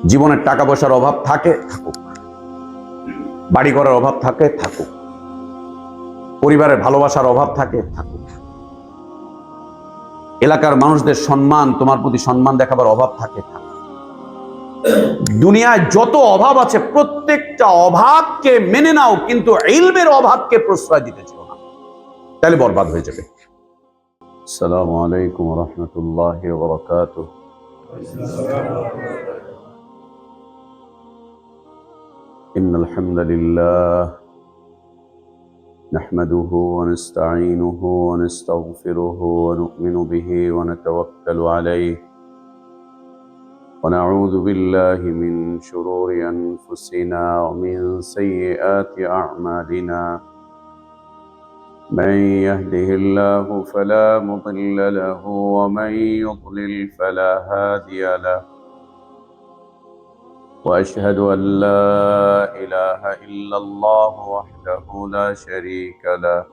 জীবনের টাকা পয়সার অভাব থাকে, থাকুক। বাড়ি ঘরের অভাব থাকে, থাকুক। পরিবারের ভালোবাসার অভাব থাকে, থাকুক। এলাকার মানুষদের সম্মান, তোমার প্রতি সম্মান দেখাবার অভাব থাকে, থাকুক। দুনিয়ায় যত অভাব আছে প্রত্যেকটা অভাবকে মেনে নাও, কিন্তু ইলমের অভাবকে প্রশ্রয় দিতে চাও না, তাহলে বরবাদ হয়ে যাবে। আসসালামু আলাইকুম ওয়া রাহমাতুল্লাহি ওয়া বারাকাতুহু। ইন্নাল হামদালিল্লাহ نحمده ونستعينه ونستغفره ونؤمن به ونتوكل عليه ونعوذ بالله من شرور أنفسنا ومن سيئات أعمالنا من يهده الله فلا مضل له ومن يضلل فلا هادي له وأشهد أن لا إله إلا الله وحده لا شريك له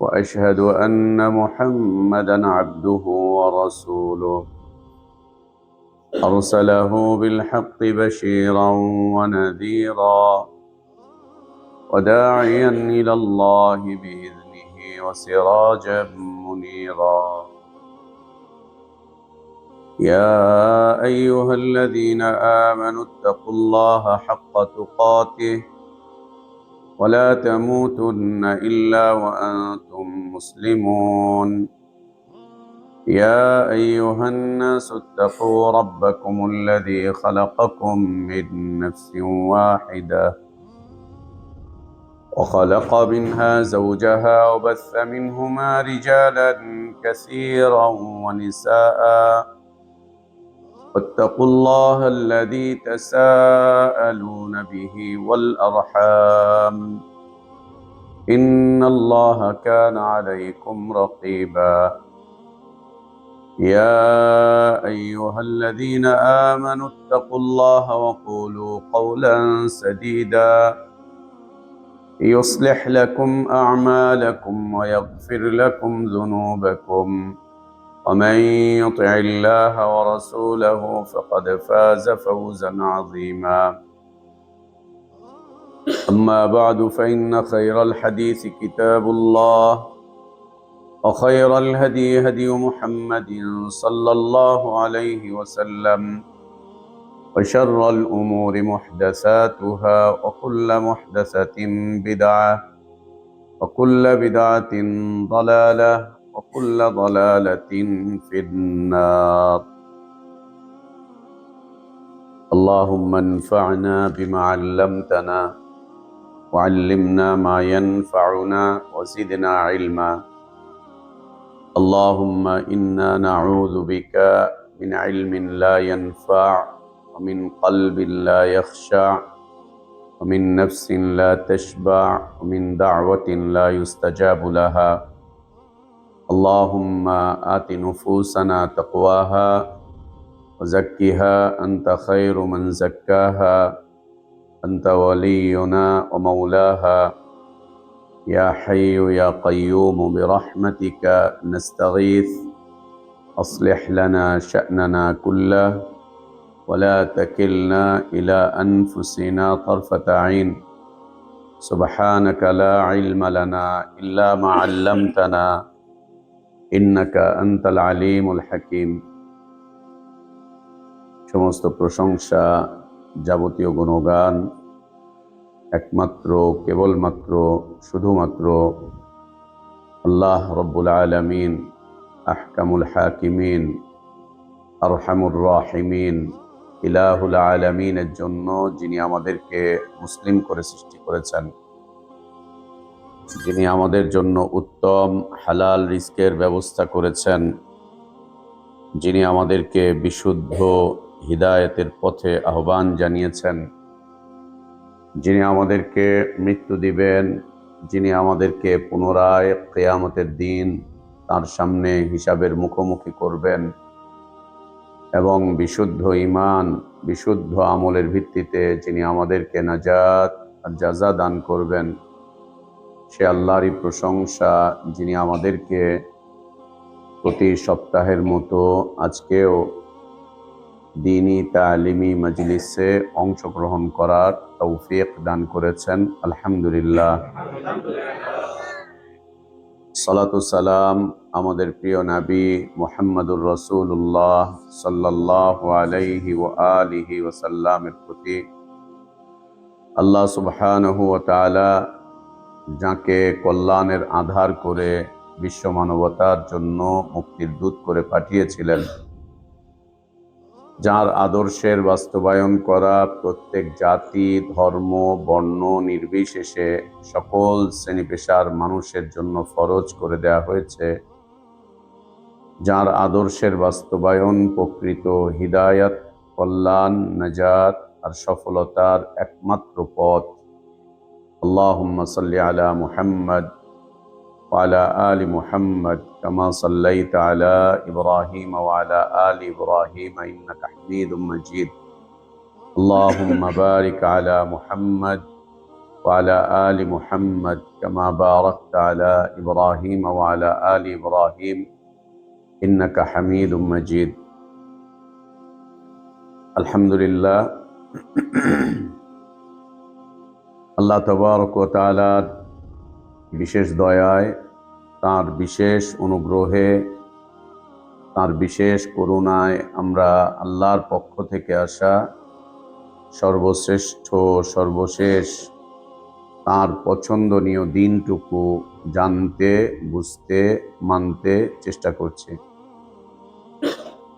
وأشهد أن محمدًا عبده ورسوله أرسله بالحق بشيرًا ونذيرًا وداعيًا إلى الله بإذنه وسراجًا منيرًا يا أيها الذين آمنوا اتقوا الله حق تقاته ولا تموتن إلا وأنتم مسلمون يا أيها الناس اتقوا ربكم الذي خلقكم من نفس واحدة وخلق منها زوجها وبث منهما رجالا كثيرا ونساء واتقوا الله الذي تساءلون به والأرحام إن الله كان عليكم رقيبا يا أيها الذين آمنوا اتقوا الله وقولوا قولا سديدا يصلح لكم أعمالكم ويغفر لكم ذنوبكم ومن يطع الله ورسوله فقد فاز فوزا عظيما أما بعد فإن خير الحديث كتاب الله وخير الهدي هدي محمد صلى الله عليه وسلم وشر الأمور محدثاتها وكل محدثة بدعة وكل بدعة ضلالة وكل ضلالة في النار اللهم انفعنا بما علمتنا وعلمنا ما ينفعنا وزدنا علما اللهم إنا نعوذ بك من علم لا ينفع ومن قلب لا يخشع ومن نفس لا تشبع ومن دعوة لا يستجاب لها اللهم آت نفوسنا تقواها وزكها أنت خير من زكاها أنت ولينا ومولاها يا حي يا قيوم برحمتك نستغيث أصلح لنا شأننا كله ولا تكلنا إلى أنفسنا طرفة عين سبحانك لا علم لنا إلا ما علمتنا إنك أنت العليم الحكيم সমস্ত প্রশংসা যাবতীয় গুণগান একমাত্র কেবলমাত্র শুধুমাত্র আল্লাহ রব্বুল আলামিন আহকামুল হাকিমিন আরহামুর রাহিমিন ইলাহুল আলামিনের জন্য, যিনি আমাদেরকে মুসলিম করে সৃষ্টি করেছেন, যিনি আমাদের জন্য উত্তম হালাল রিজকের ব্যবস্থা করেছেন, যিনি আমাদেরকে বিশুদ্ধ হিদায়াতের পথে আহ্বান জানিয়েছেন, যিনি আমাদেরকে মৃত্যু দিবেন, যিনি আমাদেরকে পুনরায় কিয়ামতের দিন তার সামনে হিসাবের মুখোমুখি করবেন এবং বিশুদ্ধ ঈমান বিশুদ্ধ আমলের ভিত্তিতে যিনি আমাদেরকে নাজাত আর জাযা দান করবেন, সে আল্লাহরই প্রশংসা, যিনি আমাদেরকে প্রতি সপ্তাহের মতো আজকেও দ্বীনী তালিমি মজলিসে অংশগ্রহণ করার তৌফিক দান করেছেন। আলহামদুলিল্লাহ। সালাতু সালাম আমাদের প্রিয় নবী মুহাম্মদুর রাসূলুল্লাহ সাল্লাল্লাহু আলাইহি ওয়া আলিহি ওয়াসাল্লামের প্রতি। আল্লাহ সুবহানাহু ওয়া তাআলা যাকে কল্যাণের আধার করে বিশ্ব মানবতার জন্য মুক্তির দূত করে পাঠিয়েছিলেন, যার আদর্শের বাস্তবায়ন করা প্রত্যেক জাতি, ধর্ম, বর্ণ নির্বিশেষে সকল শ্রেণী পেশার মানুষের জন্য ফরজ করে দেয়া হয়েছে, যার আদর্শের বাস্তবায়ন প্রকৃত হিদায়াত, কল্যাণ, নাজাত আর সফলতার একমাত্র পথ। আল্লাহুম্মা সাল্লি আলা মুহাম্মদ ওয়া আলা আলি মুহাম্মদ কামা সাল্লাইতা আলা ইব্রাহিম ওয়া আলা আলি ইব্রাহিম ইন্নাকা হামিদুম মাজিদ। আল্লাহুম্মা বারিক আলা মুহাম্মদ ওয়া আলা আলি মুহাম্মদ কামা বারাকতা আলা ইব্রাহিম ওয়া আলা আলি ইব্রাহিম ইন্নাকা হামিদুম মাজিদ। আলহামদুলিল্লাহ, আল্লাহ তাবারক ওয়া তাআলার বিশেষ দয়ায়, তার বিশেষ অনুগ্রহে, তার বিশেষ করুণায় আমরা আল্লাহর পক্ষ থেকে আসা সর্বশ্রেষ্ঠ, সর্বশেষ তার পছন্দনীয় দিনটুকু জানতে, বুঝতে, মানতে চেষ্টা করছি।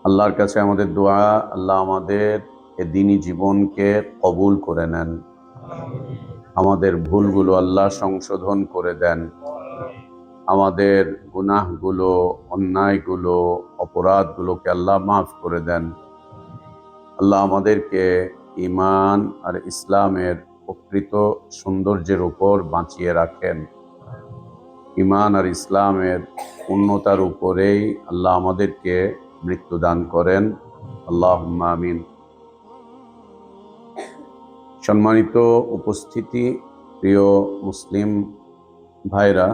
আল্লাহর কাছে আমাদের দোয়া, আল্লাহ আমাদের এ দ্বীনী জীবনকে কবুল করে নেন, আমাদের ভুলগুলো আল্লাহ সংশোধন করে দেন, আমাদের গুনাহগুলো, অন্যায়গুলো, অপরাধগুলোকে আল্লাহ মাফ করে দেন। আল্লাহ আমাদেরকে ঈমান আর ইসলামের প্রকৃত সৌন্দর্যের উপর বাঁচিয়ে রাখেন। ঈমান আর ইসলামের পূর্ণতার উপরেই আল্লাহ আমাদেরকে মৃত্যু দান করেন। আল্লাহুম্মা আমিন। সম্মানিত উপস্থিতি, প্রিয় মুসলিম ভাইরা,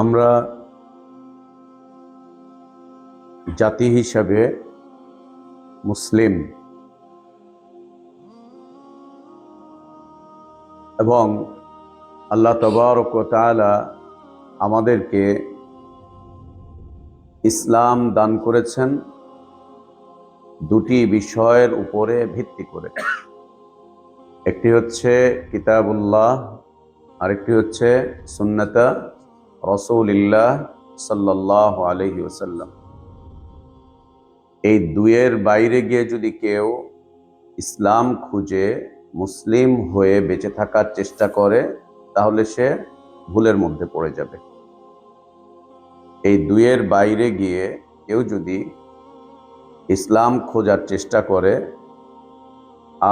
আমরা জাতি হিসাবে মুসলিম এবং আল্লাহ তাবারক ওয়া তাআলা আমাদেরকে ইসলাম দান করেছেন দুটি বিষয়ের উপরে ভিত্তি করে। একটি হচ্ছে কিতাবুল্লাহ, আরেকটি হচ্ছে সুন্নাতা রাসূলিল্লাহ সাল্লাল্লাহু আলাইহি ওয়াসাল্লাম। এই দুয়ের বাইরে গিয়ে যদি কেউ ইসলাম খুঁজে মুসলিম হয়ে বেঁচে থাকার চেষ্টা করে, তাহলে সে ভুলের মধ্যে পড়ে যাবে। এই দুয়ের বাইরে গিয়ে কেউ যদি ইসলাম খোঁজার চেষ্টা করে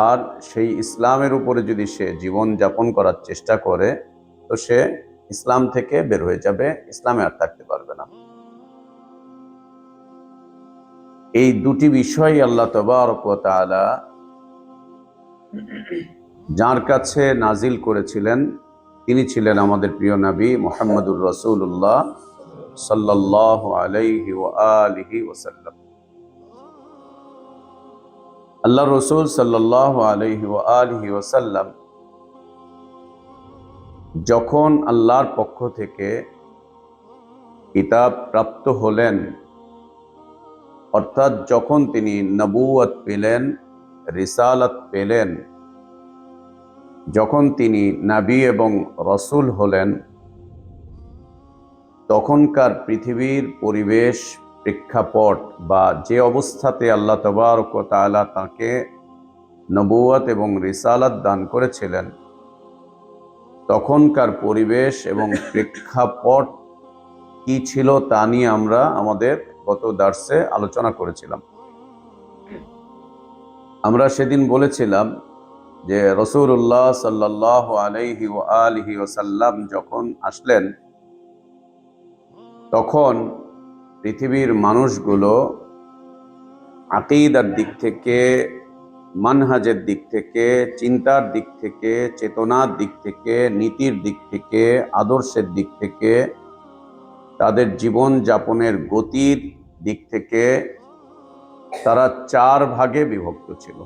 আর সেই ইসলামের উপরে যদি সে জীবন যাপন করার চেষ্টা করে, তো সে ইসলাম থেকে বের হয়ে যাবে, ইসলামে আর থাকতে পারবে না। এই দুটি বিষয় আল্লাহ তাবারক ওয়া তাআলা যার কাছে নাজিল করেছিলেন, তিনি ছিলেন আমাদের প্রিয় নবী মুহাম্মদুর রাসূলুল্লাহ সাল্লাল্লাহু আলাইহি ওয়া আলিহি ওয়াসাল্লাম। আল্লাহ রাসূল সাল্লাল্লাহু আলাইহি ওয়া আলিহি ওয়াসাল্লাম যখন আল্লাহর পক্ষ থেকে কিতাব প্রাপ্ত হলেন, অর্থাৎ যখন তিনি নবুয়ত পেলেন, রিসালাত পেলেন, যখন তিনি নবী এবং রাসূল হলেন, তখনকার পৃথিবীর পরিবেশ, প্রেক্ষাপট বা যে অবস্থাতে আল্লাহ তাবারক ওয়া তাআলা তাঁকে নবুয়ত এবং রিসালাত দান করেছিলেন, তখনকার পরিবেশ এবং প্রেক্ষাপট কি ছিল তা নিয়ে আমরা আমাদের গত দার্সে আলোচনা করেছিলাম। আমরা সেদিন বলেছিলাম যে রাসূলুল্লাহ সাল্লাল্লাহু আলাইহি ওয়া আলিহি ওয়াসাল্লাম যখন আসলেন, তখন পৃথিবীর মানুষগুলো আকীদার দিক থেকে, মানহাজের দিক থেকে, চিন্তার দিক থেকে, চেতনার দিক থেকে, নীতির দিক থেকে, আদর্শের দিক থেকে, তাদের জীবন যাপনের গতির দিক থেকে তারা 4 ভাগে বিভক্ত ছিল।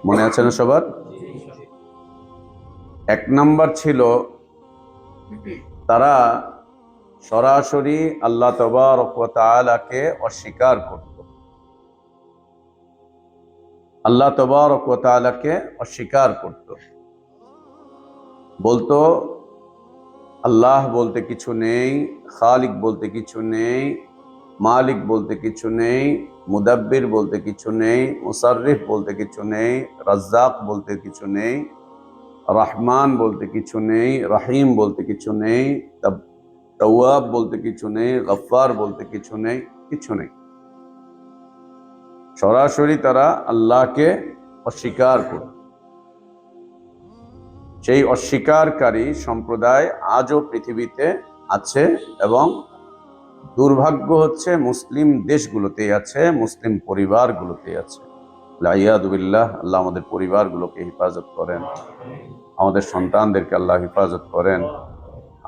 মনে আছে না সবার? 1 নাম্বার ছিল তারা সরাসরি আল্লাহ তাবারক ওয়া তাআলাকে অস্বীকার করত। আল্লাহ তাবারক ওয়া তাআলাকে অস্বীকার করত, বলতো আল্লাহ বলতে কিছু নেই, খালিক বলতে কিছু নেই, মালিক বলতে কিছু নেই, মুদাব্বির বলতে কিছু নেই, মুসাররিফ বলতে কিছু নেই, রাজ্জাক বলতে কিছু নেই, রহমান বলতে কিছু নেই, রহিম বলতে কিছু নেই, তাওয়াব বলতে কিছু নেই, গফফার বলতে কিছু নেই, কিছু নেই। সরাসরি তারা আল্লাহকে অস্বীকার করে। সেই অস্বীকারী সম্প্রদায় আজও পৃথিবীতে আছে এবং দুর্ভাগ্য হচ্ছে মুসলিম দেশগুলোতেই আছে, মুসলিম পরিবারগুলোতেই আছে। লাইয়াদু বিল্লাহ। আল্লাহ আমাদের পরিবারগুলোকে হেফাজত করেন, আমাদের সন্তানদেরকে আল্লাহ হেফাজত করেন,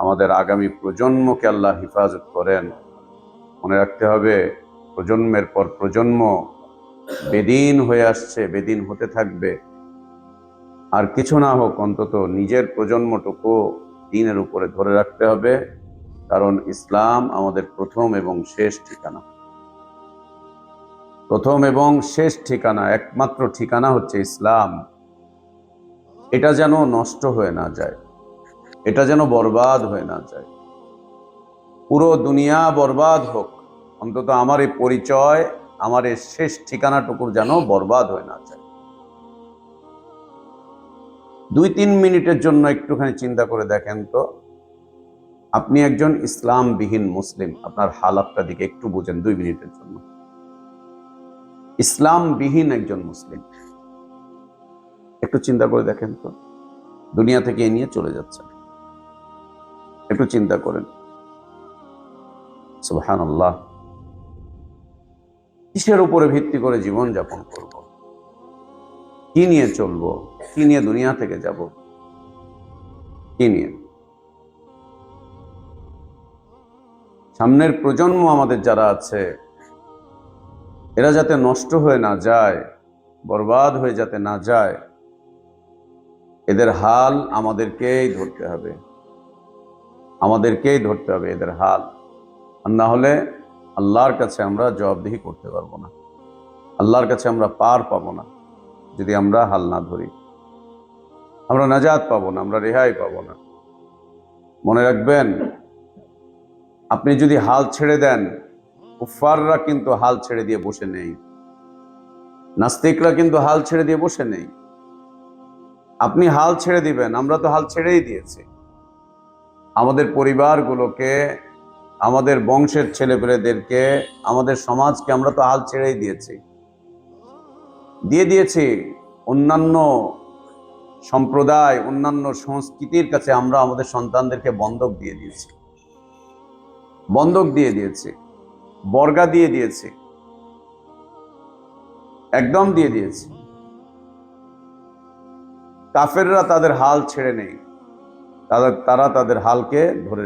আমাদের আগামী প্রজন্মকে আল্লাহ হেফাজত করেন। মনে রাখতে হবে, প্রজন্মের পর প্রজন্ম বেদিন হয়ে আসছে, বেদিন হতে থাকবে। আর কিছু না হোক, অন্তত নিজের প্রজন্মটুকু দ্বীনের উপরে ধরে রাখতে হবে, কারণ ইসলাম আমাদের প্রথম এবং শেষ ঠিকানা। প্রথম এবং শেষ ঠিকানা, একমাত্র ঠিকানা হচ্ছে ইসলাম। এটা যেন নষ্ট হয়ে না যায়, এটা যেন বরবাদ হয়ে না যায়। পুরো দুনিয়া বরবাদ হোক, অন্তত আমার এই পরিচয়, আমার এই শেষ ঠিকানাটুকুর যেন বরবাদ হয়ে না যায়। 2-3 মিনিটের জন্য একটুখানি চিন্তা করে দেখেন তো, আপনি একজন ইসলামবিহীন মুসলিম, আপনার হালাতটা দিকে একটু বুঝেন 2 মিনিটের জন্য। ইসলামবিহীন একজন মুসলিম, একটু চিন্তা করে দেখেন তো, দুনিয়া থেকে এ নিয়ে চলে যাচ্ছে। একটু চিন্তা করেন। সুবহানাল্লাহ। কিসের উপরে ভিত্তি করে জীবন যাপন করব? কি নিয়ে চলবো? কি নিয়ে দুনিয়া থেকে যাব? কি নিয়ে? সামনের প্রজন্ম আমাদের যারা আছে, এরা যাতে নষ্ট হয়ে না যায়, বরবাদ হয়ে যাতে না যায়, এদের হাল আমাদেরকেই ধরতে হবে, আমাদেরকেই ধরতে হবে এদের হাল। আর না হলে আল্লাহর কাছে আমরা জবাবদিহি করতে পারবো না, আল্লাহর কাছে আমরা পার পাবো না। যদি আমরা হাল না ধরি, আমরা নাজাত পাবো না, আমরা রেহাই পাবো না। মনে রাখবেন, আপনি যদি হাল ছেড়ে দেন, কুফাররা কিন্তু হাল ছেড়ে দিয়ে বসে নেই, নাস্তিকরা কিন্তু হাল ছেড়ে দিয়ে বসে নেই। আপনি হাল ছেড়ে দিবেন, আমরা তো হাল ছেড়েই দিয়েছি। আমাদের পরিবারগুলোকে, আমাদের বংশের ছেলেপেলেদেরকে, আমাদের সমাজকে আমরা তো হাল ছেড়েই দিয়েছি। অন্যান্য সম্প্রদায়, অন্যান্য সংস্কৃতির কাছে আমরা আমাদের সন্তানদেরকে বন্ধক দিয়ে দিয়েছি, বর্গা দিয়ে দিয়েছি, একদম দিয়ে দিয়েছি। কাফেররা তাদের হাল ছেড়ে নেই, তারা তাদের হালকে ধরে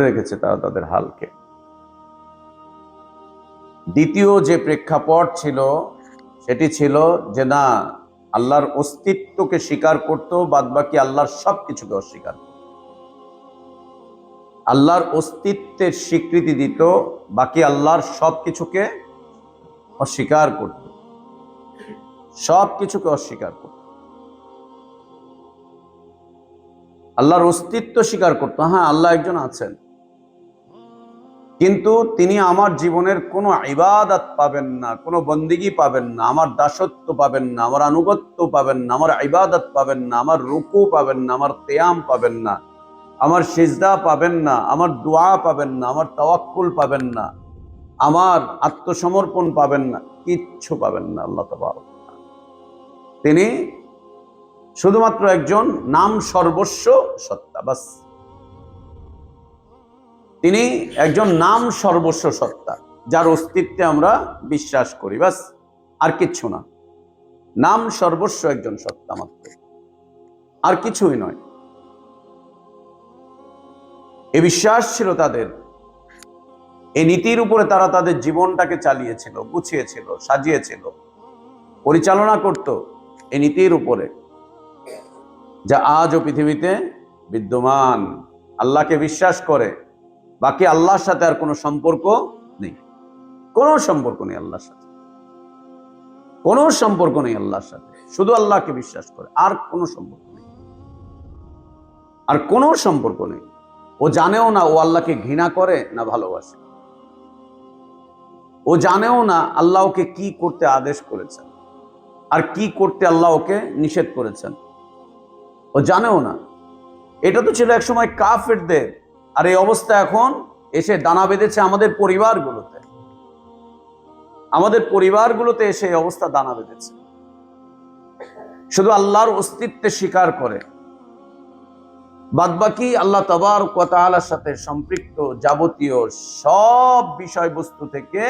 রেখেছে তারা তাদের হালকে। দ্বিতীয় যে প্রেক্ষাপট ছিল, সেটি ছিল যে না, আল্লাহর অস্তিত্বকে স্বীকার করত, বাদবাকি আল্লাহর সবকিছুকে অস্বীকার করত। আল্লাহর অস্তিত্বের স্বীকৃতি দিত, বাকি আল্লাহর সবকিছুকে অস্বীকার করত, সবকিছুকে অস্বীকার করত। আল্লাহর অস্তিত্ব স্বীকার করতো, হ্যাঁ আল্লাহ একজন আছেন, কিন্তু তিনি আমার জীবনের কোনো ইবাদত পাবেন না, কোনো বন্দিগি পাবেন না, আমার দাসত্ব পাবেন না, আমার আনুগত্য পাবেন না, আমার ইবাদত পাবেন না, আমার রুকু পাবেন না, আমার কিয়াম পাবেন না, আমার সিজদা পাবেন না, আমার দোয়া পাবেন না, আমার তাওয়াক্কুল পাবেন না, আমার আত্মসমর্পণ পাবেন না, কিচ্ছু পাবেন না। আল্লাহ তাআলা তিনি শুধুমাত্র একজন নাম সর্বস্ব সত্তা, বাস। তিনি একজন নাম সর্বস্ব সত্তা, যার অস্তিত্বে আমরা বিশ্বাস করি, বাস, আর কিচ্ছু না। নাম সর্বস্ব একজন সত্তা মাত্র, আর কিছুই নয়। এ বিশ্বাস ছিল তাদের, এই নীতির উপরে তারা তাদের জীবনটাকে চালিয়েছিল, গুছিয়েছিল, সাজিয়েছিল, পরিচালনা করত এই নীতির উপরে, যা আজও পৃথিবীতে বিদ্যমান। আল্লাহকে বিশ্বাস করে, বাকি আল্লাহর সাথে আর কোনো সম্পর্ক নেই, কোনো সম্পর্ক নেই আল্লাহর সাথে, কোনো সম্পর্ক নেই আল্লাহর সাথে, শুধু আল্লাহকে বিশ্বাস করে, আর কোনো সম্পর্ক নেই, আর কোনো সম্পর্ক নেই। ও জানেও না ও আল্লাহকে ঘৃণা করে না ভালোবাসে, ও জানেও না আল্লাহ ওকে কি করতে আদেশ করেছেন আর কি করতে আল্লাহ ওকে নিষেধ করেছেন, ও জানেও না। এটা তো ছিল একসময় কাফেরদের, আর এই অবস্থা এখন এসে দানা বেঁধেছে আমাদের পরিবারগুলোতে, আমাদের পরিবারগুলোতে এসে এই অবস্থা দানা বেঁধেছে। শুধু আল্লাহর অস্তিত্বে স্বীকার করে, বাদবাকি আল্লাহ তাবারক ওয়া তাআলার সাথে সম্পৃক্ত যাবতীয় সব বিষয়বস্তু থেকে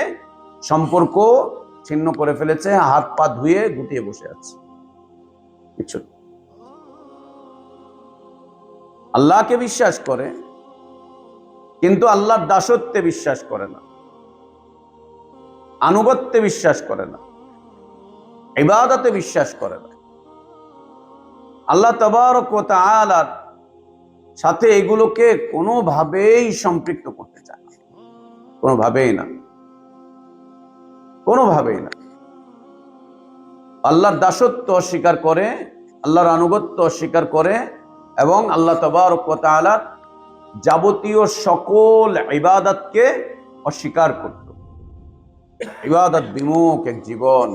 সম্পর্ক ছিন্ন করে ফেলেছে, হাত পা ধুয়ে গুটিয়ে বসে আছে। কিছু আল্লাহকে বিশ্বাস করে কিন্তু আল্লাহর দাসত্বে বিশ্বাস করে না, আনুগত্যে বিশ্বাস করে না, ইবাদতে বিশ্বাস করে না। আল্লাহ তাবারক ওয়া তাআলার সাথে এগুলোকে কোনোভাবেই সম্পৃক্ত করতে চায় না, কোনোভাবেই না, কোনোভাবেই না। আল্লাহর দাসত্ব অস্বীকার করে, আল্লাহর আনুগত্য অস্বীকার করে, এবং আল্লাহ তাবারক ওয়া তাআলার যাবতীয় সকল ইবাদতকে অস্বীকার করত। ইবাদত বিমুখ এক জীবন,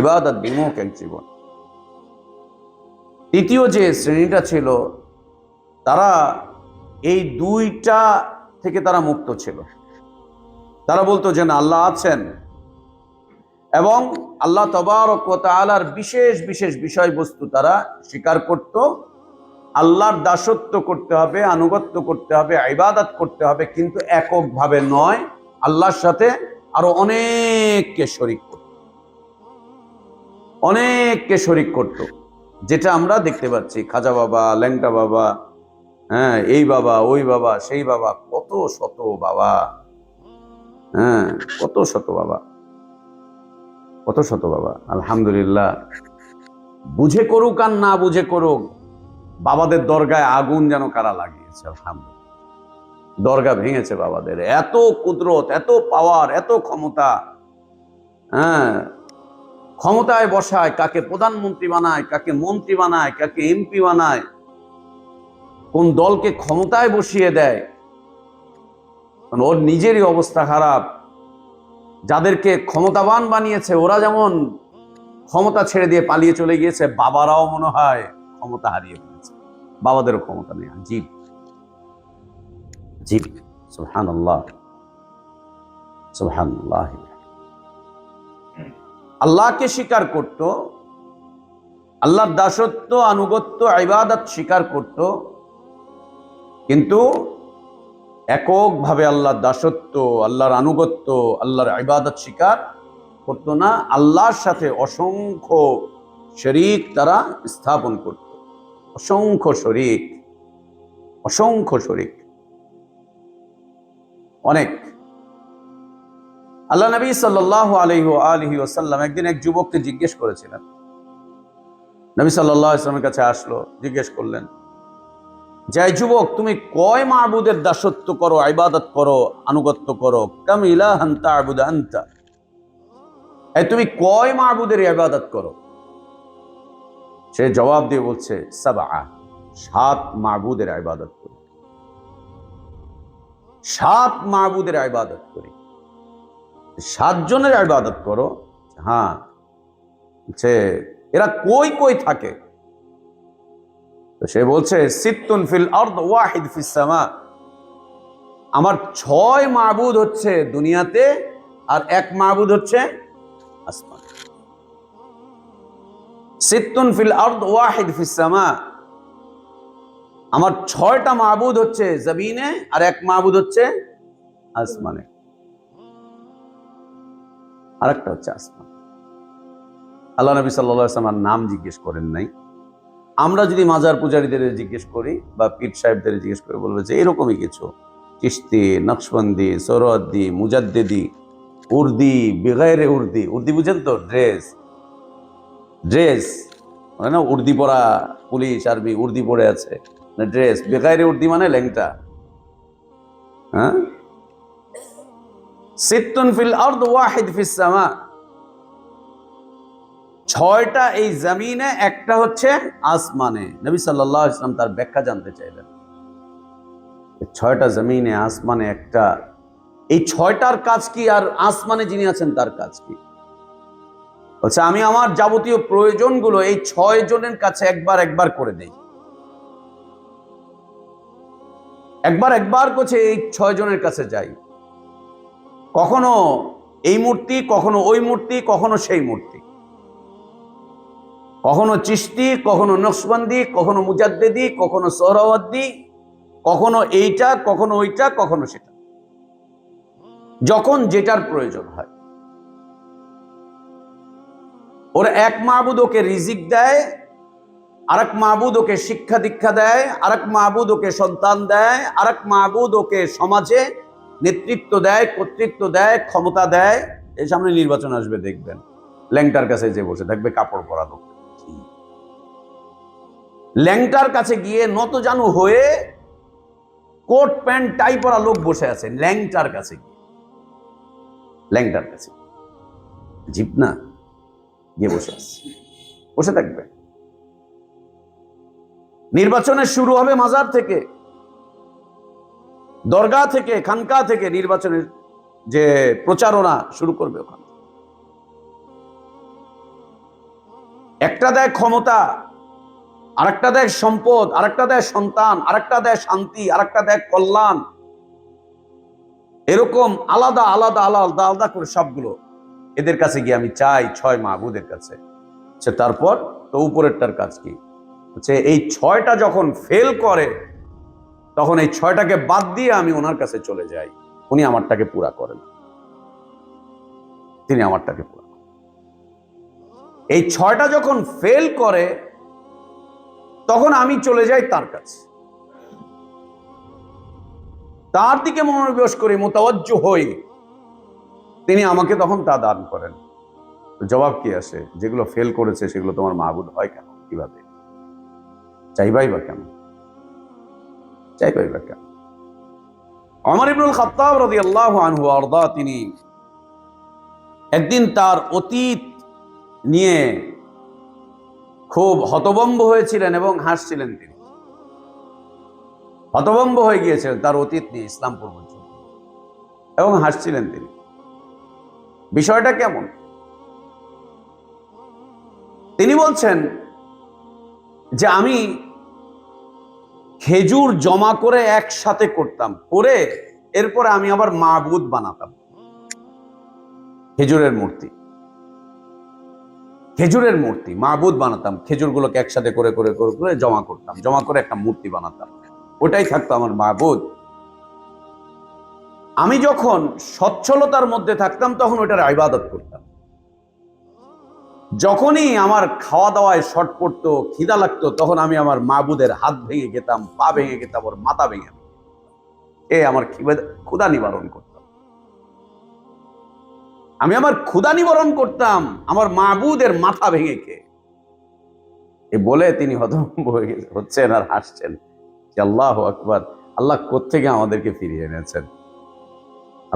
ইবাদত বিমুখ এক জীবন। তৃতীয় যে শ্রেণীটা ছিল, তারা এই দুইটা থেকে তারা মুক্ত ছিল। তারা বলতো যে না, আল্লাহ আছেন, এবং আল্লাহ তাবারক ওয়া তাআলার বিশেষ বিশেষ বিষয়বস্তু তারা স্বীকার করত। আল্লাহর দাসত্ব করতে হবে, আনুগত্য করতে হবে, ইবাদত করতে হবে, কিন্তু এককভাবে নয়, আল্লাহর সাথে আরো অনেককে শরীক করত, অনেককে শরীক করত। যেটা আমরা দেখতে পাচ্ছি, খাজা বাবা, ল্যাংটা বাবা, হ্যাঁ, এই বাবা, ওই বাবা, সেই বাবা, কত শত বাবা, হ্যাঁ, কত শত বাবা, কত শত বাবা। আলহামদুলিল্লাহ, বুঝে করুক আর না বুঝে করুক, বাবাদের দরগায় আগুন যেন কারা লাগিয়েছে। আলহামদুলিল্লাহ, দরগা ভেঙেছে বাবাদের। এত কুদরত, এত পাওয়ার, এত ক্ষমতা, হ্যাঁ, ক্ষমতায় বসায়, কাকে প্রধানমন্ত্রী বানায়, কাকে মন্ত্রী বানায়, কাকে এমপি বানায়, কোন দলকে ক্ষমতায় বসিয়ে দেয়। ওর নিজেরই অবস্থা খারাপ। যাদেরকে ক্ষমতাবান বানিয়েছে ওরা যেমন ক্ষমতা ছেড়ে দিয়ে পালিয়ে চলে গিয়েছে, বাবারাও মনে হয় ক্ষমতা হারিয়ে ফেলেছে, বাবাদেরও ক্ষমতা নেই। জীব জীব, সুবহানাল্লাহ, সুবহানাল্লাহ। আল্লাহকে স্বীকার করত, আল্লাহর দাসত্ব, আনুগত্য, ইবাদত স্বীকার করত, কিন্তু এককভাবে আল্লাহর দাসত্ব, আল্লাহর আনুগত্য, আল্লাহর ইবাদত স্বীকার করতো না। আল্লাহর সাথে অসংখ্য শরীক তারা স্থাপন করত, অসংখ্য শরীক, অসংখ্য শরীক, অনেক। আল্লাহ নবী সাল্লাল্লাহু আলাইহি ওয়াসাল্লাম একদিন এক যুবককে জিজ্ঞেস করেছিলেন। নবী সাল্লাল্লাহু আলাইহি ওয়াসাল্লামের কাছে আসলো, জিজ্ঞেস করলেন যে যুবক, তুমি কয় মাবুদের দাসত্ব করো, ইবাদত করো, আনুগত্য করো? কাম ইলাহান তা'বুদু আনতা, তুমি কয় মাবুদের ইবাদত করো? সে জবাব দিয়ে বলছে, সাবআ, 7 মাবুদের ইবাদত করি, 7 মাবুদের ইবাদত করি। 7 জনের ইবাদত করো? হ্যাঁ। সে এরা কই কই থাকে? তো সে বলছে, সিত্তুন ফিল আরদ ওয়াহিদ ফিস সামা, আমার 6 মাবুদ হচ্ছে দুনিয়াতে, আর 1 মাবুদ হচ্ছে আসমান। সিত্তুন ফিল আরদ ওয়াহিদ ফিস সামা, আমার 6টা মাবুদ হচ্ছে জমিনে, আর 1 মাবুদ হচ্ছে আসমানে, আরেকটা হচ্ছে আসমান। আল্লাহ নবী সাল্লাল্লাহু আলাইহি ওয়াসাল্লাম নাম জিজ্ঞেস করেন নাই। আমরা যদি মাজার পূজারীদের জিজ্ঞেস করি বা পীর সাহেবদের জিজ্ঞেস করে, বলবে যে এরকমই কিছু, চিশতি, নকশবন্দি, সোহরাওয়ার্দী, মুজাদ্দিদি, উর্দি, বেগাইরে উর্দি। উর্দি বুঝেন তো? ড্রেস মানে না, উর্দি পরা পুলিশ আর্মি উর্দি পরে আছে, ড্রেস। বেগাইরে উর্দি মানে ল্যাংটা। হ্যাঁ, সিত্তুন ফিল আরদ ওয়াহিদ ফিস সামা। 6টা এই জমিনে, একটা হচ্ছে আসমানে। নবী সাল্লাল্লাহু আলাইহি ওয়াসাল্লাম তার ব্যাখ্যা জানতে চাইলেন। 6টা জমিনে, আসমানে একটা, এই 6টার কাজ কি, আর আসমানে যিনি আছেন তার কাজ কি? বলছে আমি আমার যাবতীয় প্রয়োজনগুলো এই 6 জনের কাছে একবার একবার করে দেই। একবার করছে এই 6 জনের কাছে যাই। কখনো এই মূর্তি, কখনো ওই মূর্তি, কখনো সেই মূর্তি, কখনো চিশতি, কখনো নকশবন্দি, কখনো মুজাদ্দিদি, কখনো সোহরাওয়ার্দী, কখনো এইটা, কখনো ওইটা, কখনো সেটা, যখন যেটার প্রয়োজন হয়। ওর এক মাবুদ ওকে রিজিক দেয়, আরেক মাবুদ ওকে শিক্ষা দীক্ষা দেয়, আরেক মাবুদ ওকে সন্তান দেয়, আরেক মাবুদ ওকে সমাজে নেতৃত্ব দেয়, কর্তৃত্ব দেয়, ক্ষমতা দেয়। এই সামনে নির্বাচন আসবে, দেখবেন ল্যাংটার কাছে যে বসে থাকবে কাপড় পরা লোক, ল্যাংটার কাছে গিয়ে নতজানু হয়ে কোট প্যান্ট টাই পরা লোক বসে আছে ল্যাংটার কাছে গিয়ে, ল্যাংটার কাছে জিপ না গিয়ে বসে আছে, বসে থাকবে। নির্বাচনের শুরু হবে মাজার থেকে, দরগা থেকে, খানকা থেকে নির্বাচনের যে প্রচারণা শুরু করবে ওখানে। একটা দেয় ক্ষমতা, আরেকটা দেয় সম্পদ, আরেকটা দেয় সন্তান, আরেকটা দেয় শান্তি, আরেকটা দেয় কল্যাণ। এরকম আলাদা আলাদা আলাদা আলাদা করে সবগুলো এদের কাছে গিয়ে আমি চাই, 6 মাবুদের কাছে। তারপর তো উপরেরটার কাজ কি? হচ্ছে এই 6টা যখন ফেল করে, তখন এই 6টাকে বাদ দিয়ে আমি ওনার কাছে চলে যাই। উনি আমারটাকে পুরা করেন, তিনি আমারটাকে পুরা করেন। এই 6টা যখন ফেল করে, তখন আমি চলে যাই তার কাছে, তার দিকে মনোনিবেশ করি, মুতাওয়াজ্জু হই, তিনি আমাকে তখন তা দান করেন। জবাব কি আসে? যেগুলো ফেল করেছে সেগুলো তোমার মাবুদ হয় কেন? কিভাবে চাইবাই বা কেন? চাইবাই বা কেন? ওমর ইবনুল খাত্তাব রাদিয়াল্লাহু আনহু আরদা, তিনি একদিন তার অতীত নিয়ে খুব হতভম্ব হয়েছিলেন এবং হাসছিলেন। তিনি হতভম্ব হয়ে গিয়েছিলেন তার অতীত নিয়ে, ইসলাম পূর্ব যুগে, এবং হাসছিলেন তিনি। বিষয়টা কেমন? তিনি বলছেন যে আমি খেজুর জমা করে একসাথে করতাম, করে এরপরে আমি আবার মাবুদ বানাতাম। খেজুরের মূর্তি, খেজুরের মূর্তি মাবুদ বানাতাম। খেজুরগুলোকে একসাথে করে করে করে করে জমা করতাম, জমা করে একটা মূর্তি বানাতাম, ওটাই থাকতো আমার মাবুদ। আমি যখন সচ্ছলতার মধ্যে থাকতাম তখন ওটার ইবাদত করতাম। যখনই আমার খাওয়া দাওয়ায় শর্ট পড়তো, খিদা লাগতো, তখন আমি আমার মাবুদের হাত ভেঙে খেতাম, পা ভেঙে খেতাম, ওর মাথা ভেঙে আমার ক্ষুধা নিবারণ করতাম। আমি আমার ক্ষুধা নিবারণ করতাম আমার মাবুদের মাথা ভেঙে খেয়ে। এ বলে তিনি হতভম্ব হয়ে হচ্ছেন আর হাসছেন যে আল্লাহু আকবার, আল্লাহ কোত্থেকে আমাদেরকে ফিরিয়ে এনেছেন।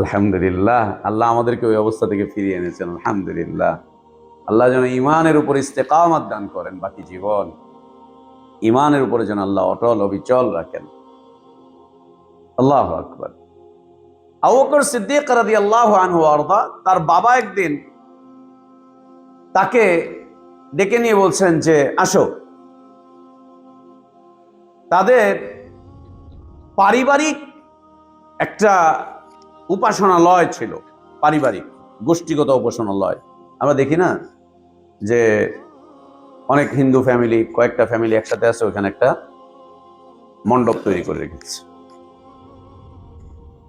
আলহামদুলিল্লাহ, আল্লাহ আমাদেরকে ওই অবস্থা থেকে ফিরিয়ে এনেছেন। আলহামদুলিল্লাহ, আল্লাহ যেন ইমানের উপর ইস্তেকামত দান করেন, বাকি জীবন ইমানের উপরে যেন আল্লাহ অটল অবিচল রাখেন। আল্লাহু আকবার। আবু বকর সিদ্দিক রাদিয়াল্লাহু আনহু আরদা, তার বাবা একদিন তাকে ডেকে নিয়ে বলছেন যে আসো। তাদের পারিবারিক একটা উপাসনালয় ছিল, পারিবারিক গোষ্ঠীগত উপাসনালয়। আমরা দেখি না যে অনেক হিন্দু ফ্যামিলি, কয়েকটা ফ্যামিলি একসাথে আছে, ওখানে একটা মণ্ডপ তৈরি করে রেখেছে।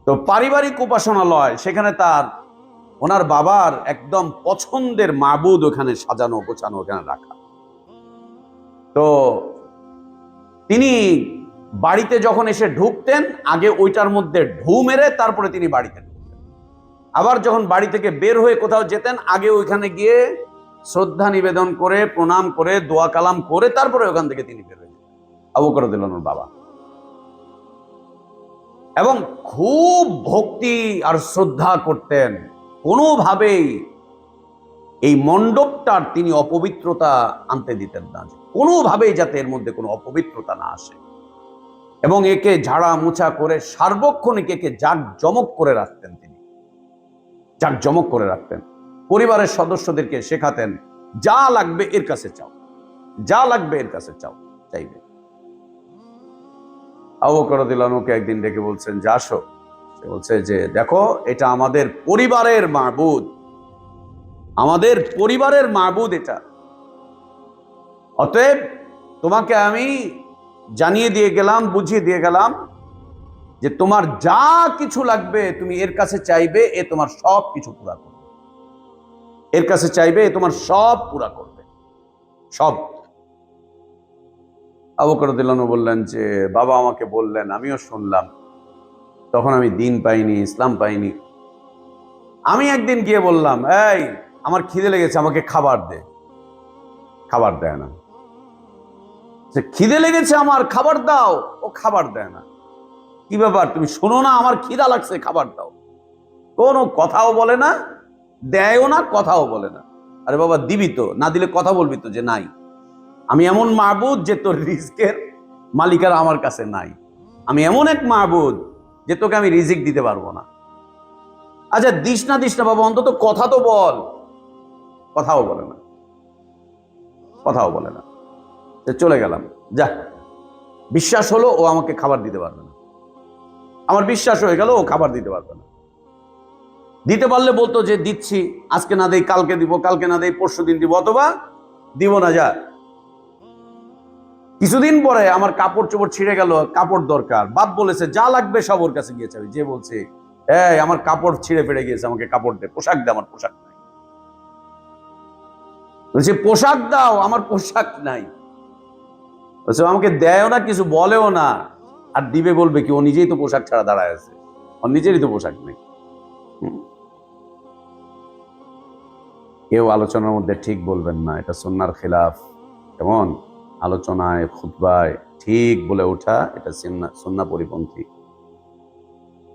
তো পারিবারিক উপাসনালয়, সেখানে ওনার বাবার একদম পছন্দের মাবুদ ওখানে সাজানো গোছানো, ওখানে রাখা। তো তিনি বাড়িতে যখন এসে ঢুকতেন আগে ওইটার মধ্যে ঢু মেরে তারপরে তিনি বাড়িতে ঢুকতেন। আবার যখন বাড়ি থেকে বের হয়ে কোথাও যেতেন আগে ওইখানে গিয়ে শ্রদ্ধা নিবেদন করে, প্রণাম করে, দোয়া কালাম করে তারপরে ওখান থেকে তিনি বের হয়ে যেতেন আবু বকর রাদিয়াল্লাহু আনহুর বাবা। এবং খুব ভক্তি আর শ্রদ্ধা করতেন, কোনোভাবেই এই মণ্ডপটার তিনি অপবিত্রতা আনতে দিতেন না, কোনোভাবেই যাতে এর মধ্যে কোনো অপবিত্রতা না আসে। এবং একে ঝাড়া মুছা করে সার্বক্ষণিক একে জাঁকজমক করে রাখতেন, তিনি জাঁকজমক করে রাখতেন। পরিবারের সদস্যদেরকে শেখাতেন, যা লাগবে এর কাছে চাও, যা লাগবে এর কাছে চাও, চাইবে। আবু বকর রাদিয়াল্লাহু আনহুকে একদিন ডেকে বলছেন যে আসো। সে বলছে যে দেখো, এটা আমাদের পরিবারের মাবুদ, আমাদের পরিবারের মাবুদ এটা। অতএব তোমাকে আমি জানিয়ে দিয়ে গেলাম, বুঝিয়ে দিয়ে গেলাম যে তোমার যা কিছু লাগবে তুমি এর কাছে চাইবে, এ তোমার সব কিছু পুরা করবে। এর কাছে চাইবে, এ তোমার সব পুরা করবে, সব। আবু বকর রাদিয়াল্লাহু আনহু বললেন যে বাবা আমাকে বললেন, আমিও শুনলাম, তখন আমি দিন পাইনি, ইসলাম পাইনি। আমি একদিন গিয়ে বললাম, এই আমার খিদে লেগেছে, আমাকে খাবার দে। খাবার দেয় না। খিদে লেগেছে আমার, খাবার দাও। ও খাবার দেয় না। কি ব্যাপার, তুমি শোনো না আমার খিদা লাগছে, খাবার দাও। কোনো কথাও বলে না, দেয়ও না, কথাও বলে না। আরে বাবা দিবি তো, না দিলে কথা বলবি তো যে নাই। আমি এমন মাবুদ যে তোর রিজিকের মালিকার আমার কাছে নাই। আমি এমন এক মাবুদ যে তোকে আমি রিজিক দিতে পারবো না। আচ্ছা দিস না বাবা, অন্তত কথা তো বল। কথাও বলে না, কথাও বলে না। চলে গেলাম, যা। বিশ্বাস হলো ও আমাকে খাবার দিতে পারবে না। আমার বিশ্বাস হয়ে গেল ও খাবার দিতে পারবে না। দিতে পারলে বলতো যে দিচ্ছি, আজকে না দেই কালকে দিব, কালকে না দেই পরশু দিন দিব, অথবা দিব না, যা। কিছুদিন পরে আমার কাপড় চোপড় ছিঁড়ে গেল, কাপড় দরকার। বাপ বলেছে যা লাগবে সব ওর কাছে গিয়ে চাবি। যে বলছে এই আমার কাপড় ছিঁড়ে ফেড়ে গিয়েছে, আমাকে কাপড় দে, পোশাক দে, আমার পোশাক নাই। বলছে পোশাক দাও, আমার পোশাক নাই। বলছে আমাকে দেয়ও না, কিছু বলেও না। আর দিবে বলবে কি, ও নিজেই তো পোশাক ছাড়া দাঁড়ায় আছে, ওর নিজেরই তো পোশাক নেই। কেউ আলোচনার মধ্যে ঠিক বলবেন না, এটা সুন্নাহর খিলাফ। কেমন আলোচনায়, খুতবায় ঠিক বলে ওঠা, এটা সুন্নাহ পরিপন্থী।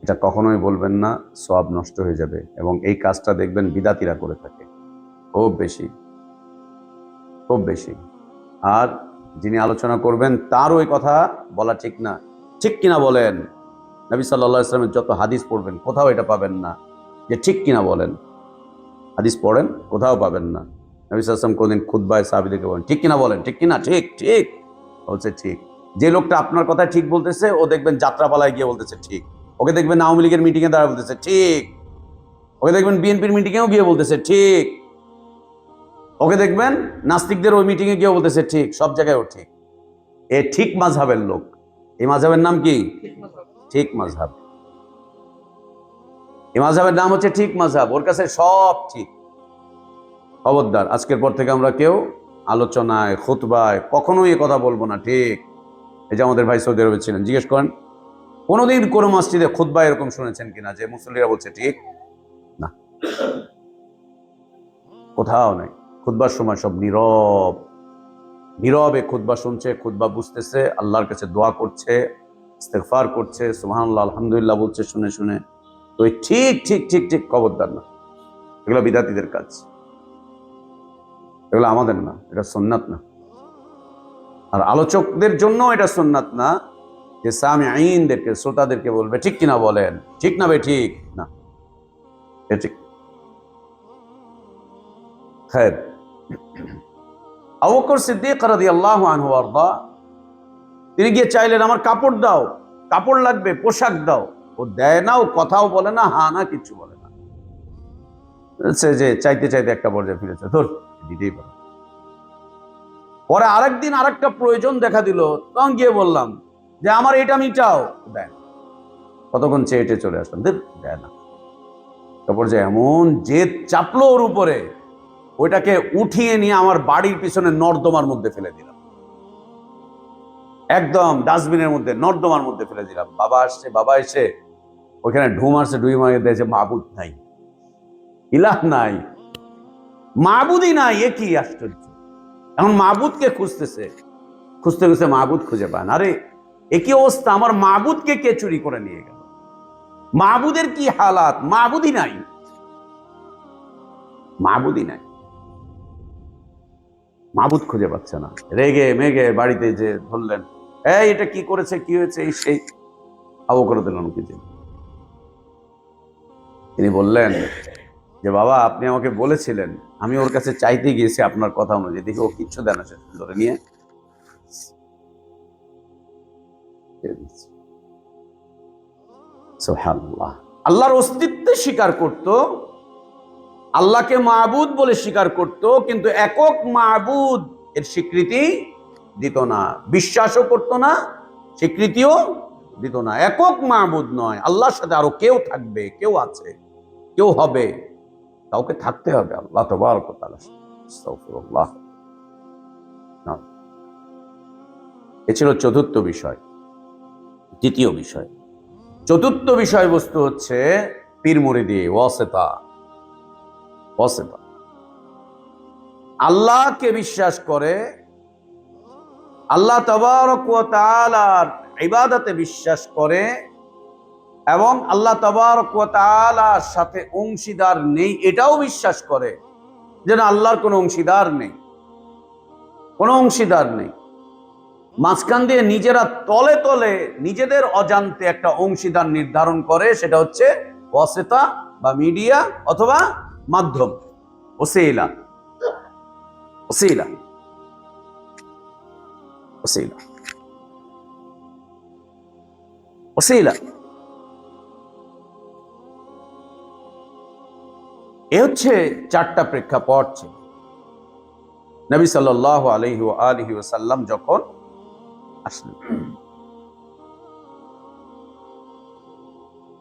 এটা কখনোই বলবেন না, সওয়াব নষ্ট হয়ে যাবে। এবং এই কাজটা দেখবেন বিদাতিরা করে থাকে খুব বেশি, খুব বেশি। আর যিনি আলোচনা করবেন তার ওই কথা বলা ঠিক না। ঠিক কিনা বলেন। নবী সাল্লাল্লাহু আলাইহি ওয়াসাল্লামের যত হাদিস পড়বেন কোথাও এটা পাবেন না যে ঠিক কিনা বলেন। হাদিস পড়েন, কোথাও পাবেন না নবী সাল্লাল্লাহু আলাইহি ওয়াসাল্লাম কোনদিন খুতবায় সাহাবীদেরকে বলেন ঠিক কিনা বলেন, ঠিক কিনা, ঠিক ঠিক বলছে ঠিক। যে লোকটা আপনার কথা ঠিক বলতেছে ও দেখবেন যাত্রাপালায় গিয়ে বলতেছে ঠিক, ওকে দেখবেন আওয়ামী লীগের মিটিং এ দাঁড়া বলতেছে ঠিক, ওকে দেখবেন বিএনপির মিটিং এও গিয়ে বলতেছে ঠিক, ওকে দেখবেন নাস্তিকদের ওই মিটিং এ গিয়ে বলতেছে ঠিক। সব জায়গায় ও ঠিক। এ ঠিক মাযহাবের লোক। এই মাযহাবের নাম কি? ঠিক মাযহাব। এই মাযহাবের নাম হচ্ছে ঠিক মাযহাব। ওর কাছে সব ঠিক। খবরদার, আজকের পর থেকে আমরা কেউ আলোচনায়, খুতবায় কখনোই এ কথা বলবো না ঠিক। এই যে আমাদের ভাই সৌদি আরবে ছিলেন, জিজ্ঞেস করেন কোনোদিন কোনো মসজিদে খুতবায় এরকম শুনেছেন কিনা যে মুসল্লিরা বলছে ঠিক? না, কোথাও নাই। খুতবার সময় সব নীরব, নীরবে খুতবা শুনছে, খুতবা বুঝতেছে, আল্লাহর কাছে দোয়া করছে, ইস্তেগফার করছে, সুবহানাল্লাহ আলহামদুলিল্লাহ বলছে শুনে শুনে। তো ঠিক ঠিক ঠিক ঠিক খবরদার না, এগুলো বিদাতীদের কাজ, এগুলো আমাদের না, এটা সুন্নাত না। আর আলোচকদের জন্য এটা সুন্নাত না যে সামিঈনদেরকে, শ্রোতাদেরকে বলবে ঠিক কিনা বলেন, ঠিক না বে ঠিক না, এটা ঠিক। খায়ের। আবু বকর সিদ্দিক রাদিয়াল্লাহু আনহু ওয়ারদা, তিনি গিয়ে চাইলেন আমার কাপড় দাও, কাপড় লাগবে, পোশাক দাও। ও দেয় না, ও কথাও বলে না, হা না, কিছু বলে না। যে চাইতে চাইতে একটা পর্যায়ে ফিরেছে, ধর দিতেই পারো। পরে আরেকদিন আরেকটা প্রয়োজন দেখা দিল, তখন গিয়ে বললাম যে আমার এটা মিটাও, দেয় না। কতক্ষণ চেয়ে চলে আসলাম, দেয় না। তারপর যে এমন জেদ চাপলো ওর উপরে, ওইটাকে উঠিয়ে নিয়ে আমার বাড়ির পিছনে নর্দমার মধ্যে ফেলে দিলাম। একদম ডাস্টবিনের মধ্যে, নর্দমার মধ্যে ফেলে দিলাম। বাবা আসছে, বাবা এসে ওখানে ঢু মারছে, ডুই মারে দিয়েছে, মাবুদ নাই, ইলাহ নাই, মাবুদই নাই। এ কি আশ্চর্য! এখন মাবুদকে খুঁজতেছে, খুঁজতে খুঁজতে মাবুদ খুঁজে পান। আরে এ কি অবস্থা! আমার মাবুদকে কে চুরি করে নিয়ে গেল? মাবুদের কি হালাত! মাবুদই নাই, মাবুদই নাই, মাবুদ খুঁজে পাচ্ছে না। রেগে মেগে বাড়িতে যে ধরলেন, এই এটা কি করেছে, কি হয়েছে, এই সেই আবু করে দিলেন কিছু। তিনি বললেন যে বাবা, আপনি আমাকে বলেছিলেন, আমি ওর কাছে চাইতে গিয়েছি আপনার কথা অনুযায়ী, দেখি ও কিচ্ছু দেয় না, সে ধরে নিয়ে সুবহানাল্লাহ। আল্লাহর অস্তিত্ব স্বীকার করত, আল্লাহকে মাবুদ বলে স্বীকার করত, কিন্তু একক মাবুদ এর স্বীকৃতি দিত না, বিশ্বাসও করত না, স্বীকৃতিও দিত না। একক মাবুদ নয়, আল্লাহর সাথে আরো কেউ থাকবে, কেউ আছে, কেউ হবে, কাউকে থাকতে হবে আল্লাহ তাবারক ওয়া তাআলা। আস্তাগফিরুল্লাহ। এ ছিল চতুর্থ বিষয়। তৃতীয় বিষয়, চতুর্থ বিষয়বস্তু হচ্ছে পীর মুরিদি, ওয়াসিতা। ওয়াসিতা আল্লাহকে বিশ্বাস করে, আল্লাহ তাবারক ওয়া তাআলার ইবাদতে বিশ্বাস করে, এবং আল্লাহ তাবারক ওয়া তাআলার সাথে অংশীদার নেই এটাও বিশ্বাস করে, যেন আল্লাহর কোনো অংশীদার নেই, কোনো অংশীদার নেই। মাঝখান দিয়ে নিজেরা তলে তলে নিজেদের অজান্তে একটা অংশীদার নির্ধারণ করে, সেটা হচ্ছে ওয়াসিতা বা মিডিয়া অথবা মাধ্যম, ওসিলা, ওসিলা, ওসিলা, ওসিলা। এ হচ্ছে চারটা প্রেক্ষাপট ছিল। নবী সাল্লাল্লাহু আলাইহি ওয়া আলিহি ওয়াসাল্লাম যখন আসলেন,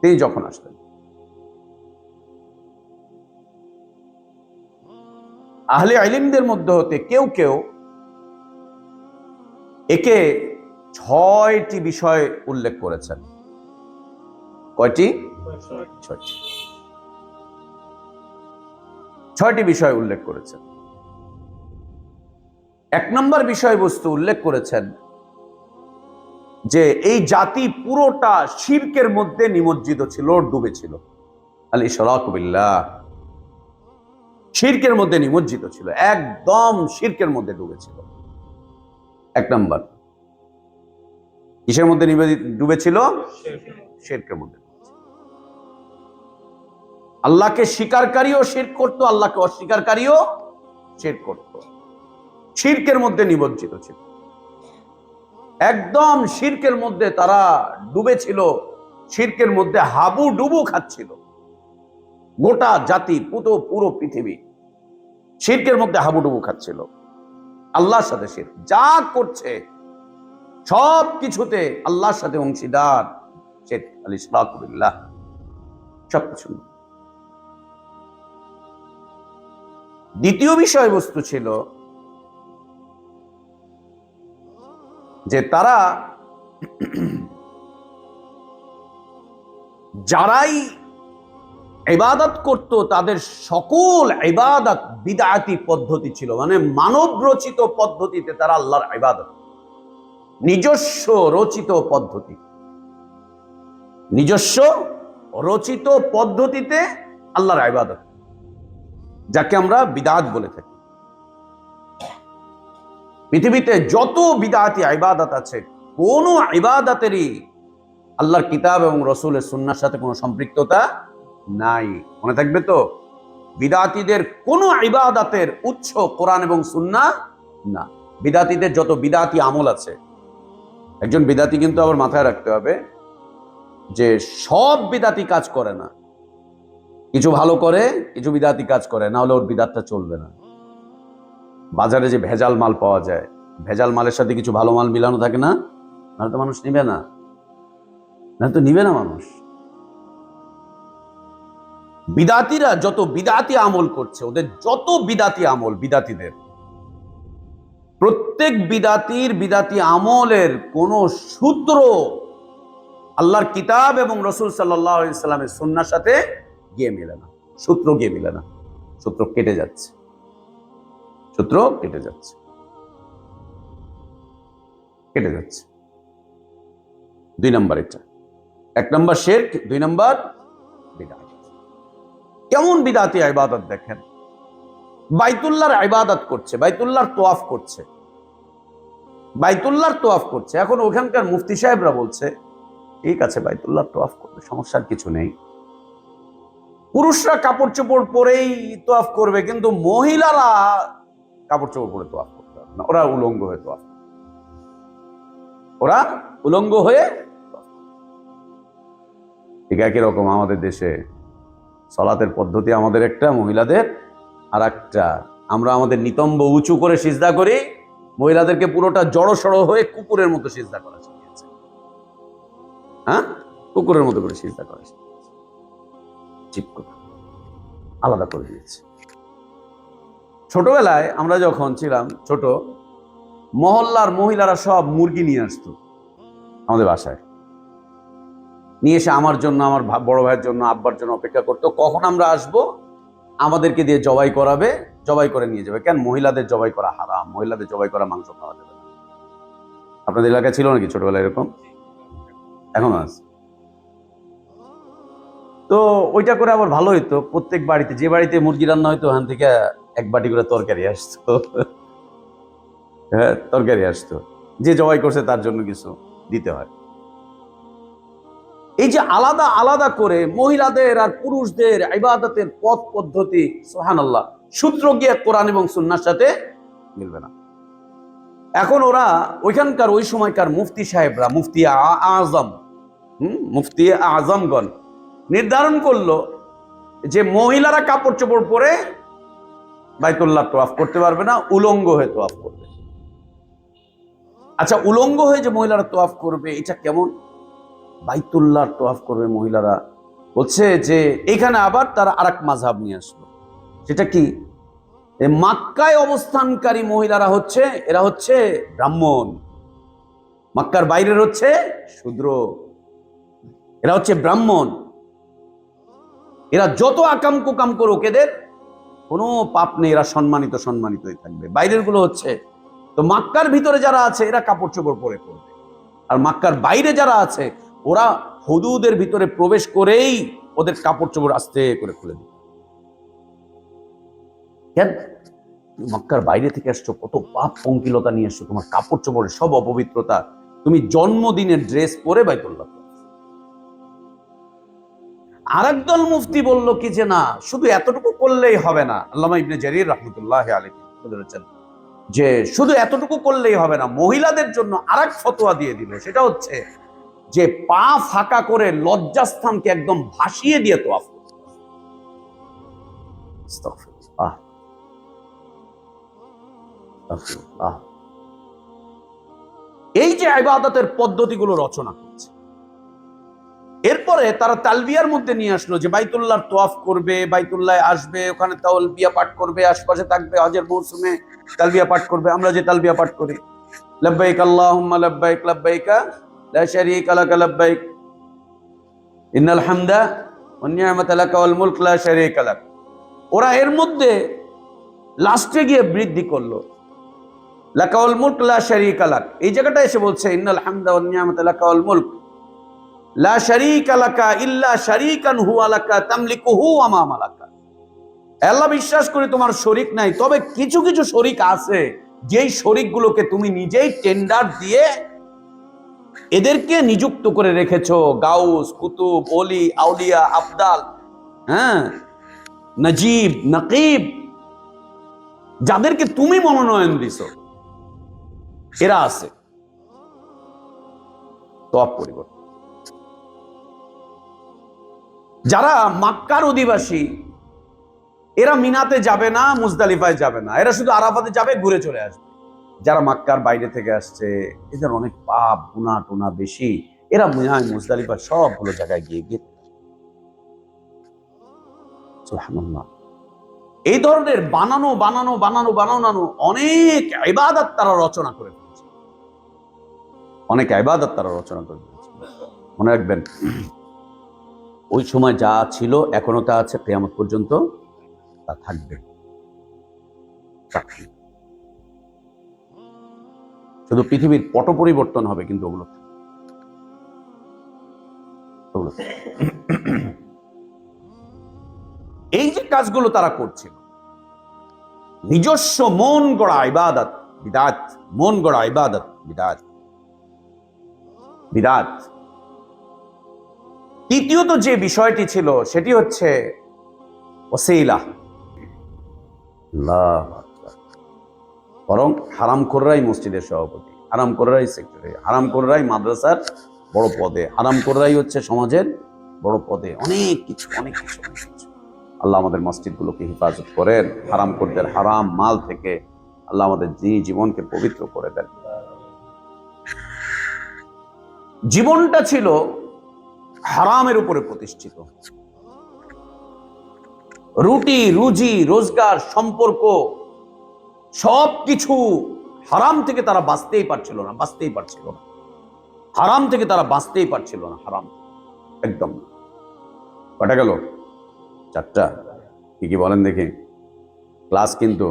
তিনি যখন আসলেন, আহলে ইলমদের মধ্যে হতে কেউ কেউ একে 6টি বিষয় উল্লেখ করেছেন। কয়টি? 6টি। 6টি বিষয় উল্লেখ করেছেন। 1 নম্বর বিষয়বস্তু উল্লেখ করেছেন যে এই জাতি পুরোটা শিরকের মধ্যে নিমজ্জিত ছিল, ডুবেছিল। আল ইশরাকু বিল্লাহ, শিরকের মধ্যে নিমজ্জিত ছিল, একদম শিরকের মধ্যে ডুবেছিল। 1 নম্বর, কিসের মধ্যে ডুবেছিল? শিরকের মধ্যে। আল্লাহকে স্বীকারকারীও শিরক করত, আল্লাহকে অস্বীকারকারীও শিরক করত, শিরকের মধ্যে নিমজ্জিত ছিল, একদম শিরকের মধ্যে তারা ডুবেছিল, শিরকের মধ্যে হাবুডুবু খাচ্ছিল। গোটা জাতি, পুরো পৃথিবী শিরকের মধ্যে হাবুডুবু খাচ্ছিল। আল্লাহর সাথে শিরক, যা করছে সব কিছুতে আল্লাহর সাথে অংশীদার, শিরক, আল ইশরাকু বিল্লাহ, সবকিছু। দ্বিতীয় বিষয়বস্তু ছিল যে তারা, যারাই ইবাদত করত তাদের সকল ইবাদত বিদআতি পদ্ধতি ছিল, মানে মানব রচিত পদ্ধতিতে তারা আল্লাহর ইবাদত, নিজস্ব রচিত পদ্ধতি, নিজস্ব রচিত পদ্ধতিতে আল্লাহর ইবাদত, যাকে আমরা বিদআত বলে থাকি। পৃথিবীতে যত বিদআতি ইবাদত আছে, কোন ইবাদতেরই আল্লাহর কিতাব এবং রাসূলের সুন্নাহর সাথে কোনো সম্পৃক্ততা নাই। মনে থাকবে তো, বিদআতীদের কোন ইবাদতের উৎস কোরআন এবং সুন্নাহ না। বিদআতীদের যত বিদআতি আমল আছে, একজন বিদআতি কিন্তু আবার মাথায় রাখতে হবে যে সব বিদআতি কাজ করে না, কিছু ভালো করে, কিছু বিদআতি কাজ করে, না হলে ওর বিদআতটা চলবে না। বাজারে যে ভেজাল মাল পাওয়া যায়, ভেজাল মালের সাথে কিছু ভালো মাল মিলানো থাকে না, নাহলে তো মানুষ নিবে না, নাহলে তো নিবে না মানুষ। বিদাতিরা যত বিদাতি আমল করছে, ওদের যত বিদাতি আমল, বিদাতিদের প্রত্যেক বিদাতি আমলের কোন সূত্র আল্লাহর কিতাব এবং রাসূল সাল্লাল্লাহু আলাইহি সাল্লামের সুন্নাহর সাথে গিয়ে মেলে না। সূত্র গিয়ে মেলে না, সূত্র কেটে যাচ্ছে, সূত্র কেটে যাচ্ছে, কেটে যাচ্ছে। 2 নম্বর এটা। 1 নম্বর শিরক, 2 নম্বর বিদআত। কেমন বিদআতি ইবাদত দেখেন, বাইতুল্লাহর ইবাদত করছে, বাইতুল্লাহর তওয়াফ করছে, বাইতুল্লাহর তওয়াফ করছে। এখন ওখানকার মুফতি সাহেবরা বলছে ঠিক আছে বাইতুল্লাহর তওয়াফ করবে, সমস্যার কিছু নেই, পুরুষরা কাপড় চোপড় পরেই তওয়াফ করবে, কিন্তু মহিলারা কাপড় চোপড় পরে তওয়াফ করতে পারবে না, ওরা উলঙ্গ হয়ে তওয়াফ, ওরা উলঙ্গ হয়ে। ঠিক একই রকম আমাদের দেশে সালাতের পদ্ধতি আমাদের একটা, মহিলাদের আর একটা। আমরা আমাদের নিতম্ব উঁচু করে সিজদা করি, মহিলাদেরকে পুরোটা জড়সড় হয়ে কুকুরের মতো সিজদা করা শিখিয়েছে। হ্যাঁ, কুকুরের মতো করে সিজদা করা শিখিয়েছে, ঠিক কথা, আলাদা করে দিয়েছে। ছোটবেলায় আমরা যখন ছিলাম ছোট, মহল্লার মহিলারা সব মুরগি নিয়ে আসতো আমাদের বাসায়, নিয়ে এসে আমার জন্য, আমার বড় ভাইয়ের জন্য, আব্বার জন্য অপেক্ষা করতো কখন আমরা আসবো, আমাদেরকে দিয়ে জবাই করাবে, জবাই করে নিয়ে যাবে। কেন? মহিলাদের জবাই করা হারাম, মহিলাদের জবাই করা মাংস খাওয়া যাবে না। আপনাদের এলাকায় ছিল নাকি ছোটবেলায় এরকম? এখনো আছে। তো ওইটা করে আবার ভালো হইতো, প্রত্যেক বাড়িতে, যে বাড়িতে মুরগি রান্না হইতো ওখান থেকে 1 বাটি করে তরকারি আসতো। হ্যাঁ, তরকারি আসতো, যে জবাই করছে তার জন্য কিছু দিতে হয়। এই যে আলাদা আলাদা করে মহিলাদের আর পুরুষদের ইবাদতের পথ পদ্ধতি, সুবহানাল্লাহ, সূত্র গিয়ে কোরআন এবং সুন্নাহর সাথে মিলবে না। এখন ওরা ওইখানকার ওই সময়কার মুফতি সাহেবরা, মুফতি আজম, মুফতি আজমগণ নির্ধারণ করলো যে মহিলারা কাপড় চোপড় পরে বাইতুল্লাহ তওয়াফ করতে পারবে না, উলঙ্গ হয়ে তওয়াফ করবে। আচ্ছা, উলঙ্গ হয়ে যে মহিলারা তওয়াফ করবে, এটা কেমন? বাইতুল্লাহর তওয়াফ করবে মহিলারা, বলছে যে এখানে আবার তারা আরেক মাযহাব নিয়ে আসলো। সেটা কি? মক্কায় অবস্থানকারী মহিলারা হচ্ছে, এরা হচ্ছে ব্রাহ্মণ, মক্কার বাইরের হচ্ছে শূদ্র, এরা হচ্ছে ব্রাহ্মণ, এরা যত আকাম কুকাম করুক এদের কোনো পাপ নেই, এরা সম্মানিত সম্মানিতই থাকবে। বাইরের গুলো হচ্ছে, তো মক্কার ভিতরে যারা আছে এরা কাপড় চোপড় পরে করবে, আর মক্কার বাইরে যারা আছে ওরা হুদুদের ভিতরে প্রবেশ করেই ওদের কাপড় চোপড় আস্তে করে খুলে দিবে। কেন? মক্কার বাইরে থেকে আসছো, কত পাপ পঙ্কিলতা নিয়ে আসছো, তোমার কাপড় চোপড়ের সব অপবিত্রতা, তুমি জন্মদিনের ড্রেস পরে বাইতুল্লাহ। আরেক দল মুফতি বলল কি যে না, শুধু এতটুকু করলেই হবে না। আল্লামা ইবনে জারীর রাহমাতুল্লাহি আলাইহি বলেছেন যে শুধু এতটুকু করলেই হবে না, মহিলাদের জন্য আরেক ফতোয়া দিয়ে দিল। সেটা হচ্ছে যে পা ফাঁকা করে লজ্জাস্থানকে একদম ভাসিয়ে দিয়ে তওয়াফ করতে হবে। আস্তাগফিরুল্লাহ, আস্তাগফিরুল্লাহ। এই যে ইবাদতের পদ্ধতিগুলো রচনা করছে, এরপরে তারা তালবিয়ার মধ্যে নিয়ে আসলো যে বাইতুল্লাহর তওয়াফ করবে, বাইতুল্লাহ আসবে, ওখানে তালবিয়া পাঠ করবে, আশপাশে থাকবে, হজের মৌসুমে তালবিয়া পাঠ করবে। আমরা যে তালবিয়া পাঠ করি, লাব্বাইক আল্লাহুম্মা লাব্বাইক, লাব্বাইকা লা শারীকা লাকা লাব্বাইক, ইন্নাল হামদা ওয়ান নি'মাতা লাকা ওয়াল মুলক লা শারীকা লাক। ওরা এর মধ্যে লাস্টে গিয়ে বৃদ্ধি করলো, লাকা ওয়াল মুলক লা শারীকা লাক। এই জায়গাটা এসে বলছে ইন্নাল হামদা ওয়ান নি'মাতা লাকা ওয়াল মুলক লা শারীকা লাকা ইল্লা শারীকান হুয়া লাকা তামলিকুহু ওয়া মা মালাকা। আল্লাহ, বিশ্বাস করি তোমার শরীক নাই, তবে কিছু কিছু শরীক আছে, যেই শরীকগুলোকে তুমি নিজেই টেন্ডার দিয়ে এদেরকে নিযুক্ত করে রেখেছো, গাউস, কুতুব, ওলি, আউলিয়া, আবদাল, হ্যাঁ, নজিব, নকিব, যাদেরকে তুমি মনোনয়ন দিছো, এরা আছে। তওয়াফ পরিবর্তন। যারা মক্কার অধিবাসী, এরা মিনাতে যাবে না, মুজদালিফায় যাবে না, এরা শুধু আরাফাতে যাবে, ঘুরে চলে আসবে। যারা মক্কার বাইরে থেকে আসছে, এদের অনেক পাপ গুনাহ টুনা বেশি, এরা মিনায়, মুজদালিফা সবগুলো জায়গায় গিয়ে গিয়ে। সুবহানাল্লাহ। এই ধরনের বানানো বানানো বানানো বানানো অনেক ইবাদত তারা রচনা করে ফেলেছে, অনেক ইবাদত তারা রচনা করে ফেলেছে। মনে রাখবেন, ওই সময় যা ছিল এখনো তা আছে, কিয়ামত পর্যন্ত তা থাকবে। শুধু পৃথিবীর পট পরিবর্তন হবে, কিন্তু ওগুলো এই যে কাজগুলো তারা করছিল, নিজস্ব মন গড়া ইবাদত বিদাত, মন গড়া ইবাদত বিদাত বিদাত। তৃতীয়ত যে বিষয়টি ছিল সেটি হচ্ছে ওসিলা। বরং হারামখোররাই মসজিদের সভাপতি, হারামখোররাই সেক্রেটারি, হারামখোররাই মাদ্রাসার বড় পদে, হারামখোররাই হচ্ছে সমাজের বড় পদে, অনেক কিছু অনেক কিছু অনেক কিছু। আল্লাহ আমাদের মসজিদগুলোকে হেফাজত করেন হারামখোরদের হারাম মাল থেকে। আল্লাহ আমাদের জীবনকে পবিত্র করে দেন। জীবনটা ছিল হারামের উপরে প্রতিষ্ঠিত। রুটি রুজি রোজগার সম্পর্ক সবকিছু হারাম থেকে তারা বাঁচতেই পারছিল না, বাঁচতেই পারছিল না, হারাম থেকে তারা বাঁচতেই পারছিল না, হারাম একদম। কটা গেল? চারটা। কি কি বলেন দেখি? ক্লাস কিন্তু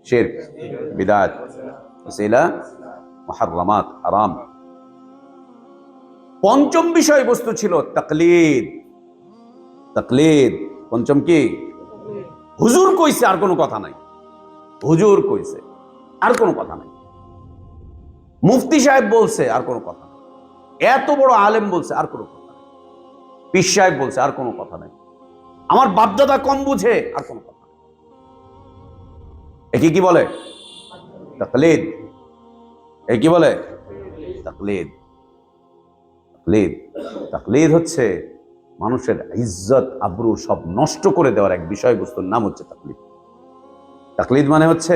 শিরক, বিদআত, ওসিলা, মুহাররামাত, হারাম। পঞ্চম বিষয়বস্তু ছিল তাকলিদ। তাকলিদ পঞ্চম কি? হুজুর কইছে আর কোনো কথা নাই, হুজুর কইছে আর কোনো কথা নাই, মুফতি সাহেব বলছে আর কোনো কথা নাই, এত বড় আলেম বলছে আর কোনো কথা নাই, পীর সাহেব বলছে আর কোনো কথা নাই, আমার বাপদাদা কম বুঝে আর কোনো কথা নাই। একে কি বলে? তাকলিদ। এ কি বলে? তাকলিদ। তাকলিদ, তাকলিদ হচ্ছে মানুষের ইজ্জত আবরু সব নষ্ট করে দেওয়ার এক বিষয়বস্তুর নাম হচ্ছে তাকলিদ। তাকলিদ মানে হচ্ছে,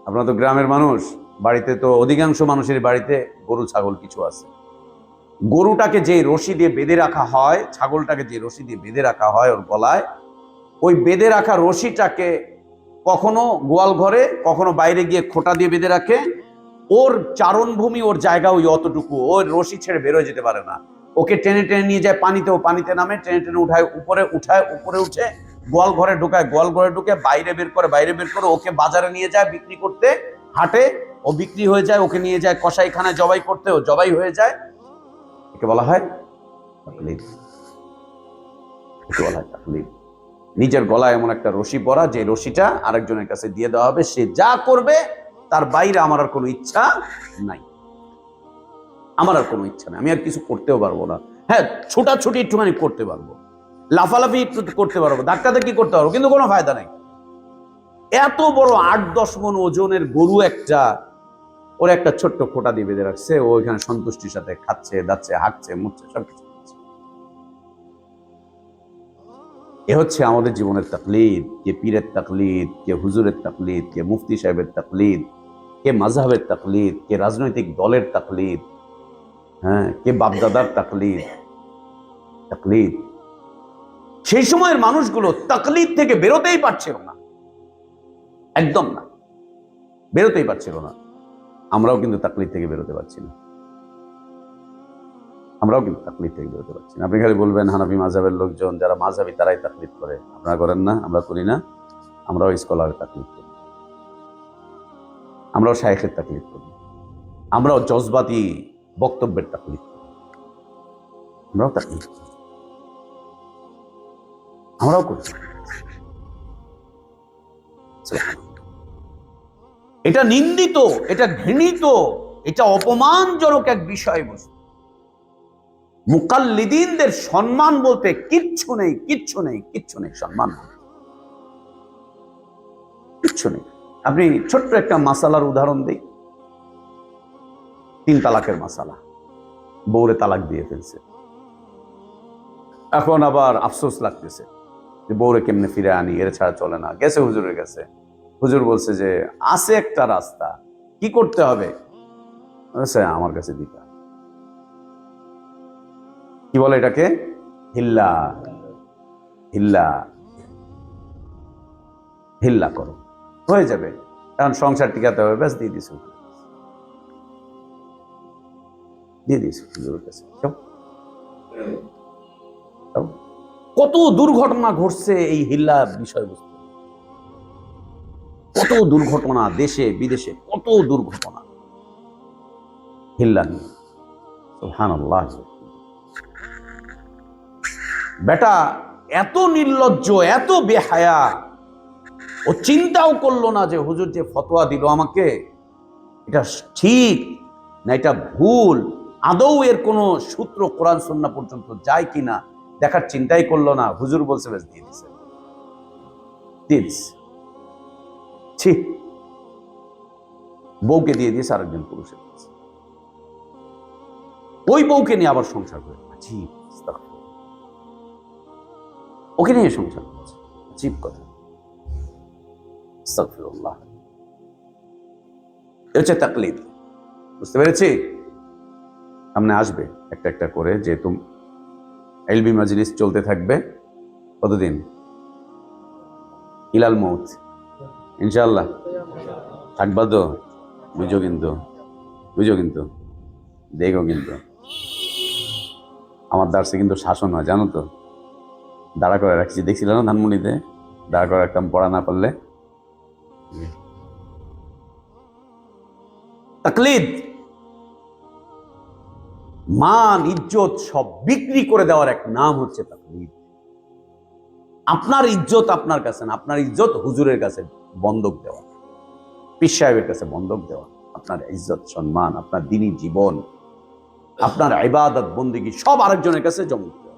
আপনারা তো গ্রামের মানুষ, বাড়িতে তো অধিকাংশ মানুষের বাড়িতে গরু ছাগল কিছু আছে। গরুটাকে যে রশি দিয়ে বেঁধে রাখা হয়, ছাগলটাকে যে রশি দিয়ে বেঁধে রাখা হয় ওর গলায়, ওই বেঁধে রাখা রশিটাকে কখনো গোয়াল ঘরে, কখনো বাইরে গিয়ে খোঁটা দিয়ে বেঁধে রাখে। ওর চারণভূমি, ওর জায়গা ওই অতটুকু, ওর রশি ছেড়ে বেরোয় যেতে পারে না। ওকে টেনে টেনে নিয়ে যায় পানিতে, ও পানিতে নামে, টেনে টেনে উঠায় উপরে উঠে গোয়াল ঘরে ঢুকায়, গোয়াল ঘরে ঢুকে বাইরে বের করে, বাইরে বের করে ওকে বাজারে নিয়ে যায় বিক্রি করতে, হাটে ও বিক্রি হয়ে যায়, ওকে নিয়ে যায় কসাইখানায় জবাই করতে, ও জবাই হয়ে যায়। একে বলা হয় তাকলিদ। একে বলা হয় তাকলিদ। নিজের গলায় এমন একটা রশি পরা, যে রশিটা আরেকজনের কাছে দিয়ে দেওয়া হবে, সে যা করবে তার বাইরে আমার আর কোনো ইচ্ছা নাই, আমার আর কোনো ইচ্ছা নাই, আমি আর কিছু করতেও পারবো না। হ্যাঁ, ছোটাছুটি একটুখানি করতে পারবো, লাফালাফি একটু করতে পারবো, ধাক্কাধাক্কি করতে পারবো, কিন্তু কোনো ফায়দা নাই। এত বড় 8-10 মণ ওজনের গরু একটা, ওর একটা ছোট্ট খোঁটা দিয়ে বেঁধে রাখছে, ও ওইখানে সন্তুষ্টির সাথে খাচ্ছে, দাচ্ছে, হাঁকছে, মুচ্ছে, সবকিছু করছে। এ হচ্ছে আমাদের জীবনের তাকলিদ। কে পীরের তাকলিদ, কে হুজুরের তাকলিদ, কে মুফতি সাহেবের তাকলিদ, কে মাযহাবের তাকলিদ, কে রাজনৈতিক দলের তাকলিদ, হ্যাঁ, কে বাপদাদার তাকলিদ। তাকলিদ। সেই সময়ের মানুষগুলো তাকলিদ থেকে বেরোতেই পারছিল না, একদম না, বেরোতেই পারছিল না। আমরাও কিন্তু তাকলিদ থেকে বেরোতে পারছি না, আমরাও কিন্তু তাকলিদ থেকে বেরোতে পারছি না। আপনি খালি বলবেন হানাফি মাযহাবের লোকজন যারা মাযহাবী তারাই তাকলিদ করে, আপনারা করেন না, আমরা করি না। আমরাও স্কলারের তাকলিদ করি, আমরাও শাইখের তাকলিদ করি, আমরাও জজবাতি বক্তব্যের তাকলিদ করি, আমরাও তাকলিদ করি, আমরাও করি। এটা নিন্দিত, এটা ঘৃণিত, এটা অপমানজনক এক বিষয়বস্তু। মুকাল্লিদিনদের সম্মান বলতে কিচ্ছু নেই, কিচ্ছু নেই, কিচ্ছু নেই, সম্মান কিচ্ছু নেই। আপনি ছোট্ট একটা মাসালার উদাহরণ দিই, 3 তালাকের মাসালা। বউরে তালাক দিয়ে ফেলছে, এখন আবার আফসোস লাগতেছে যে বউরে কেমনে ফিরে আনি, এর ছাড়া চলে না। গেছে হুজুরের কাছে, হুজুর বলছে যে আছে একটা রাস্তা, কি করতে হবে? আমার কাছে দিতে। কি বলে এটাকে? হিল্লা। হিল্লা। হিল্লা করো, হয়ে যাবে। এখন সংসার টিকাতে হবে, ব্যাস দিয়ে দিস, দিয়ে দিস হুজুরের কাছে। কত দুর্ঘটনা ঘটছে এই হিল্লা বিষয়বস্তু, কত দুর্ঘটনা দেশে বিদেশে, কত দুর্ঘটনা হিল্লা নিয়ে। সুবহানাল্লাহ। বেটা এত নির্লজ্জ, এত বেহায়া, ও চিন্তাও করলো না যে হুজুর যে ফতোয়া দিল আমাকে, এটা ঠিক না এটা ভুল, আদৌ এর কোনো সূত্র কোরআন সুন্নাহ পর্যন্ত যায় কিনা দেখার চিন্তাই করলো না। হুজুর বলছে ব্যাস দিয়ে দিছে, দিয়ে দিছে। ছি, বউকে দিয়ে দিয়েছে আরেকজন পুরুষের কাছে, ওই বউকে নিয়ে আবার সংসার করে। আজীব, ওকে নিয়ে সংসার করছে, আজীব কথা। আস্তাগফিরুল্লাহ। এটা হচ্ছে তাকলিদ। বুঝতে পেরেছি? সামনে আসবে একটা একটা করে, যেহেতু ইলমি মাজলিস চলতে থাকবে কতদিন, ইলাল মৌত, ইনশাআল্লাহ থাকবা তো? বুঝো কিন্তু, বুঝো কিন্তু, দেখো কিন্তু আমার দার্সে কিন্তু শাসন হয়, জানো তো। দাঁড়া করে রাখছি, দেখছিল না ধানমন্ডিতে, দাঁড়া করে রাখতাম পড়া না পারলে। তাকলিদ, মান ইজ্জত সব বিক্রি করে দেওয়ার এক নাম হচ্ছে তাকলিদ। আপনার ইজ্জত আপনার কাছে না, আপনার ইজ্জত হুজুরের কাছে বন্ধক দেওয়া, পীর সাহেবের কাছে বন্ধক দেওয়া। আপনার ইজ্জত সম্মান, আপনার দ্বীনি জীবন, আপনার ইবাদত বন্দেগী সব আরেকজনের কাছে জমা দেওয়া।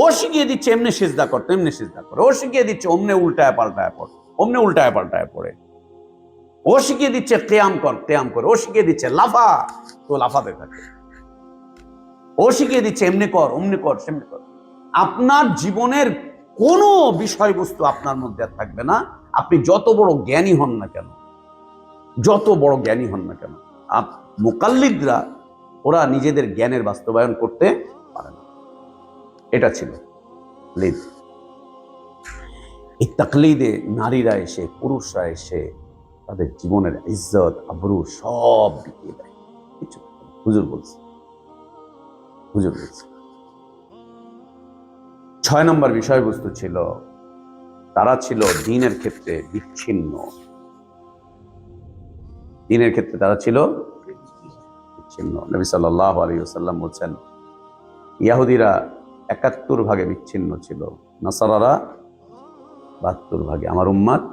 ও শিখিয়ে দিচ্ছে এমনি সিজদা করতে, এমনি সিজদা করে। ও শিখিয়ে দিচ্ছে অমনে উল্টায় পাল্টায় পড়ে, অমনে উল্টায় পাল্টায় পড়ে। ও শিখিয়ে দিচ্ছে কিয়াম কর, কিয়াম করে। ও শিখিয়ে দিচ্ছে লাফা, তো লাফাতে থাকে। ও শিখিয়ে দিচ্ছে এমনি কর, অমনি কর, সেমনি কর। আপনার জীবনের কোনো বিষয়বস্তু আপনার মধ্যে থাকবে না, আপনি যত বড় জ্ঞানী হন না কেন, যত বড় জ্ঞানী হন না কেন। মুকাল্লিদরা ওরা নিজেদের জ্ঞানের বাস্তবায়ন করতে পারে না। এটা ছিল লিদ। এই তাকলিদে নারীরা এসে, পুরুষরা এসে তাদের জীবনের ইজ্জত আবরু সব বিকিয়ে দেয়। কিছু হুজুর বলছে, হুজুর বলছে। 6 নম্বর বিষয়বস্তু ছিল, তারা ছিল দ্বীনের ক্ষেত্রে বিচ্ছিন্ন। দ্বীনের ক্ষেত্রে তারা ছিল বিচ্ছিন্ন। নবী সাল্লাল্লাহু আলাইহি ওয়াসাল্লাম বলছেন, ইহুদিরা 71 ভাগে বিচ্ছিন্ন ছিল, নাসারারা 72 ভাগে। আমার উম্মত,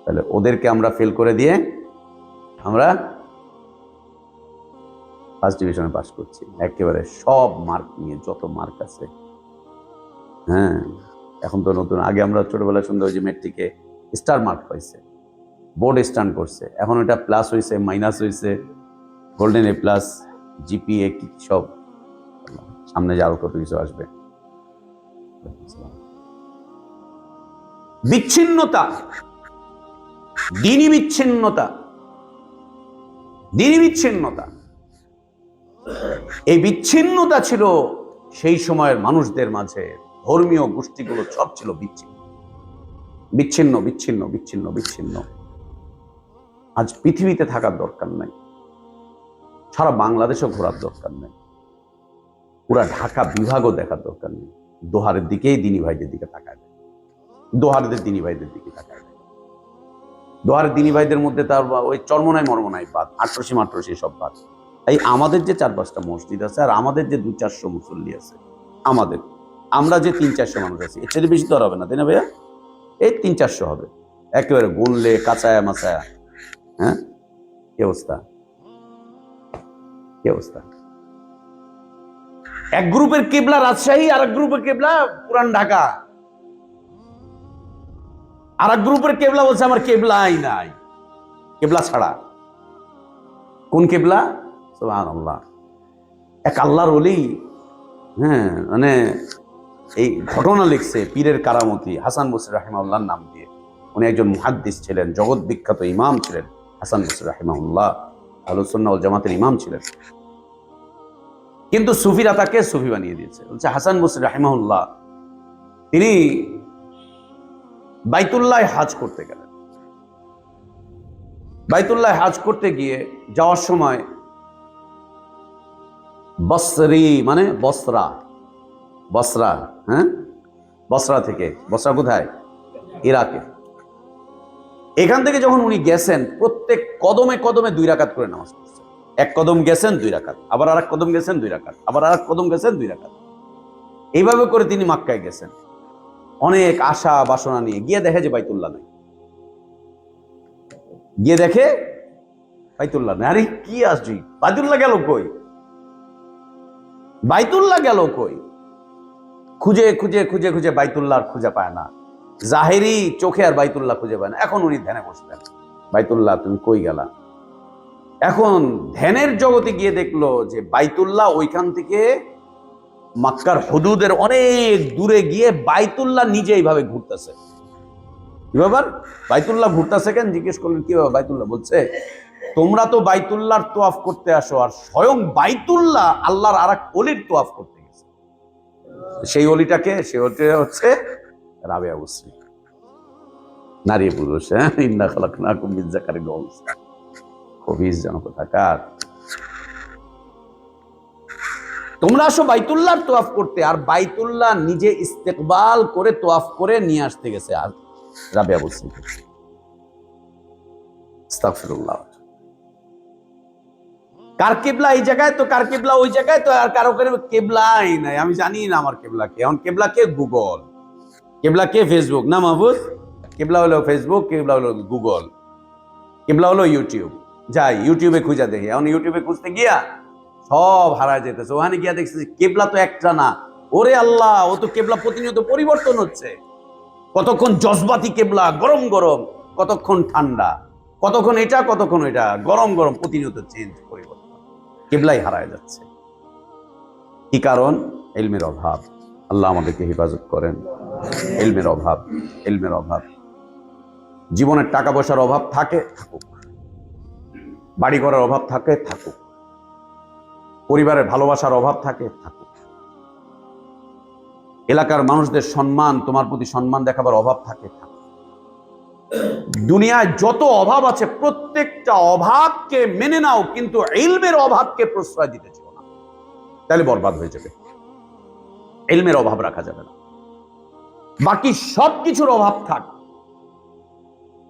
তাহলে ওদেরকে আমরা ফেল করে দিয়ে আমরা ফার্স্ট ডিভিশনে পাস করছি, একেবারে সব মার্ক নিয়ে, যত মার্ক আছে। হ্যাঁ, এখন তো নতুন, আগে আমরা ছোটবেলায় শুনতে হয়েছে মেট্রিকে স্টার মার্ক পাইছে, বোর্ড স্ট্যান্ড করছে, এখন এটা প্লাস হয়েছে, মাইনাস হয়েছে, গোল্ডেন এ প্লাস, জিপিএ, কি সব সামনে যে আরো কত কিছু আসবে। বিচ্ছিন্নতা, দ্বীনি বিচ্ছিন্নতা, দ্বীনি বিচ্ছিন্নতা, এই বিচ্ছিন্নতা ছিল সেই সময়ের মানুষদের মাঝে। ধর্মীয় গোষ্ঠীগুলো সব ছিল বিচ্ছিন্ন, বিচ্ছিন্ন, বিচ্ছিন্ন, বিচ্ছিন্ন, বিচ্ছিন্ন। আজ পৃথিবীতে থাকার দরকার নাই, সারা বাংলাদেশও ঘোরার দরকার নেই, পুরা ঢাকা বিভাগও দেখার দরকার নেই। দোহারের দিকেই দ্বীনি ভাইদের দিকে তাকায়, দোহারদের দ্বীনি ভাইদের দিকে তাকায়। দোহারের দ্বীনি ভাইদের মধ্যে তার ওই চরমনাই মর্মনাই বাদ, আট্রসি মাট্রসি সব বাদ। এই আমাদের যে 4-5টা মসজিদ আছে, আর আমাদের যে 200-400 মুসল্লি আছে, আমাদের, আমরা যে 300-400 মানুষ আছি, এর চেয়ে বেশি তো আর হবে না, তাই না ভাইয়া? এই 300-400 হবে একেবারে গুনলে, কাঁচায়া মাচায়া। হ্যাঁ, কি অবস্থা, কি অবস্থা। এক গ্রুপের কেবলা রাজশাহী, আর এক গ্রুপের কেবলা পুরান ঢাকা, আর এক গ্রুপের কেবলা বলছে আমার কেবলাই নাই, কেবলা ছাড়া। কোন কেবলা? সুবহানাল্লাহ। এক আল্লাহর ওলি, হ্যাঁ, মানে এই ঘটনা লিখছে পীরের কারামতি হাসান বসরি রাহিমাহুল্লাহর নাম দিয়ে। উনি একজন মুহাদ্দিস ছিলেন, জগৎ বিখ্যাত ইমাম ছিলেন হাসান বসরি রাহিমাহুল্লাহ, আহলুস সুন্নাহ ওয়াল জামাতের ইমাম ছিলেন। কিন্তু সুফিরা তাকে সুফি বানিয়ে দিয়েছে। বলছে হাসান বসরি রাহিমাহুল্লাহ তিনি বাইতুল্লাহ হাজ করতে গেলেন। বাইতুল্লাহ হাজ করতে গিয়ে যাওয়ার সময় বসরি মানে বসরা, বসরা, হ্যাঁ, বসরা থেকে, বসরা কোথায়? ইরাকে। এখান থেকে যখন উনি গেছেন, প্রত্যেক কদমে কদমে 2 রাকাত করে নামাজ পড়ছেন। এক কদম গেছেন 2 রাকাত, আবার আর এক কদম গেছেন 2 রাকাত, আবার আর এক কদম গেছেন 2 রাকাত। এইভাবে করে তিনি মক্কায় গেছেন অনেক আশা বাসনা নিয়ে। গিয়ে দেখে যে বাইতুল্লাহ নাই। গিয়ে দেখে বাইতুল্লাহ নাই। আরে কি আসছি, বাইতুল্লাহ গেল কই? বাইতুল্লাহ গেল কই? খুঁজে খুঁজে খুঁজে খুঁজে বাইতুল্লাহ খুঁজে পায় না। জাহেরি চোখে আর বাইতুল্লাহ খুঁজে পায় না। এখন উনি ধ্যানে বসলেন, বাইতুল্লাহ তুমি কই গেলা? এখন ধ্যানের জগতে গিয়ে দেখলো যে বাইতুল্লাহ ওইখান থেকে মক্কার হুদুদের অনেক দূরে গিয়ে বাইতুল্লাহ নিজে এইভাবে ঘুরতেছে। কি ব্যাপার, বাইতুল্লাহ ঘুরতেছে কেন? জিজ্ঞেস করলেন কি ব্যাপার বাইতুল্লাহ? বলছে তোমরা তো বাইতুল্লাহর তোয়াফ করতে আসো, আর স্বয়ং বাইতুল্লাহ আল্লাহর আরেক ওলির তোয়াফ করতে গেছে। সেই ওলিটাকে, সে হচ্ছে রাবেয়া বসরি, নারী পুরুষ। হ্যাঁ, ইন্না খালাকনাকুম মিন যাকারিন ওয়া উনসা। খবিস যেন কোথাকার। তোমরা আসো বাইতুল্লাহর তোয়াফ করতে, আর বাইতুল্লাহ নিজে ইস্তেকবাল করে তোয়াফ করে নিয়ে আসতে গেছে আর রাবেয়া বসরি। আস্তাগফিরুল্লাহ। কার কিবলা এই জায়গায়, তো কার কিবলা ওই জায়গায়, তো আর কারো কেবলাই নাই। আমি জানি না আমার কেবলা কে। এখন কেবলা কে? গুগল। কেবলা কে? ফেসবুক না মাহফুজ? কেবলা হলো ফেসবুক, কেবলা হলো গুগল, কেবলা হলো ইউটিউব। যাই ইউটিউবে খুঁজা দেখি। এখন ইউটিউবে খুঁজতে গিয়া সব হারায় যেতেছে। ওখানে গিয়া দেখছি কেবলা তো একটা না। ওরে আল্লাহ, ও তো কেবলা প্রতিনিয়ত পরিবর্তন হচ্ছে। কতক্ষণ জজবাতি কেবলা, গরম গরম, কতক্ষণ ঠান্ডা, কতক্ষণ এটা কতক্ষণ এটা, গরম গরম, প্রতিনিয়ত চেঞ্জ, পরিবর্তন। কেবলাই হারায় যাচ্ছে। কি কারণ? ইলমের অভাব। আল্লাহ আমাদেরকে হেফাজত করেন। ইলমের অভাব, ইলমের অভাব। জীবনের টাকা পয়সার অভাব থাকে, থাকুক। বাড়ি ঘরের অভাব থাকে, থাকুক। পরিবারের ভালোবাসার অভাব থাকে, থাকুক। এলাকার মানুষদের সম্মান, তোমার প্রতি সম্মান দেখাবার অভাব থাকে, থাকুক। দুনিয়ায় যত অভাব আছে প্রত্যেকটা অভাবকে মেনে নাও, কিন্তু ইলমের অভাবকে প্রশ্রয় দিতে চাও না, তাহলে বরবাদ হয়ে যাবে। ইলমের অভাব রাখা যাবে না। বাকি সবকিছুর অভাব থাক,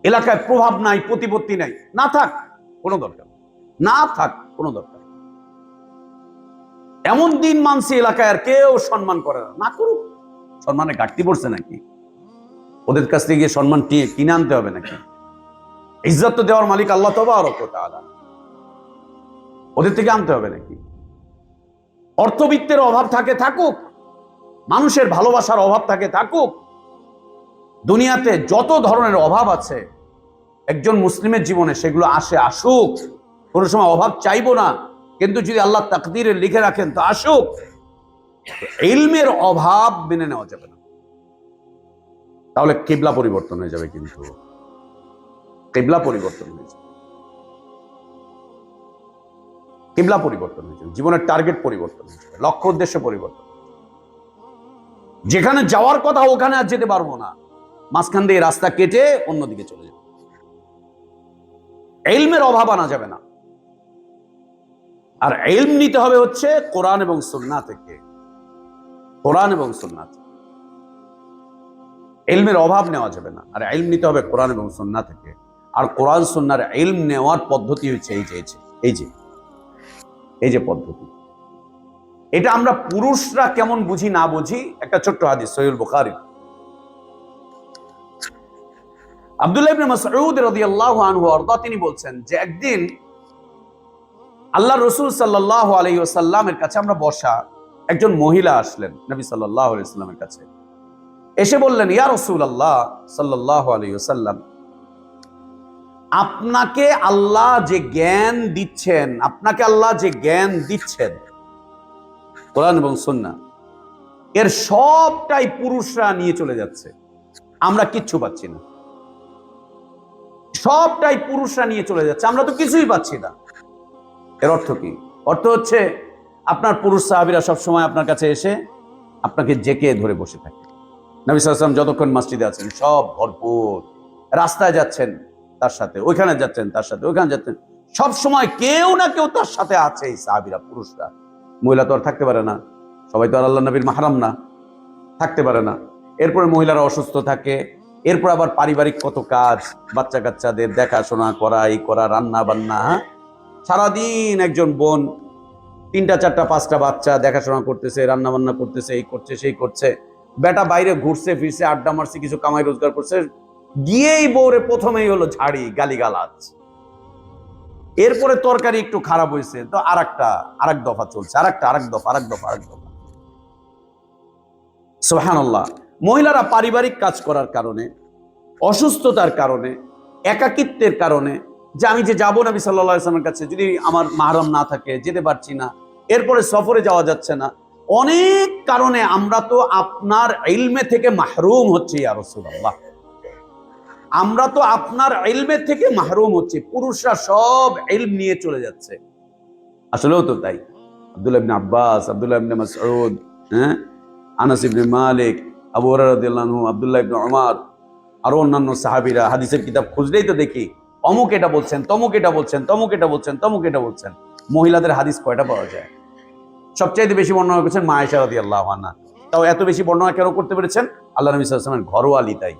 এলাকায় প্রভাব নাই, প্রতিপত্তি নাই, না থাক, কোনো দরকার না থাক, কোনো দরকার। এমন দিন মানছি এলাকায় আর কেউ সম্মান করে না, না করুক। সম্মানে ঘাটতি পড়ছে নাকি? ওদের কাছ থেকে গিয়ে সম্মান কিনে আনতে হবে নাকি? ইজ্জত তো দেওয়ার মালিক আল্লাহ তাবারক ওয়া তাআলা, ওদের থেকে আনতে হবে নাকি? অর্থবিত্তের অভাব থাকে, থাকুক। মানুষের ভালোবাসার অভাব থাকে, থাকুক। দুনিয়াতে যত ধরনের অভাব আছে একজন মুসলিমের জীবনে, সেগুলো আসে, আসুক। কোনো সময় অভাব চাইবো না, কিন্তু যদি আল্লাহ তাকদীরে লিখে রাখেন তো আসুক। ইলমের অভাব মেনে নেওয়া যাবে না, তাহলে কিবলা পরিবর্তন হয়ে যাবে। কিন্তু কিবলা পরিবর্তন হয়ে যাবে, কিবলা পরিবর্তন হয়ে যাবে, জীবনের টার্গেট পরিবর্তন হয়ে যাবে, লক্ষ্য উদ্দেশ্য পরিবর্তন। যেখানে যাওয়ার কথা ওখানে আর যেতে পারবো না, মাঝখান দিয়ে রাস্তা কেটে অন্যদিকে চলে যাবে। ইলমের অভাব আনা যাবে না। আর ইলম নিতে হবে হচ্ছে কোরআন এবং সুন্নাহ থেকে, কোরআন এবং সুন্নাহ। ইলমের অভাব নেওয়া যাবে না, আর ইলম নিতে হবে কোরআন এবং সুন্নাহ থেকে। আর কোরআন সুন্নাহর ইলম নেওয়ার পদ্ধতি হচ্ছে এই যে পদ্ধতি। এটা আমরা পুরুষরা কেমন বুঝি না বুঝি, একটা ছোট্ট হাদিস সহিহ বুখারী। আব্দুল্লাহ ইবনে মাসউদ রাদিয়াল্লাহু আনহু আরদা, তিনি বলছেন যে একদিন আল্লাহ রাসূল সাল্লাল্লাহু আলাইহি ওয়াসাল্লামের কাছে আমরা বসা, একজন মহিলা আসলেন নবী সাল্লাল্লাহু আলাইহি ওয়াসাল্লামের কাছে। এসে বললেন, ইয়া রাসূলুল্লাহ সাল্লাল্লাহু আলাইহি ওয়াসাল্লাম, আপনাকে আল্লাহ যে জ্ঞান দিচ্ছেন, আপনাকে আল্লাহ যে জ্ঞান দিচ্ছেন কোরআন এবং সুন্নাহ, এর সবটাই পুরুষরা নিয়ে চলে যাচ্ছে, আমরা কিচ্ছু পাচ্ছি না। সবটাই পুরুষরা নিয়ে চলে যাচ্ছে, আমরা তো কিছুই পাচ্ছি না। এর অর্থ কি? অর্থ হচ্ছে আপনার পুরুষ সাহাবীরা সবসময় আপনার কাছে এসে আপনাকে জেকে ধরে বসে থাকে, নবী সাল্লাল্লাহু আলাইহি ওয়াসাল্লাম যতক্ষণ মসজিদে আছেন সব ভরপুর, রাস্তায় যাচ্ছেন তার সাথে, ওইখানে যাচ্ছেন তার সাথে, ওইখানে যাচ্ছেন, সব সময় কেউ না কেউ তার সাথে আছে। এই সাহাবীরা, পুরুষরা, মহিলা তো আর থাকতে পারে না, সবাই তো আর আল্লাহ নবীর মাহরাম না, থাকতে পারে না। এরপরে মহিলারা অসুস্থ থাকে, এরপর আবার পারিবারিক কত কাজ, বাচ্চা কাচ্চাদের দেখাশোনা করা, এই করা, রান্না বান্না, সারাদিন একজন বোন 3টা 4টা 5টা বাচ্চা দেখাশোনা করতেছে, রান্না বান্না করতেছে, এই করছে সেই করছে। বেটা বাইরে ঘুরছে ফিরছে, আড্ডা মারছে, কিছু কামাই রোজগার করছে, গিয়েই বউরে প্রথমেই হলো ঝাড়ি, গালিগালাজ। এরপরে তরকারি একটু খারাপ হয়েছে তো আরেক দফা চলছে, আরেক দফা। সুবহানাল্লাহ। মহিলারা পারিবারিক কাজ করার কারণে, অসুস্থতার কারণে, একাকিত্বের কারণে, যে আমি যে যাবো নবী সাল্লাল্লাহু আলাইহি ওয়াসাল্লামের কাছে, যদি আমার মাহরাম না থাকে যেতে পারছি না, এরপরে সফরে যাওয়া যাচ্ছে না, অনেক কারণে আমরা তো আপনার ইলমে থেকে মাহরুম হচ্ছি ইয়া রাসূলুল্লাহ। আমরা তো আপনার ইলমে থেকে মাহরুম হচ্ছি। পুরুষরা সব ইলম নিয়ে চলে যাচ্ছে, আসলেও তো তাই। আব্দুল্লাহ ইবনে আব্বাস, আব্দুল্লাহ ইবনে মাসউদ, আনাস ইবনে মালিক, আবু হুরায়রা রাদিয়াল্লাহু আনহু, আব্দুল্লাহ ইবনে উমর, আরো অন্যান্য সাহাবীরা, হাদিসের কিতাব খুঁজলেই তো দেখি অমুক এটা বলছেন, তমুক এটা বলছেন, তমুক এটা বলছেন, তমুক এটা বলছেন। মহিলাদের হাদিস কয়টা পাওয়া যায়? সবচাইতে বেশি বর্ণনা করেছেন মা আয়েশা রাদিয়াল্লাহু আনহা। তাও এত বেশি বর্ণনা কেন করতে পেরেছেন? আল্লাহ নবী সাল্লাল্লাহু আলাইহি ওয়াসাল্লামের ঘরওয়ালি তাই।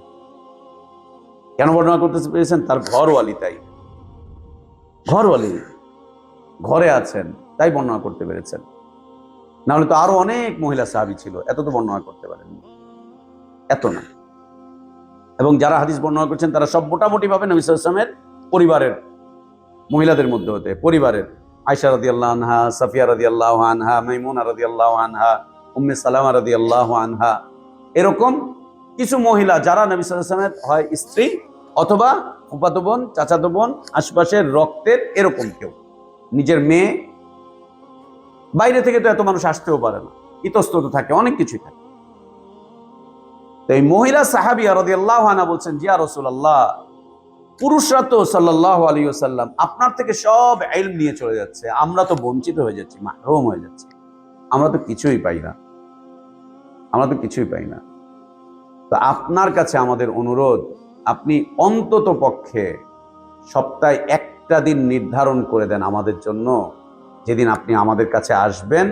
কেন বর্ণনা করতে পেরেছেন? তার ঘরওয়ালি তাই, ঘরওয়ালি, ঘরে আছেন তাই বর্ণনা করতে পেরেছেন। না হলে তো আরো অনেক মহিলা সাহাবী ছিল, এত তো বর্ণনা করতে পারেননি, এত না। এবং যারা হাদিস বর্ণনা করছেন তারা সব মোটামুটি ভাবে নবী সাল্লাল্লাহু আলাইহি ওয়াসাল্লামের পরিবারের মহিলাদের মধ্যে হতে, পরিবারের আয়েশা রাদিয়াল্লাহু আনহা, সাফিয়া রাদিয়াল্লাহু আনহা, মাইমুনা রাদিয়াল্লাহু আনহা, উম্মে সালামা রাদিয়াল্লাহু আনহা, এরকম কিছু মহিলা যারা নবী সাল্লাল্লাহু আলাইহি ওয়াসাল্লামের হয় স্ত্রী অথবা ফুফাতো বোন, চাচাতো বোন, আশপাশের রক্তের এরকম কেউ, নিজের মেয়ে। বাইরে থেকে তো এত মানুষ আসতেও পারে না, ইতস্তত থাকে, অনেক কিছুই থাকে। তো এই মহিলা সাহাবিয়া রাদিয়াল্লাহু আনহা বলছেন, ইয়া রাসূলুল্লাহ, পুরুষরা তো সাল্লাল্লাহু আলাইহি ওয়াসাল্লাম আপনার থেকে সব ইলম নিয়ে চলে যাচ্ছে, আমরা তো বঞ্চিত হয়ে যাচ্ছি, মাহরুম হয়ে যাচ্ছি, আমরা তো কিছুই পাই না, আমরা তো কিছুই পাই না। তো আপনার কাছে আমাদের অনুরোধ, আপনি অন্তত পক্ষে সপ্তাহে একটা দিন নির্ধারণ করে দেন আমাদের জন্য, যেদিন আপনি আমাদের কাছে আসবেন,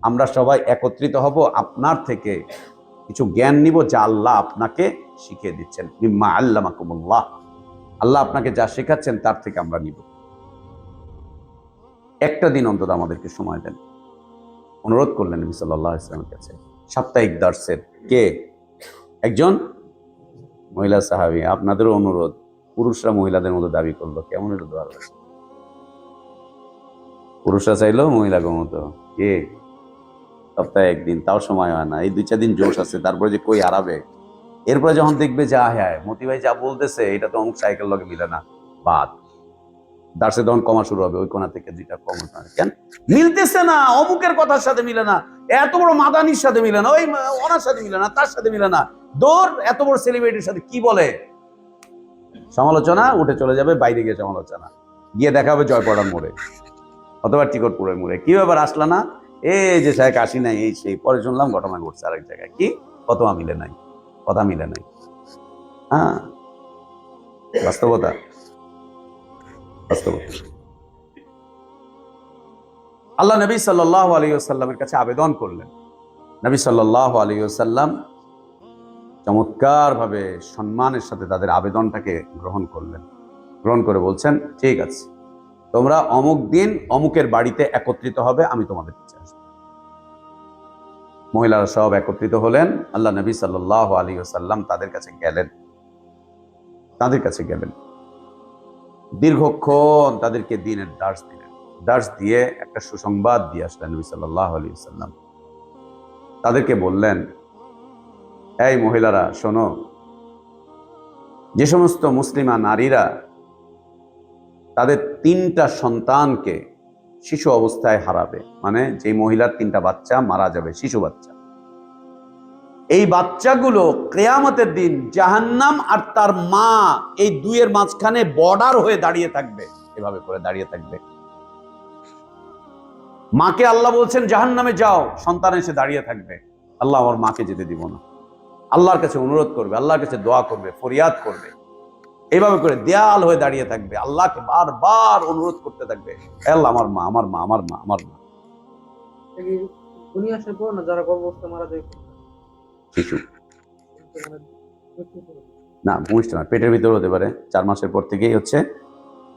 আমরা সবাই একত্রিত হব, আপনার থেকে কিছু জ্ঞান নিব যা আল্লাহ আপনাকে শিখিয়ে দিচ্ছেন। মিম্মা আল্লামাকুমুল্লাহ, আল্লাহ আপনাকে যা শেখাচ্ছেন তার থেকে আমরা নিব। একটা দিন অন্তত আমাদেরকে সময় দেন, অনুরোধ করলেন নবী সাল্লাল্লাহু আলাইহি ওয়াসাল্লামের কাছে। সাপ্তাহিক দার্সের কে? একজন মহিলা সাহাবী। আপনাদেরও অনুরোধ, পুরুষরা মহিলাদের মতো দাবি করলো, কেমন হলো? পুরুষরা চাইলো মহিলাদের মতো, কে? সপ্তাহে একদিন, তাও সময় হয় না। এই 2-4 দিন জোশ আছে, তারপরে যে কই হারাবে। এরপরে যখন দেখবে যে হ্যাঁ মতি ভাই যা বলতেছে এটা তো অমুক সাইকেল লগে মিলে না, বাদ। দার্সে তখন কমা শুরু হবে, ওই কোণা থেকে 2টা কম, কেন মিলতেছে না, অমুকের কথার সাথে মিলে না, এত বড় মাদানির সাথে মিলে না, ওই ওনার সাথে মিলে না, তার সাথে মিলে না, দৌড় এত বড় সেলিব্রিটির সাথে কি বলে। সমালোচনা উঠে চলে যাবে, বাইরে গিয়ে সমালোচনা, গিয়ে দেখা হবে জয়পড়ার মোড়ে অথবা টিকটপুরের মোড়ে। কি ব্যাপার আসলা না? এই যে সাহেব আসি নাই, এই সেই। পরে শুনলাম ঘটনা ঘটছে আরেক জায়গায়, কি কথা মিলে নাই, কথা মিলে নাই। হ্যাঁ, বাস্তবতা, বাস্তবতা। আল্লাহ নবী সাল্লাল্লাহু আলাইহি ওয়াসাল্লামের কাছে আবেদন করলেন। নবী সাল্লাল্লাহু আলাইহি ওয়াসাল্লাম চমৎকার ভাবে সম্মানের সাথে তাদের আবেদনটাকে গ্রহণ করলেন। গ্রহণ করে বলছেন, ঠিক আছে, তোমরা অমুক দিন অমুকের বাড়িতে একত্রিত হবে, আমি তোমাদের কাছে আসবো। মহিলারা সব একত্রিত হলেন। আল্লাহ নবী সাল্লাল্লাহু আলাইহি ওয়াসাল্লাম তাদের কাছে গেলেন। দীর্ঘক্ষণ তাদেরকে দ্বীনের দার্স দিলেন। দার্স দিয়ে একটা সুসংবাদ দিয়ে আসলেন নবী সাল্লাল্লাহু আলাইহি ওয়াসাল্লাম। তাদেরকে বললেন, এই মহিলারা শোনো, যে সমস্ত মুসলিমা নারীরা তাদের 3টা সন্তানকে শিশু অবস্থায় হারাবে, মানে যে মহিলার 3টা বাচ্চা মারা যাবে, শিশু বাচ্চা, এই বাচ্চাগুলো কিয়ামতের দিন জাহান্নাম আর তার মা, এই দুইয়ের মাঝখানে বর্ডার হয়ে দাঁড়িয়ে থাকবে, এভাবে করে দাঁড়িয়ে থাকবে। মাকে আল্লাহ বলছেন জাহান্নামে যাও, সন্তান এসে দাঁড়িয়ে থাকবে, আল্লাহ আমার মাকে যেতে দিব না। আল্লাহর কাছে অনুরোধ করবে, আল্লাহর কাছে দোয়া করবে, ফরিয়াদ করবে, এইভাবে করে দেয়াল হয়ে দাঁড়িয়ে থাকবে, আল্লাহকে বারবার অনুরোধ করতে থাকবে, আল্লাহ আমার মা, আমার মা, আমার মা, আমার মা। দুনিয়া আসার পর না যারা গর্ভবস্থায় মারা যায় শিশু মানে মৃত্যুর পরে। না, ভূমিষ্ঠ না, পেটের ভিতরে হতে পারে, 4 মাসের পর থেকেই হচ্ছে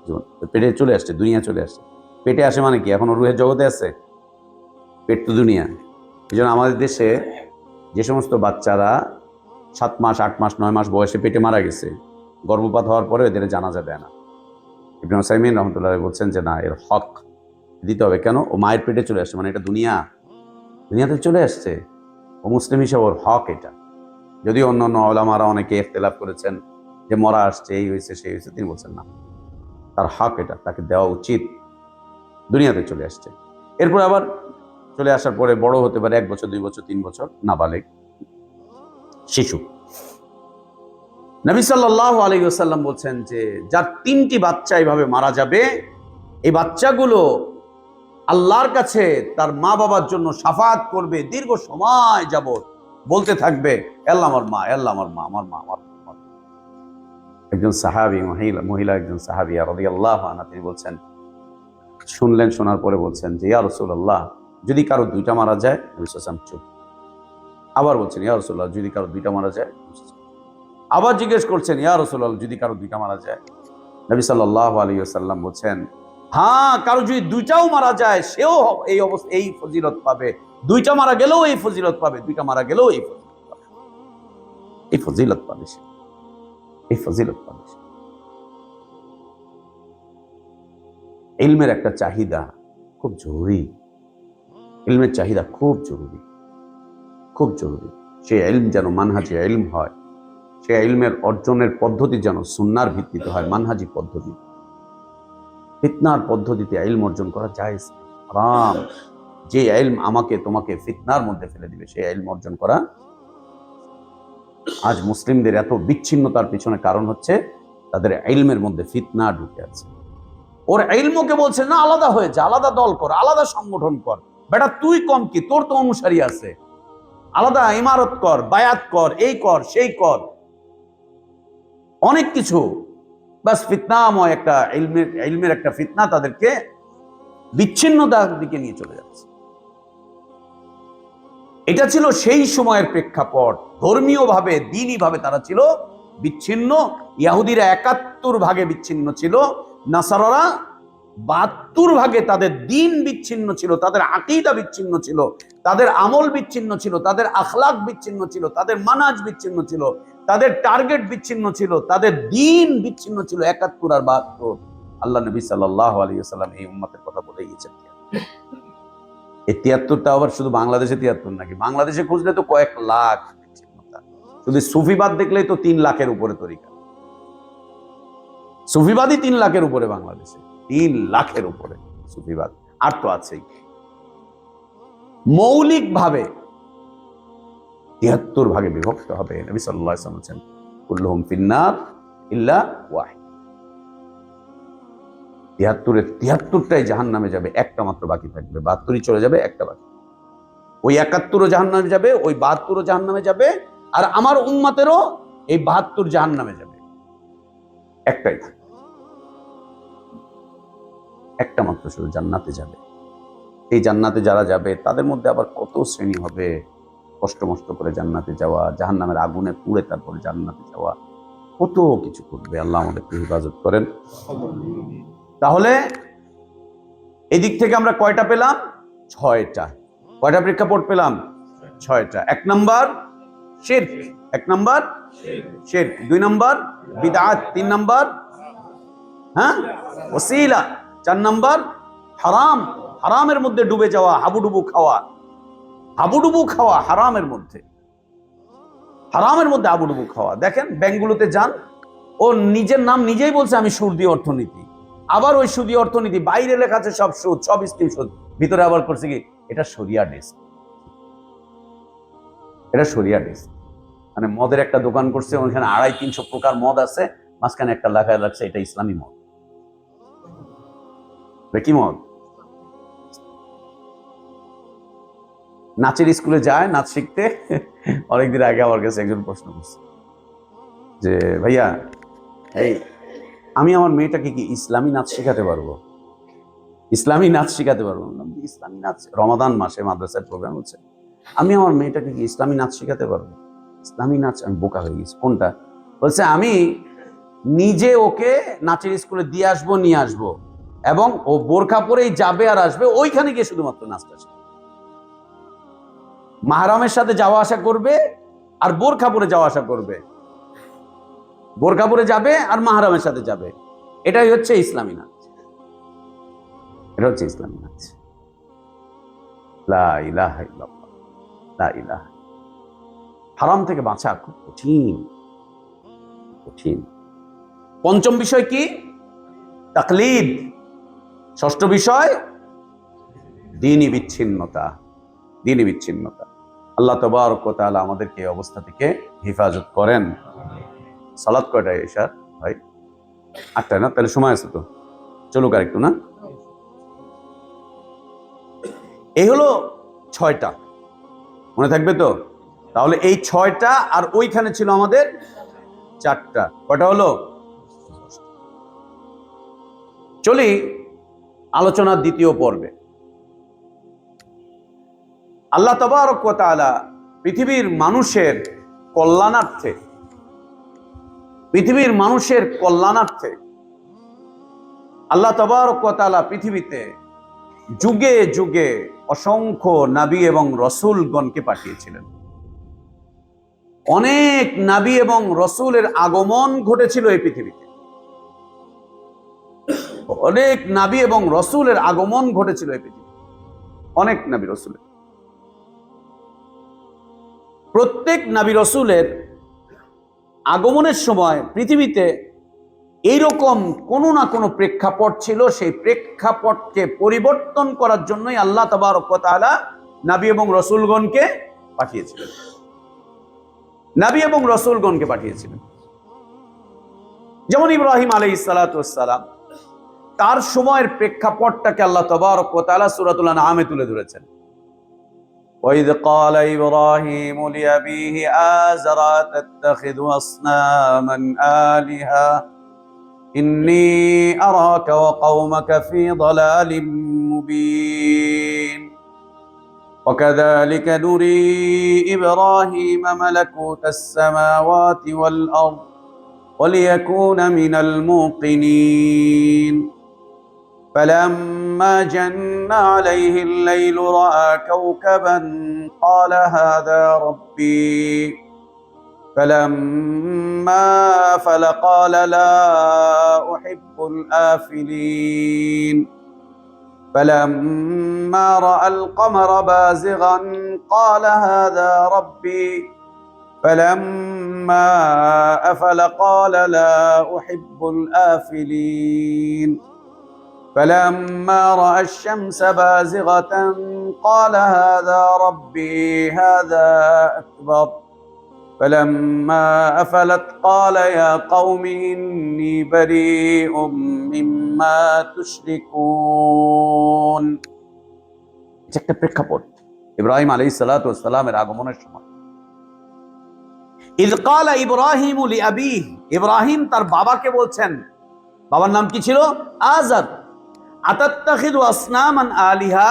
জীবন। পেটে চলে আসছে, দুনিয়া চলে আসছে। পেটে আসে মানে কি, এখনো রুহের জগতে আছে? পেট তো দুনিয়া। এই জন্য আমাদের দেশে যে সমস্ত বাচ্চারা 7 মাস, 8 মাস, 9 মাস বয়সে পেটে মারা গেছে, গর্ভপাত হওয়ার পরে এদের জানাজা দেয় না। ইবনে উসাইমিন রহমতুল্লাহ বলছেন যে না, এর হক দিতে হবে। কেন? ও মায়ের পেটে চলে আসছে, মানে এটা দুনিয়া, দুনিয়াতে চলে আসছে, ও মুসলিম হিসেবে ওর হক এটা। যদিও অন্যান্য ওলামারা অনেকে ইখতিলাফ করেছেন যে মরা আসছে, এই হয়েছে, সেই হয়েছে, তিনি বলছেন না, তার হক এটা, তাকে দেওয়া উচিত, দুনিয়াতে চলে আসছে। এরপর আবার চলে আসার পরে বড় হতে পারে 1 বছর, 2 বছর, 3 বছর, নাবালেগ শিশু। নবী সাল্লাল্লাহু আলাইহি ওয়াসাল্লাম বলছেন যে যার 3টি বাচ্চা এইভাবে মারা যাবে, এই বাচ্চাগুলো আল্লাহর কাছে তার মা বাবার জন্য শাফাআত করবে, দীর্ঘ সময় যাবত বলতে থাকবে, আল্লাহ আমার মা, আল্লাহ আমার মা, আমার মা, আমার মা। একজন সাহাবী, মহিলা একজন সাহাবী রাদিয়াল্লাহু আনহা, তিনি বলছেন, শুনলেন, শোনার পরে বলছেন যে ইয়া রাসূলুল্লাহ, যদি কারো 2টা মারা যায়? নবী সাল্লাল্লাহু আলাইহি ওয়াসাল্লাম চুপ। আবার বলছেন, ইয়া রাসূলুল্লাহ, যদি কারো 2টা মারা যায়? আবার জিজ্ঞেস করছেন, ইয়া রাসূলুল্লাহ, যদি কারো 2টা মারা যায়? নবী সাল্লাল্লাহু আলাইহি ওয়াসাল্লাম বলছেন, হ্যাঁ, কারো যদি 2টাও মারা যায় সেও এই অবস্থা, এই ফজিলত পাবে। 2টা মারা গেলেও এই ফজিলত পাবে, 2টা মারা গেলেও এই ফজিলত পাবে, এই ফজিলত পাবে সে, এই ফজিলত পাবে সে। ইলমের একটা চাহিদা খুব জরুরি, ইলমের চাহিদা খুব জরুরি, খুব জরুরি। সে ইলম যেন মানহাজি ইলম হয়, সে ইলমের অর্জনের পদ্ধতি যেন সুন্নাহর ভিত্তিতে হয়, মানহাজি পদ্ধতি। ফিতনার পদ্ধতিতে ইলম অর্জন করা জায়েজ, হারাম। যে ইলম আমাকে তোমাকে ফিতনার মধ্যে ফেলে দিবে, সেই ইলম অর্জন করা। আজ মুসলিমদের এত বিচ্ছিন্নতার পিছনে কারণ হচ্ছে তাদের ইলমের মধ্যে ফিতনা ঢুকে আছে। ওর ইলমকে বলছে না, আলাদা হয়ে যা, আলাদা দল কর, আলাদা সংগঠন কর। বেটা তুই কম কি, তোর তো অনুসারী আছে, আলাদা ইমারত কর, বায়াত কর, এই কর, সেই কর, অনেক কিছু। বাস ফিতনাময় একটা ইলমের একটা ফিতনা তাদেরকে বিচ্ছিন্নতার দিকে নিয়ে চলে যাচ্ছে। এটা ছিল সেই সময়ের প্রেক্ষাপট। ধর্মীয় ভাবে, দ্বীনি ভাবে তারা ছিল বিচ্ছিন্ন। ইহুদিরা 71 ভাগে বিচ্ছিন্ন ছিল, নাসারারা 72 ভাগে। তাদের দ্বীন বিচ্ছিন্ন ছিল, তাদের আকীদা বিচ্ছিন্ন ছিল, তাদের আমল বিচ্ছিন্ন ছিল, তাদের আখলাক বিচ্ছিন্ন ছিল, তাদের মানাজ বিচ্ছিন্ন ছিল, তাদের টার্গেট বিচ্ছিন্ন ছিল, তাদের দ্বীন বিচ্ছিন্ন ছিল। 71 আর 72। আল্লাহ নবী সাল্লাল্লাহু আলাইহি ওয়াসাল্লাম এই উম্মতের কথা বলে গিয়েছেন। এই 73টা আবার শুধু বাংলাদেশে 73 নাকি? বাংলাদেশে খুঁজলে তো কয়েক লাখ বিচ্ছিন্নতা। শুধু সুফিবাদ দেখলেই তো 3 লাখের উপরে তরিকা। সুফিবাদই 3 লাখের উপরে বাংলাদেশে, 3 লাখের উপরে সুফিবাদ। আর তো আছেই। মৌলিক ভাবে 73 ভাগে বিভক্ত হবে। নবী সাল্লাল্লাহু আলাইহি ওয়াসাল্লাম বলেছেন, কুল্লুহুম ফিন্নার ইল্লা ওয়াহিদ। 73-এর 73টাই জাহান্নামে যাবে, একটা মাত্র বাকি থাকবে। 72ই চলে যাবে, একটা বাকি। ওই 71ও জাহান্নামে যাবে, ওই 72ও জাহান্নামে যাবে, আর আমার উম্মতেরও এই 72 জাহান্নামে যাবে। একটাই থাকবে, একটা মাত্র শুধু জান্নাতে যাবে। এই জান্নাতে যারা যাবে তাদের মধ্যে আবার কত শ্রেণী হবে, কষ্ট মষ্ট করে জান্নাতে যাওয়া, জাহান্নামের আগুনে পুড়ে তারপরে জান্নাতে যাওয়া, কত কিছু করবে। আল্লাহ আমাদেরকে হেফাজত করেন। তাহলে এদিক থেকে আমরা কয়টা পেলাম? 6টা। কয়টা প্রেক্ষাপট পেলাম? 6টা। 1 নাম্বার শিরক, 1 নাম্বার শিরক, 2 নাম্বার বিদআত, 3 নাম্বার ওসিলা, 4 নাম্বার হারাম, হারামের মধ্যে ডুবে যাওয়া, হাবুডুবু খাওয়া, হাবুডুবু খাওয়া হারামের মধ্যে, হারামের মধ্যে হাবুডুবু খাওয়া। দেখেন ব্যাংকগুলোতে যান, ও নিজের নাম নিজেই বলছে আমি সুদি অর্থনীতি। আবার ওই সুদি অর্থনীতি বাইরে লেখা আছে সব সুদ, সব স্কিম সুদ, ভিতরে আবার করছে কি এটা শরিয়া ডেস্ক, এটা শরিয়া ডেস্ক। মানে মদের একটা দোকান করছে, ওখানে 250-300 প্রকার মদ আছে, মাঝখানে একটা লেখায় রাখছে এটা ইসলামী মদ। কি মদ? নাচের স্কুলে যায় নাচ শিখতে। অনেকদিন আগে আমার কাছে একজন প্রশ্ন করছে যে ভাইয়া, এই আমি আমার মেয়েটাকে কি ইসলামী নাচ শেখাতে পারবো? ইসলামী নাচ শেখাতে পারবো? ইসলামী নাচ রমাদান মাসে মাদ্রাসার প্রোগ্রাম হচ্ছে, আমি আমার মেয়েটাকে কি ইসলামী নাচ শেখাতে পারবো? ইসলামী নাচ? আমি বোকা হয়ে গেছি। কোনটা? বলছে আমি নিজে ওকে নাচের স্কুলে দিয়ে আসবো, নিয়ে আসবো, এবং ও বোরখা পরেই যাবে আর আসবে, ওইখানে গিয়ে শুধুমাত্র নাচটা শিখবে। মাহরামের সাথে যাওয়া আসা করবে আর বোরখা পরে যাওয়া আসা করবে, বোরখা পরে যাবে আর মাহরামের সাথে যাবে। এটাই হচ্ছে ইসলামী নাচ। এটা হচ্ছে ইসলামী নাচ। লা ইলাহা ইল্লাল্লাহ, লা ইলাহা। হারাম থেকে বাঁচা খুব কঠিন, কঠিন। পঞ্চম বিষয় কি? তাকলিদ। ষষ্ঠ বিষয় দ্বীনি বিচ্ছিন্নতা, দ্বীনি বিচ্ছিন্নতা। আল্লাহ তাবারক ওয়া তাআলা আমাদেরকে এই অবস্থা থেকে হেফাজত করেন। সালাত কয়টায় এশার ভাই? 8টায় না? তাহলে সময় আছে তো, চলুক আর একটু না। এই হলো 6টা, মনে থাকবে তো? তাহলে এই 6টা আর ওইখানে ছিল আমাদের 4টা, কয়টা হলো? চলি আলোচনার দ্বিতীয় পর্বে। আল্লাহ তাবারক ওয়া তাআলা পৃথিবীর মানুষের কল্যাণার্থে, পৃথিবীর মানুষের কল্যাণার্থে আল্লাহ তাবারক ওয়া তাআলা পৃথিবীতে যুগে যুগে অসংখ্য নবী এবং রসূলগণকে পাঠিয়েছিলেন। অনেক নবী এবং রসূলের আগমন ঘটেছিল এই পৃথিবীতে, অনেক নবী এবং রসূলের আগমন ঘটেছিল এই পৃথিবীতে, অনেক নবী রসূলের। প্রত্যেক নবী রসূলের আগমনের সময় পৃথিবীতে এইরকম কোনো না কোনো প্রেক্ষাপট ছিল, সেই প্রেক্ষাপটকে পরিবর্তন করার জন্যই আল্লাহ তাবারক ওয়া তাআলা নবী এবং রসূলগণকে পাঠিয়েছিলেন, নবী এবং রসূলগণকে পাঠিয়েছিলেন। যেমন ইব্রাহিম আলাইহিস সালাতু ওয়াস সালাম, তার সময়ের প্রেক্ষাপটটাকে আল্লাহ তাবারক ওয়া তাআলা সূরাতুল আনআমে তুলে ধরেছেন। وَإِذْ قَالَ إِبْرَاهِيمُ لِأَبِيهِ آزَرَ أَتَتَّخِذُ أَصْنَامًا آلِهَةً إِنِّي أَرَاكَ وَقَوْمَكَ فِي ضَلَالٍ مُبِينٍ وَكَذَلِكَ نُرِي إِبْرَاهِيمَ مَلَكُوتَ السَّمَاوَاتِ وَالْأَرْضِ وَلِيَكُونَ مِنَ الْمُوقِنِينَ فلما جن عليه الليل رأى كوكبا قال هذا ربي فلما أفل قال لا أحب الآفلين فلما رأى القمر بازغا قال هذا ربي فلما أفل قال لا أحب الآفلين فلما رأى الشمس بازغة قال هذا ربي هذا أكبر فلما أفلت قال يا قوم إني بريء مما تشركون। এটা একটা প্রেক্ষাপট ইব্রাহিম আলাইহিস সালাতু ওয়াস সালামের আগমনের সময়। ইয ক্বালা ইব্রাহিমু লিআবিহি, ইব্রাহিম তার বাবাকে বলছেন, বাবার নাম কি ছিল? আযার। আতাত্তাখিযু আসনামান আলিহা,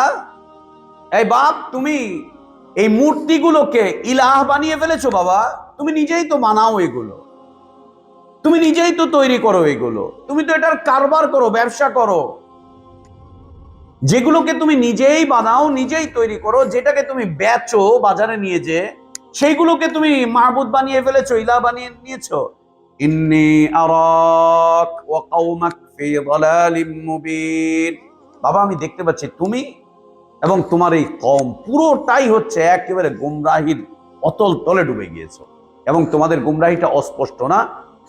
এই বাপ তুমি এই মূর্তিগুলোকে ইলাহ বানিয়ে ফেলেছো বাবা, তুমি নিজেই তো বানাও এগুলো, তুমি নিজেই তো তৈরি করো এগুলো, তুমি তো এটার কারবার করো, ব্যবসা করো। যেগুলোকে তুমি নিজেই বানাও, নিজেই তৈরি করো, যেটাকে তুমি বেচো বাজারে নিয়ে যে, সেইগুলোকে তুমি মাবুদ বানিয়ে ফেলেছো, ইলাহ বানিয়ে নিয়েছো। ইন্নী আরাক ওয়া কওমাক ফি যালালিম মুবিন, বাবা আমি দেখতে পাচ্ছি তুমি এবং তোমার এই কওম পুরোটাই হচ্ছে একেবারে গুমরাহির অতল তলে ডুবে গিয়েছো, এবং তোমাদের গুমরাহিটা অস্পষ্ট না,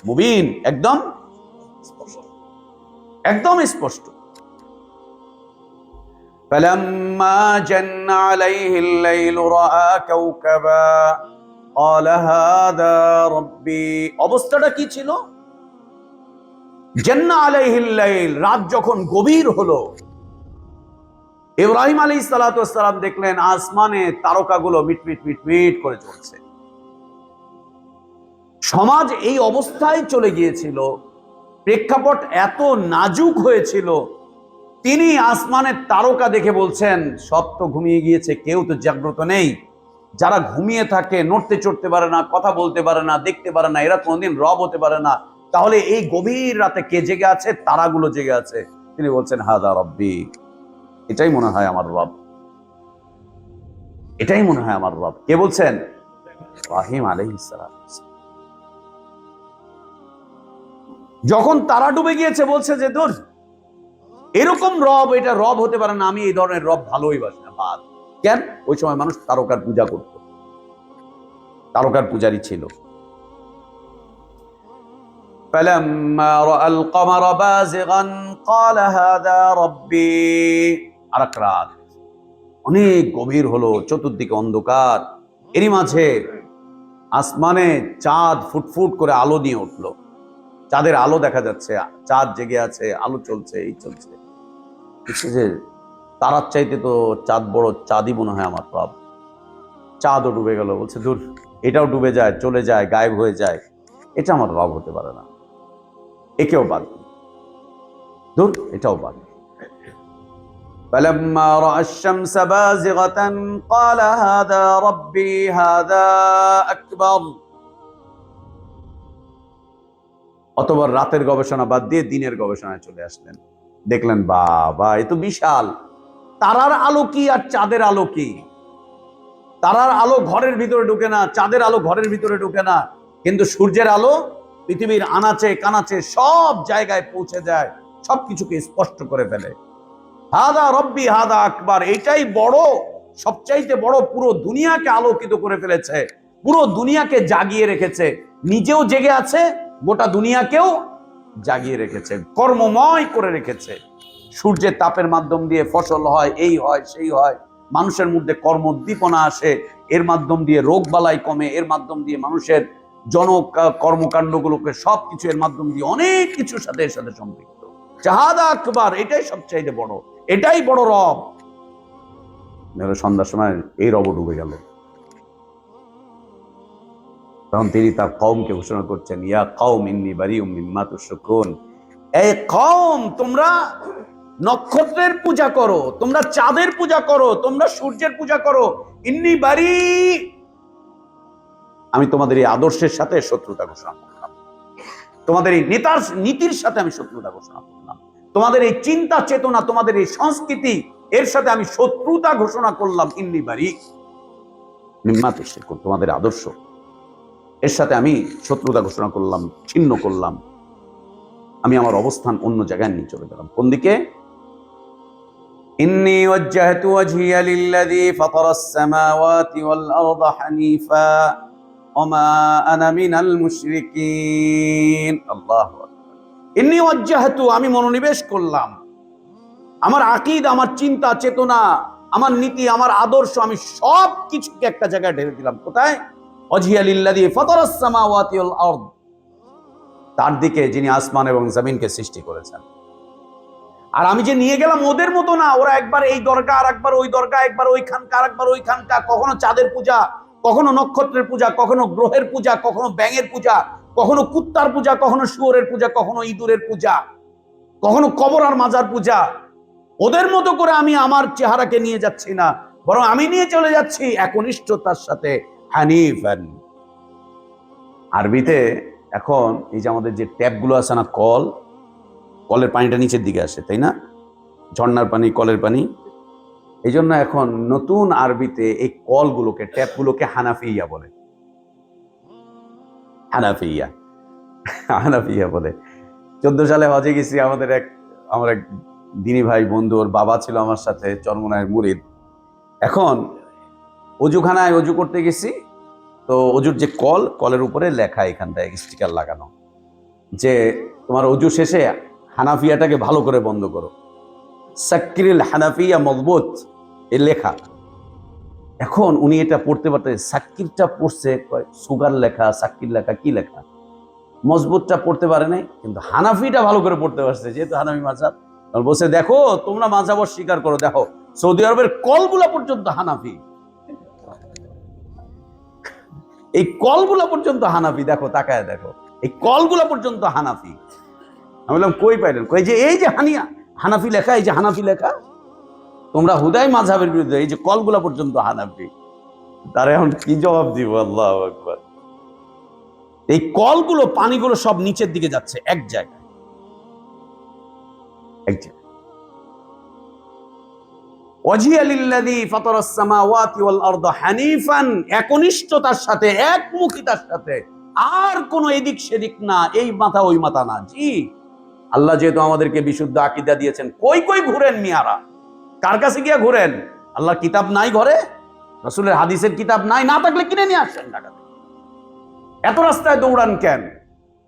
মুবিন, একদম স্পষ্ট, একদম স্পষ্ট। فلما جن عليه الليل رأى كوكبا قال هذا ربي, অবস্থাটা কি ছিল? জান্না আলাইহিল লাইল, রাত যখন গভীর হলো, ইব্রাহিম আলাইহিস সালাতু ওয়াস সালাম দেখলেন আসমানে তারকাগুলো মিটমিট মিটমিট করে চলছে। সমাজ এই অবস্থায় চলে গিয়েছিল, প্রেক্ষাপট এত নাজুক হয়েছিল, তিনি আসমানের তারকা দেখে বলছেন সব তো ঘুমিয়ে গিয়েছে, কেউ তো জাগ্রত নেই। যারা ঘুমিয়ে থাকে, নড়তে চড়তে পারে না, কথা বলতে পারে না, দেখতে পারে না, এরা কোনোদিন রব হতে পারে না। তাহলে এই গভীর রাতে কে জেগে আছে? তারাগুলো জেগে আছে। তিনি বলছেন হাদা রব্বি, এটাই মনে হয় আমার রব, এটাই মনে হয় আমার রব। কে বলছেন? ইব্রাহিম আলাইহিস সালাম। যখন তারা ডুবে গিয়েছে বলছে যে দূর, এরকম রব, এটা রব হতে পারে না, আমি এই ধরনের রব ভালোই বাসি না। বাদ কেন? ওই সময় মানুষ তারকার পূজা করত, তারকার পূজারী ছিল। فلما رأى القمر بازغا قال هذا ربي। আরেক রাত অনেক গভীর হলো, চতুর্দিকে অন্ধকার, এরই মাঝে আসমানে চাঁদ ফুটফুট করে আলো দিয়ে উঠলো। চাঁদের আলো দেখা যাচ্ছে, চাঁদ জেগে আছে, আলো চলছে, এই চলছে। যে তারার চাইতে তো চাঁদ বড়, চাঁদই মনে হয় আমার রব। চাঁদও ডুবে গেল, বলছে দূর, এটাও ডুবে যায়, চলে যায়, গায়েব হয়ে যায়, এটা আমার রব হতে পারে না, একেও বাদ, দূর, এটাও বাদ। فلما رأى الشمس بازغة قال هذا ربي هذا أكبر। অতঃপর রাতের গবেষণা বাদ দিয়ে দিনের গবেষণায় চলে আসলেন। দেখলেন বাবা, এ তো বিশাল। তারার আলো কি আর চাঁদের আলো কি? তারার আলো ঘরের ভিতরে ঢুকে না, চাঁদের আলো ঘরের ভিতরে ঢুকে না, কিন্তু সূর্যের আলো পৃথিবীর আনাচে কানাচে সব জায়গায় পৌঁছে যায়, সবকিছুকে স্পষ্ট করে ফেলে। হাদা রব্বি হাদা আকবার, এটাই বড়, সবচাইতে বড়। পুরো দুনিয়াকে আলোকিত করে ফেলেছে, পুরো দুনিয়াকে জাগিয়ে রেখেছে, নিজেও জেগে আছে, গোটা দুনিয়াকেও জাগিয়ে রেখেছে, কর্মময় করে রেখেছে। সূর্যের তাপের মাধ্যম দিয়ে ফসল হয়, এই হয়, সেই হয়, মানুষের মধ্যে কর্মোদ্দীপনা আসে, এর মাধ্যম দিয়ে রোগ বালাই কমে, এর মাধ্যম দিয়ে মানুষের জন কর্মকাণ্ডগুলোকে সবকিছু এর মাধ্যম দিয়ে অনেক কিছুর সাথে এর সাথে সম্পৃক্ত। জাহাদা আকবার, এটাই সবচাইতে বড়, এটাই বড় রব। সন্ধ্যার সময় এই রব ডুবে গেল। তখন তিনি তার কওমকে ঘোষণা করছেন, ইয়া কওম ইন্নী বারিউম মিম্মা তুশরিকুন। এই কওম, তোমরা নক্ষত্রের পূজা করো, তোমরা চাঁদের পূজা করো, তোমরা সূর্যের পূজা করো, ইন্নী বারি, আমি তোমাদের এই আদর্শের সাথে শত্রুতা ঘোষণা করলাম, তোমাদের এই নেতার নীতির সাথে আমি শত্রুতা ঘোষণা করলাম, তোমাদের এই চিন্তা চেতনা, তোমাদের এই সংস্কৃতি, এর সাথে আমি শত্রুতা ঘোষণা করলাম। ইন্নী বারি মিম্মা তুশরিকুন, তোমাদের আদর্শ, এর সাথে আমি শত্রুতা ঘোষণা করলাম, ছিন্ন করলাম। আমি আমার অবস্থান অন্য জায়গায় নিয়ে চলে গেলাম। কোন দিকে? ইন্নী ওয়াজ্জাহতু ওয়াজহিয়া লিল্লাযী ফাতারাস সামাওয়াতি ওয়াল আরদা হানিফা ওয়া মা আনা মিনাল মুশরিকিন। আল্লাহু আকবার। ইন্নী ওয়াজ্জাহতু, আমি মনোনিবেশ করলাম, আমার আকীদা, আমার চিন্তা চেতনা, আমার নীতি, আমার আদর্শ, আমি সব কিছুকে একটা জায়গায় ঢেলে দিলাম। কোথায়? ওয়াজহিয়া লিল্লাযী ফাতারাস সামাওয়াতি ওয়াল আরদ, তার দিকে যিনি আসমান এবং জমিনকে সৃষ্টি করেছেন। আর আমি যে নিয়ে গেলাম ওদের মতো না, ওরা একবার এই দরগা, আর একবার ওই দরগা, একবার ওইখানকা, আর একবার ওইখানকা, কখনো চাঁদের পূজা, কখনো নক্ষত্রের পূজা, কখনো গ্রহের পূজা, কখনো ব্যাঙের পূজা, কখনো কুত্তার পূজা, কখনো শুয়োরের পূজা, কখনো ইঁদুরের পূজা, কখনো কবর আর মাজার পূজা। ওদের মতো করে আমি আমার চেহারাকে নিয়ে যাচ্ছি না, বরং আমি নিয়ে চলে যাচ্ছি একনিষ্ঠতার সাথে, হানিফান। আরবিতে এখন এই যে আমাদের যে ট্যাপগুলো আছে না, কল, কলের পানিটা নিচের দিকে আসে, তাই না? ঝর্ণার পানি, কলের পানি। এই জন্য এখন নতুন আরবিতে এই কলগুলোকে, ট্যাপগুলোকে হানাফিয়া বলে। হানাফিয়া, হানাফিয়া বলে। 14 সালে হজে গেছি, আমার এক দিনী ভাই বন্ধু, ওর বাবা ছিল আমার সাথে, চরমনায়ের মুরিদ। এখন অজুখানায় অজু করতে গেছি, তো অজুর যে কল, কলের উপরে লেখা এখানটায় স্টিকার লাগানো যে তোমার অজু শেষে হানাফিয়াটাকে ভালো করে বন্ধ করো, সাক্কিরিল হানাফিয়া মজবুত, এ লেখা। এখন উনি এটা পড়তে পারতে, সাক্কিরটা পড়ছে, সুগার লেখা, সাক্কির লেখা, কি লেখা, মজবুতটা পড়তে পারে নাই, কিন্তু হানাফিটা ভালো করে পড়তে পারছে, যেহেতু হানাফি মাযহাব। বলছে দেখো, তোমরা মাযহাব স্বীকার করো, দেখো সৌদি আরবের কলগুলা পর্যন্ত হানাফি, এই কলগুলা পর্যন্ত হানাফি। দেখো, তাকায় দেখো, এই কলগুলা পর্যন্ত হানাফি। আমি বললাম কই পাইলেন? কই যে এই যে হানাফি লেখা, এই যে হানাফি লেখা। তোমরা হুদাই মাযহাবের বিরুদ্ধে, এই যে কলগুলা পর্যন্ত হানাফি। তারা এখন কি জবাব দিব? আল্লাহু আকবার। এই কলগুলো, পানিগুলো সব নিচের দিকে যাচ্ছে এক জায়গায়, এক জায়গায়। ওয়াজিয়া লিল্লাযী ফাতারাস সামাওয়াতি ওয়াল আরদা হানিফান, একনিষ্ঠতার সাথে, একমুখিতার সাথে, আর কোন এদিক সেদিক না, এই মাথা ওই মাথা না। জি, আল্লাহ যেহেতু আমাদেরকে বিশুদ্ধ আকীদা দিয়েছেন, কই কই ঘুরেন মিয়ারা? কার কাছে গিয়া ঘুরেন? আল্লাহর কিতাব নাই ঘরে? রাসূলের হাদিসের কিতাব নাই? না থাকলে কিনে নিয়ে আসেন ঢাকা থেকে। এত রাস্তায় দৌড়ান কেন?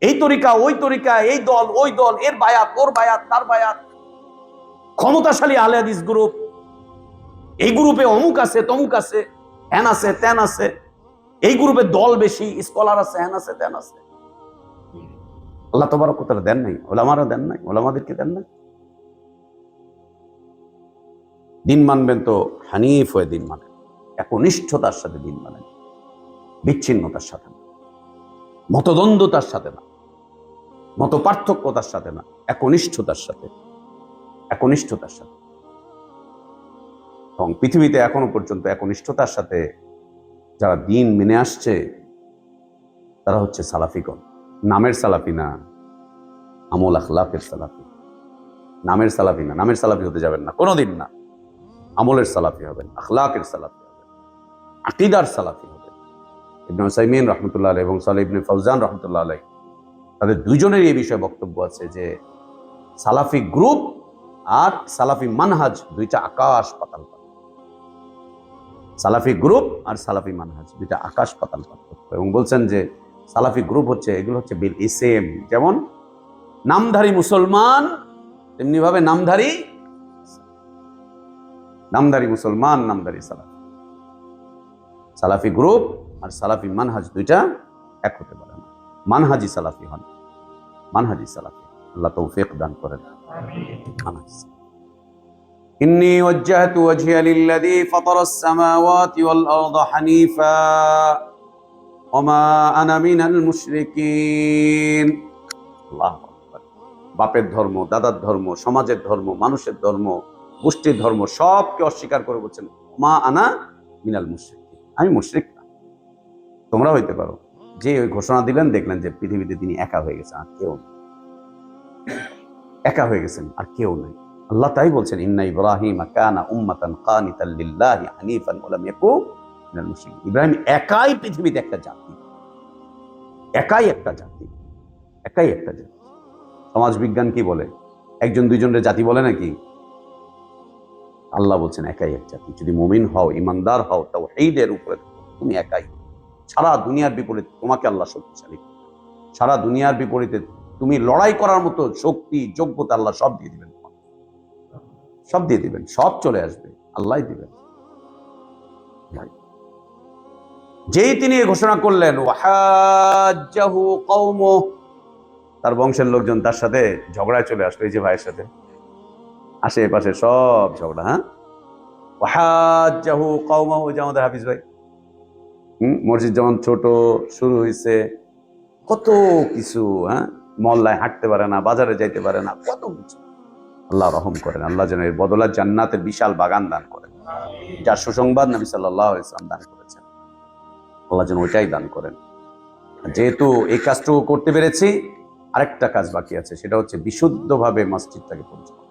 এই তরিকা ওই তরিকা, এই দল ওই দল, এর বায়াত ওর বায়াত তার বায়াত, ক্ষমতাশালী আহলে হাদিস গ্রুপ, এই গ্রুপে অমুক আছে তমুক আছে, হ্যান আছে ত্যান আছে, এই গ্রুপে দল বেশি, স্কলার আছে, হ্যান আছে ত্যান আছে। আল্লাহ তাবারক ওয়া তাআলা দেন নাই, ওলামারা দেন নাই, ওলামাদেরকে দেন নাই। দিন মানবেন তো হানিফ হয়ে দিন মানেন, একনিষ্ঠতার সাথে দিন মানেন, বিচ্ছিন্নতার সাথে না, মতদ্বন্দ্বতার সাথে না, মত পার্থক্যতার সাথে না, একনিষ্ঠতার সাথে, একনিষ্ঠতার সাথে। এবং পৃথিবীতে এখনো পর্যন্ত একনিষ্ঠতার সাথে যারা দিন মেনে আসছে, তারা হচ্ছে সালাফিগণ। নামের সালাফি না, আমল আখলাকের সালাফি। নামের সালাফি না, নামের সালাফি হতে যাবেন না, কোনোদিন না। আমলের সালাফি হবেন, আখলাকের সালাফি হবেন, আকীদার সালাফি হবেন। ইবনে উসাইমিন রাহমাতুল্লাহ আলাইহি এবং সালেহ ইবনে ফাওজান রাহমাতুল্লাহ আলাইহি, তাদের দুইজনের এই বিষয়ে বক্তব্য আছে যে সালাফি গ্রুপ আর সালাফি মানহাজ দুইটা আকাশ পাতাল পার্থক্য। সালাফি গ্রুপ আর সালাফি মানহাজ দুইটা আকাশ পাতাল পার্থক্য। এবং বলছেন যে সালাফি গ্রুপ হচ্ছে, এগুলো হচ্ছে বিল ইসেম, যেমন নামধারী মুসলমান তেমনি ভাবে নামধারী মুসলমান, নামধারী সালাফি। সালাফি গ্রুপ আর সালাফি মানহাজ দুইটা এক হতে পারে না। মানহাজি সালাফি হন, মানহাজি সালাফি। আল্লাহ তৌফিক দান করেন। আমিন। ইন্নী ওয়াজ্জাহতু ওয়াজহিয়া লিল্লাযী ফাতারাস সামাওয়াতি ওয়াল আরদা হানিফা ওয়া মা আনা মিনাল মুশরিকিন। আল্লাহু আকবার। বাপের ধর্ম, দাদার ধর্ম, সমাজের ধর্ম, মানুষের ধর্ম, গোষ্ঠীর ধর্ম সবকে অস্বীকার করে বলছেন মা আনা মিনাল মুশরিকিন, আমি মুশরিক না, তোমরা হইতে পারো। যে ওই ঘোষণা দিলেন, দেখলেন যে পৃথিবীতে তিনি একা হয়ে গেছেন, আর কেউ নেই, একা হয়ে গেছেন, আর কেউ নাই। আল্লাহ তাই বলছেন, ইন্না ইব্রাহিমা কানা উম্মাতান কানিতাল লিল্লাহি হানিফান ওয়া লাম ইয়াকুন মিনাল মুশরিকিন। ইব্রাহিম একাই পৃথিবীতে একটা জাতি, একাই একটা জাতি, একাই একটা জাতি। সমাজ বিজ্ঞান কি বলে? একজন দুইজনের জাতি বলে নাকি? আল্লাহ বলছেন একাই এক জাতি। যদি মুমিন হও, ইমানদার হও, তাওহীদের উপরে তুমি একাই। সারা দুনিয়ার বিপরীতে তোমাকে আল্লাহ শক্তিশালী, সারা দুনিয়ার বিপরীতে তুমি লড়াই করার মতো শক্তি, যোগ্যতা আল্লাহ সব দিয়ে দিবেন, সব দিয়ে দিবেন, সব চলে আসবে, আল্লাহ দিবেন। যেই তিনি ঘোষণা করলেন, ওয়াহাজ্জাহু কওমুহু, তার বংশের লোকজন তার সাথে ঝগড়ায় চলে আসলো। এই যে ভাইয়ের সাথে আশেপাশে সব ঝগড়া। হ্যাঁ, ওয়াহাজ্জাহু কওমুহু, যে আমাদের হাফিজ ভাই, মসজিদ যেমন ছোট শুরু হয়েছে, কত কিছু, হ্যাঁ, মহল্লায় হাঁটতে পারে না, বাজারে যাইতে পারে না, কত কিছু। আল্লাহ রহম করেন, আল্লাহ যেন এর বদলাত জান্নাতের বিশাল বাগান দান করেন, যার সুসংবাদ নবী সাল্লাল্লাহু আলাইহি ওয়াসাল্লাম দান করেছেন। আল্লাহ যেন ওইটাই দান করেন। যেহেতু এই কাজটুকু করতে পেরেছি, আরেকটা কাজ বাকি আছে, সেটা হচ্ছে বিশুদ্ধভাবে মসজিদটাকে পরিচালনা,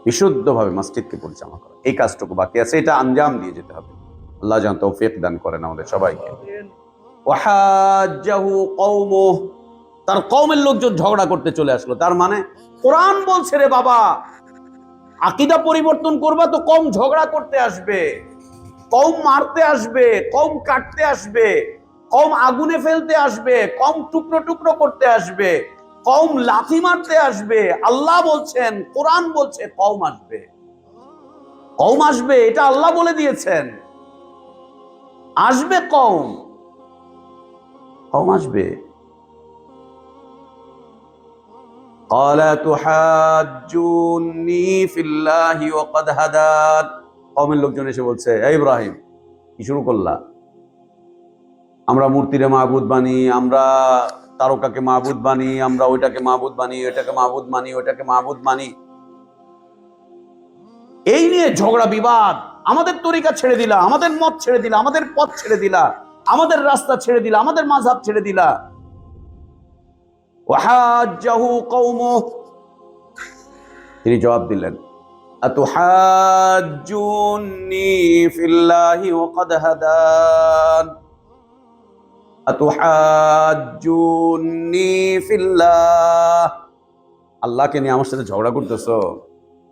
বিশুদ্ধভাবে মসজিদকে পরিচালনা করা। এই কাজটুকু বাকি আছে, এটা আঞ্জাম দিয়ে যেতে হবে। আল্লাহ যেন তৌফিক দান করেন আমাদের সবাইকে। ওয়াহাজ্জাহু কওমুহু, তার কওমের লোকজন ঝগড়া করতে চলে আসলো। তার মানে কোরআন বলছে, রে বাবা, আকীদা পরিবর্তন করবা তো কওম ঝগড়া করতে আসবে, কওম মারতে আসবে, কওম কাটতে আসবে, কওম আগুনে ফেলতে আসবে, কওম টুকরো টুকরো করতে আসবে, কওম লাথি মারতে আসবে। আল্লাহ বলছেন, কোরআন বলছে কওম আসবে, কওম আসবে, এটা আল্লাহ বলে দিয়েছেন। আসবে কওম, কওম আসবে। قال تحاجوني في الله وقد هدان। কওমের লোকজন এসে বলছে, এই ইব্রাহিম, কি শুরু করলা? আমরা মূর্তিরে মাবুদ বানি, আমরা তারকাকে মাবুদ বানি, আমরা ওইটাকে মাবুদ বানি, ওইটাকে মাবুদ মানি, ওইটাকে মাবুদ মানি, এই নিয়ে ঝগড়া বিবাদ। আমাদের তরিকা ছেড়ে দিলা, আমাদের মত ছেড়ে দিলা, আমাদের পথ ছেড়ে দিলা, আমাদের রাস্তা ছেড়ে দিলা, আমাদের মাযহাব ছেড়ে দিলা। ওয়াহাজ্জাহু কওমুহু, তিনি জবাব দিলেন, আতুহাজ্জুনি ফিল্লাহি ওয়া ক্বাদ হাদান, আতুহাজ্জুনি ফিল্লাহ, আল্লাহকে নিয়ে আমার সাথে ঝগড়া করতেছো?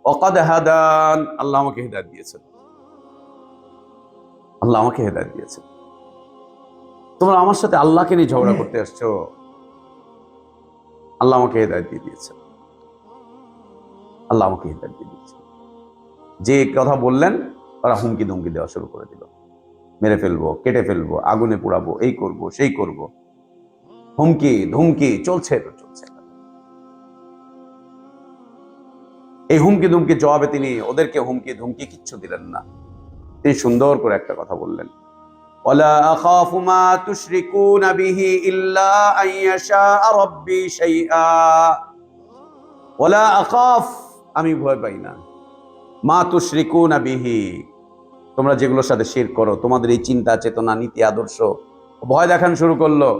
ওয়া ক্বাদ হাদান, আল্লাহ আমাকে হিদায়াত দিয়েছেন, আল্লাহ আমাকে হিদায়াত দিয়েছেন। তোমরা আমার সাথে আল্লাহকে নিয়ে ঝগড়া করতে আসছো, আল্লাহ আমাকে হিদায়াত দিয়ে দিয়েছেন, আল্লাহ আমাকে হিদায়াত দিয়ে দিয়েছেন। যে কথা বললেন, ওরা হুমকি ধুমকি দেওয়া শুরু করে দিল, মেরে ফেলবো, কেটে ফেলবো, আগুনে পোড়াবো, এই করব সেই করব, হুমকি ধুমকি চলছে তো চলছে। এই হুমকি ধুমকি জবাবে তিনি ওদেরকে হুমকি ধুমকি কিচ্ছু দিলেন না। তিনি সুন্দর করে একটা কথা বললেন, ওয়ালা আখাফু মা তুশরিকুনা বিহি ইল্লা আন ইয়াশা রাব্বি শাইআ, ওয়ালা আখাফ, আমি ভয় পাই না, মা তুশরিকুনা বিহি, তোমরা যেগুলোর সাথে শিরক করো, তোমাদের এই চিন্তা চেতনা নীতি আদর্শ ভয় দেখানো শুরু করলো,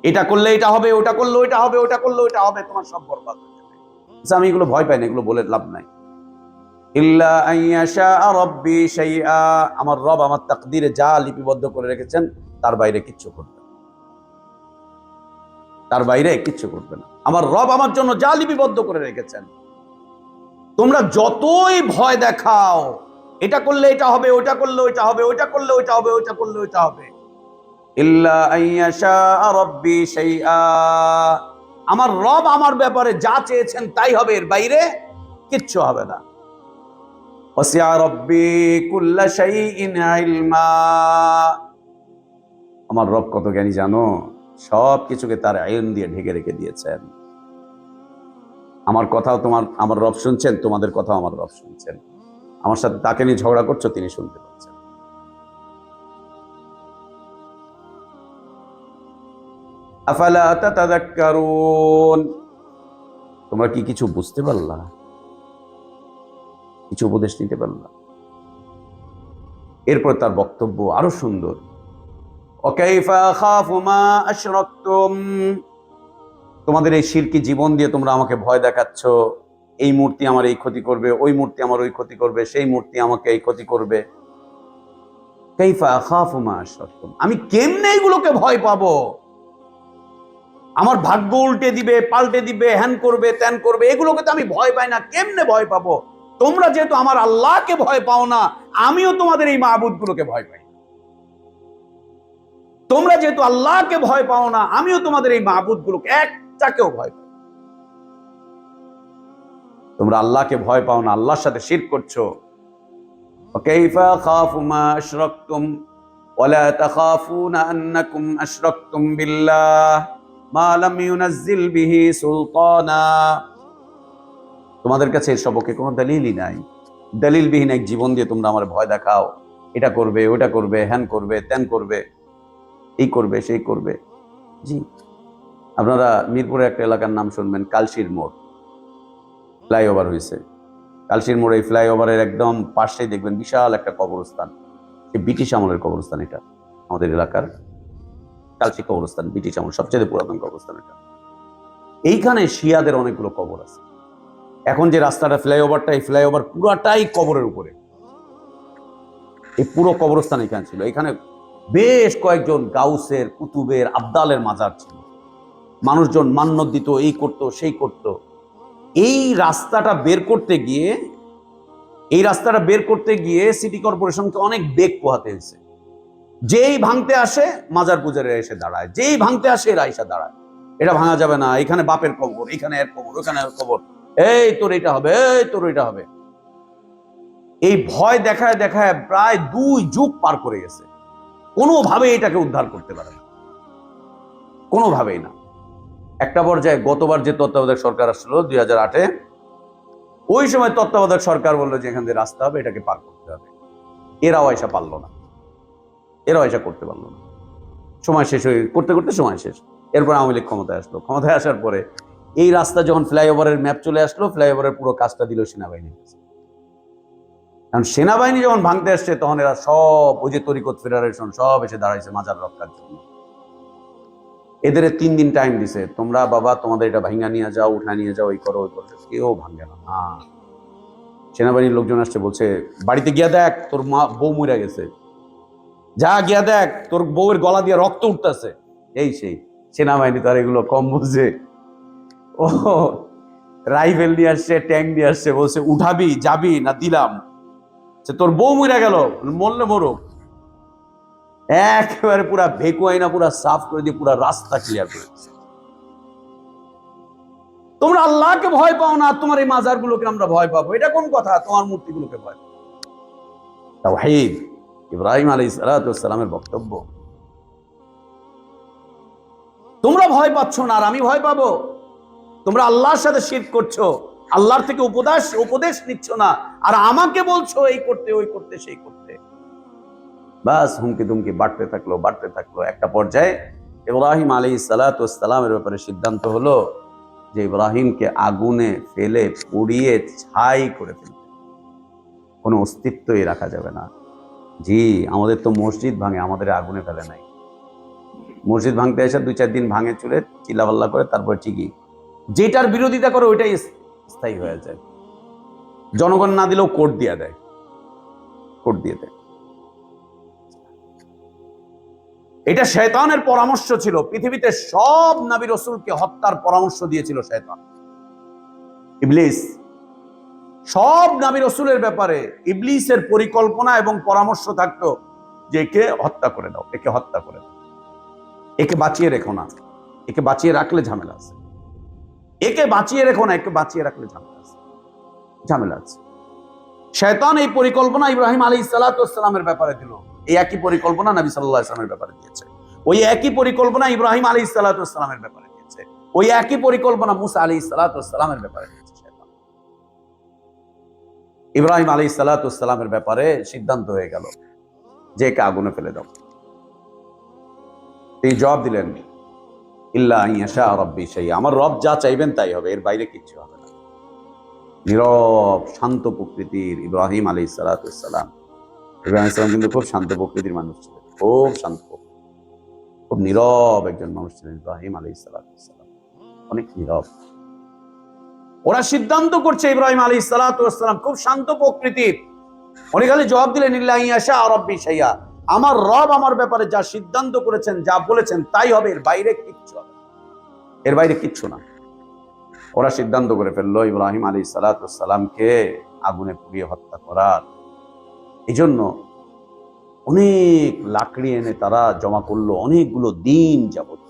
এটা করলে এটা হবে, ওটা করলে ওইটা হবে, ওটা করলে ওইটা হবে, তোমার সব বরবাদ হয়ে যাবে। আমি এগুলো ভয় পাই না, এগুলো বলে লাভ নাই। ইল্লা আন ইয়াশা রাব্বি শাইআ, আমার রব আমার তাকদীরে যা লিপিবদ্ধ করে রেখেছেন তার বাইরে কিচ্ছু করবে না, তার বাইরে কিচ্ছু করবে না। আমার রব আমার জন্য যা লিপিবদ্ধ করে রেখেছেন, তোমরা যতই ভয় দেখাও, এটা করলে এটা হবে, ওটা করলে ওইটা হবে, ওইটা করলে ওইটা হবে, ওইটা করলে ওইটা হবে, ইল্লা আন ইয়াশা রাব্বি শাইআ, আমার রব আমার ব্যাপারে যা চেয়েছেন তাই হবে, এর বাইরে কিচ্ছু হবে না। ওয়াসিআ রাব্বি কুল্লা শাইইন ইলমা, আমার রব কত জ্ঞানী জানো, সব কিছুকে তার ইলম দিয়ে ঢেকে রেখে দিয়েছেন। আমার কথাও আমার রব শুনছেন, তোমাদের কথাও আমার রব শুনছেন। আমার সাথে তাকে নিয়ে ঝগড়া করছো, তিনি শুনতে পাচ্ছেন। আফালা তাতাযাক্কারুন, তোমরা কি কিছু বুঝতে পারলা, কিছু উপদেশ নিতে পারলা? এরপর তার বক্তব্য আরো সুন্দর, ওয়াকাইফা আখাফু মা আশরাকতুম, তোমাদের এই শিরকি জীবন দিয়ে তোমরা আমাকে ভয় দেখাচ্ছ, এই মূর্তি আমার এই ক্ষতি করবে, ওই মূর্তি আমার ওই ক্ষতি করবে, সেই মূর্তি আমাকে এই ক্ষতি করবে। কাইফা আখাফু মা আশরাকতুম, আমি কেমনে এগুলোকে ভয় পাবো? আমার ভাগ্য উল্টে দিবে, পাল্টে দিবে, হ্যান করবে, ত্যান করবে, এগুলোকে তো আমি ভয় পাই না, কেমনে ভয় পাবো? তোমরা যেহেতু আমার আল্লাহকে ভয় পাও না, আমিও তোমাদের এই মাবুদগুলোকে ভয় পাই। তোমরা যেহেতু আল্লাহকে ভয় পাও না, আমিও তোমাদের এই মাবুদগুলোকে একটাকেও ভয় পাই। তোমরা আল্লাহকে ভয় পাও না, আল্লাহর সাথে শিরক করছো। কাইফা খাফু মা আশরাকতুম ওয়ালা তাখাফুনা আন্নাকুম আশরাকতুম বিল্লাহ মা লাম ইউনাজ্জিল বিহি সুলতানা, তোমাদের কাছে এসবকে কোনো দলিলই নাই, দলিলবিহীন এক জীবন দিয়ে তোমরা আমার ভয় দেখাও, এটা করবে, ওটা করবে, হ্যান করবে, ত্যান করবে, এই করবে, সেই করবে। জি, আপনারা মিরপুরে একটা এলাকার নাম শুনবেন, কালশির মোড়, ফ্লাইওভার হয়েছে। কালশির মোড়, এই ফ্লাইওভারের একদম পাশেই দেখবেন বিশাল একটা কবরস্থান, এই ব্রিটিশ আমলের কবরস্থান। এটা আমাদের এলাকার কালশি কবরস্থান, ব্রিটিশ আমল সবচেয়ে পুরাতন কবরস্থান এটা। এইখানে শিয়াদের অনেকগুলো কবর আছে। এখন যে রাস্তাটা, ফ্লাইওভারটা, এই ফ্লাইওভার পুরাটাই কবরের উপরে, এই পুরো কবরস্থান এখানে ছিল। এখানে বেশ কয়েকজন গাউসের, কুতুবের, আবদালের মাজার ছিল। মানুষজন মান্যত দিত, এই করতো, সেই করতো। এই রাস্তাটা বের করতে গিয়ে সিটি কর্পোরেশনকে অনেক বেগ পোহাতে হয়েছে। যেই ভাঙতে আসে মাজার পূজারীরা এসে দাঁড়ায়, যেই ভাঙতে আসে এরা এসে দাঁড়ায়, এটা ভাঙা যাবে না, এখানে বাপের কবর, এখানে এর কবর, ওখানে এর কবর, এই তোর এটা হবে, এই তোর এটা হবে। এই ভয় দেখায় দেখায় প্রায় 2 যুগ পার করে গেছে। কোনোভাবে এটাকে উদ্ধার করতে পারে না, কোনোভাবেই না। একটা পর্যায়ে গতবার যে তত্ত্বাবধায়ক সরকার আসলো 2008-এ, ওই সময় তত্ত্বাবধায়ক সরকার বললো যে এখান থেকে রাস্তা হবে, এটাকে পার করতে হবে। এরাও আয়সা পারলো না, এরাও আয়সা করতে পারলো না। সময় শেষ হয়ে করতে করতে সময় শেষ। এরপর আওয়ামী লীগ ক্ষমতায় আসলো। ক্ষমতায় আসার পরে এই রাস্তা যখন ফ্লাইওভারের ম্যাপ চলে আসলো, ফ্লাইওভারের পুরো কাজটা দিল সেনাবাহিনী। কারণ সেনাবাহিনী যখন ভাঙতে আসছে তখন এরা সব, ওই যে তরিকত ফেডারেশন সব এসে দাঁড়াইছে মাজার রক্ষার জন্য। এদের 3 দিন টাইম দিছে, তোমরা বাবা তোমাদের এটা ভাঙা নিয়ে যাও, উঠা নিয়ে যাও, এই করো ওই করো। কেউ ভাঙে না। সেনাবাহিনীর লোকজন আসছে, বলছে বাড়িতে গিয়া দেখ তোর বউ মরে গেছে, যা গিয়া দেখ তোর বউয়ের গলা দিয়ে রক্ত উঠতেছে, এই সেই। সেনাবাহিনী তো আর এগুলো কম বুঝে। ও রাইফেল নিয়ে আসছে, ট্যাঙ্ক নিয়ে আসছে, বলছে উঠাবি যাবি না দিলাম। তোর বউ মরে গেল, মরলে মরুক। একেবারে পুরা ভেকুয়াইনা পুরা সাফ করে দিয়ে পুরা রাস্তা ক্লিয়ার করে দিচ্ছে। তোমরা আল্লাহকে ভয় পাও না, তোমার এই মাজারগুলোকে আমরা ভয় পাবো? এটা কোন কথা? তোমার মূর্তিগুলোকে ভয় পাবো? তাওহীদ, ইব্রাহিম আলাইহিস সালামের বক্তব্য। তোমরা ভয় পাচ্ছ না আর আমি ভয় পাবো? তোমরা আল্লাহর সাথে শিরক করছো, আল্লাহর থেকে উপদেশ নিচ্ছ না, আর আমাকে বলছো এই করতে ওই করতে সেই করতে। বাস হুমকি দুমকি বাড়তে থাকলো। একটা পর্যায়ে ইব্রাহিম আলাইহিস সালামের ব্যাপারে সিদ্ধান্ত হলো যে ইব্রাহিমকে আগুনে ফেলে পুড়িয়ে ছাই করে ফেলবে, কোনো অস্তিত্বই রাখা যাবে না। জি, আমাদের তো মসজিদ ভাঙে, আমাদের আগুনে ফেলে নাই। মসজিদ ভাঙতে এসে 2-4 দিন ভাঙে চলে চিল্লাপাল্লা করে, তারপর ঠিকই যেটার বিরোধিতা করে ওইটাই স্থায়ী হয়ে যায়। জনগণ না দিলেও কোর্ট দিয়ে দেয়। এটা শয়তানের পরামর্শ ছিল। পৃথিবীতে সব নবী রাসূলকে হত্যার পরামর্শ দিয়েছিল শয়তান, ইবলিস। সব নবী রাসূলের ব্যাপারে ইবলিসের পরিকল্পনা এবং পরামর্শ থাকতো যে একে হত্যা করে দাও, একে হত্যা করে দাও, একে বাঁচিয়ে রেখো না, একে বাঁচিয়ে রাখলে ঝামেলা আছে, একে বাঁচিয়ে রেখো না, একে বাঁচিয়ে রাখলে ঝামেলা আছে। শয়তান এই পরিকল্পনা ইব্রাহিম আলাইহিস সালামের ব্যাপারে দিল, এই একই পরিকল্পনা নবী সাল্লাল্লাহু আলাইহি ওয়াসাল্লামের ব্যাপারে দিয়েছে, ওই একই পরিকল্পনা ইব্রাহিম আলাইহিস সালামের ব্যাপারে দিয়েছে, ওই একই পরিকল্পনা মুসা আলাইহিস সালামের ব্যাপারে দিয়েছে। শয়তান ইব্রাহিম আলাইহিস সালামের ব্যাপারে সিদ্ধান্ত হয়ে গেল যে একে আগুনে ফেলে দাও। তিনি জবাব দিলেন, ইল্লা আন ইয়াশা রাব্বি শাইআ, আমার রব যা চাইবেন তাই হবে, এর বাইরে কিচ্ছু হবে না। নীরব শান্ত প্রকৃতির ইব্রাহিম আলাইহিস সালাম। ইব্রাহিম আলাইহিস সালাম কিন্তু খুব শান্ত প্রকৃতির মানুষ ছিলেন, খুব শান্ত, খুব নীরব একজন মানুষ ছিলেন ইব্রাহিম আলাইহিস সালাম, অনেক নীরব। ওরা সিদ্ধান্ত করছে ইব্রাহিম আলাইহিস সালাম খুব শান্ত প্রকৃতির, উনি খালি জবাব দিলেন ইল্লা আন ইয়াশা রাব্বি শাইআ, আমার রব আমার ব্যাপারে যা সিদ্ধান্ত করেছেন, যা বলেছেন তাই হবে, এর বাইরে কিচ্ছু হবে, এর বাইরে কিচ্ছু না। ওরা সিদ্ধান্ত করে ফেললো ইব্রাহিম আলাইহিস সালামকে আগুনে পুড়িয়ে হত্যা করার। এই জন্য অনেক লাকড়ি এনে তারা জমা করলো, অনেকগুলো দিন যাবত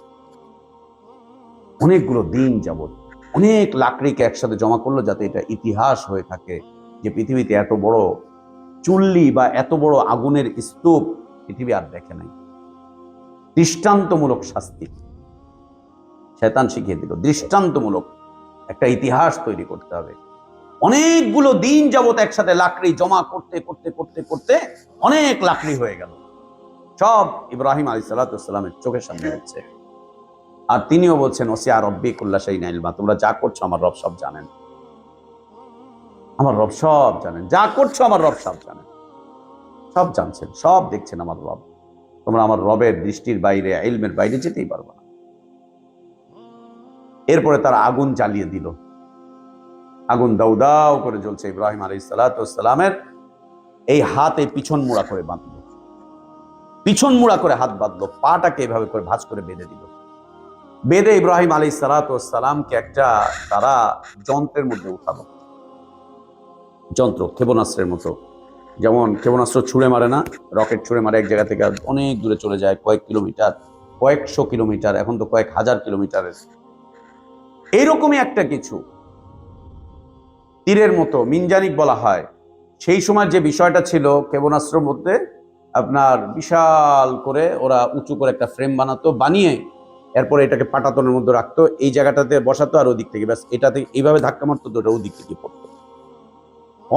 অনেক লাকড়িকে একসাথে জমা করলো, যাতে এটা ইতিহাস হয়ে থাকে যে পৃথিবীতে এত বড় চুল্লি বা এত বড় আগুনের স্তূপ পৃথিবী আর দেখে নাই। দৃষ্টান্তমূলক শাস্তি শয়তান শিখিয়ে দিল, দৃষ্টান্তমূলক একটা ইতিহাস তৈরি করতে হবে। অনেকগুলো দিন যাবত একসাথে লাকড়ি জমা করতে অনেক লাকড়ি হয়ে গেল, সব ইব্রাহিম আলাইহিস সালামের চোখের সামনে হচ্ছে। আর তিনিও বলছেন ওসিয়া রব্বি কুল্লা শাইইন ইলমা, তোমরা যা করছো আমার রব সব জানেন, আমার রব সব জানেন, যা করছো আমার রব সব জানেন, সব জানছেন, সব দেখছেন আমার রব। তোমরা আমার রবের দৃষ্টির বাইরে, ইলমের বাইরে যেতেই পারবে না। এরপরে তারা আগুন জ্বালিয়ে দিল, আগুন দাউ দাউ করে জ্বলছে। ইব্রাহিম আলাইহিস সালামের এই হাতে পিছন মুড়া করে বাঁধলো, পিছন মুড়া করে হাত বাঁধলো, পাটাকে এভাবে করে ভাঁজ করে বেঁধে দিল। বেঁধে ইব্রাহিম আলাইহিস সালামকে একটা তারা যন্ত্রের মধ্যে উঠালো, যন্ত্র ক্ষেপণাস্ত্রের মতো, যেমন ক্ষেপণাস্ত্র ছুঁড়ে মারে না, রকেট ছুঁড়ে মারে এক জায়গা থেকে অনেক দূরে চলে যায়, কয়েক কিলোমিটার, কয়েকশো কিলোমিটার, এখন তো কয়েক হাজার কিলোমিটারের। এইরকমই একটা কিছু তীরের মতো মিনজানিক বলা হয়। সেই সময় যে বিষয়টা ছিল ক্ষেপণাস্ত্রের মধ্যে, আপনার বিশাল করে ওরা উঁচু করে একটা ফ্রেম বানাতো, বানিয়ে এরপরে এটাকে পাটাতনের মধ্যে রাখতো, এই জায়গাটাতে বসাতো আর ওদিক থেকে ব্যাস এটাতে এইভাবে ধাক্কা মারতো, তো ওটা ওদিক থেকে পড়তো।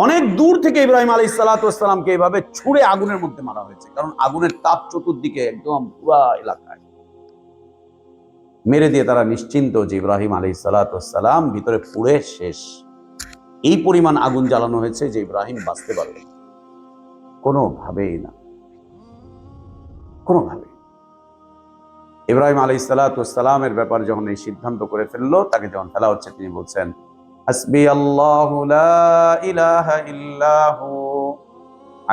অনেক দূর থেকে ইব্রাহিম আলাইহিস সালাতু ওয়াস সালামকে এইভাবে ছুঁড়ে আগুনের মধ্যে মারা হয়েছে, কারণ আগুনের তাপ চতুর্দিকে একদম পুরা এলাকায়। মেরে দিয়ে তারা নিশ্চিন্ত যে ইব্রাহিম আলাইহিস সালাতু ওয়াস সালাম ভিতরে পুড়ে শেষ। এই পরিমাণ আগুন জ্বালানো হয়েছে যে ইব্রাহিম বাঁচতে পারবে না, কোনোভাবেই না, কোনোভাবে। ইব্রাহিম আলাইহিস সালাতু ওয়াস সালামের ব্যাপারে যখন এই সিদ্ধান্ত করে ফেললো, তাকে যখন ফেলা হচ্ছে, তিনি বলছেন হাসবি আল্লাহু লা ইলাহা ইল্লাহু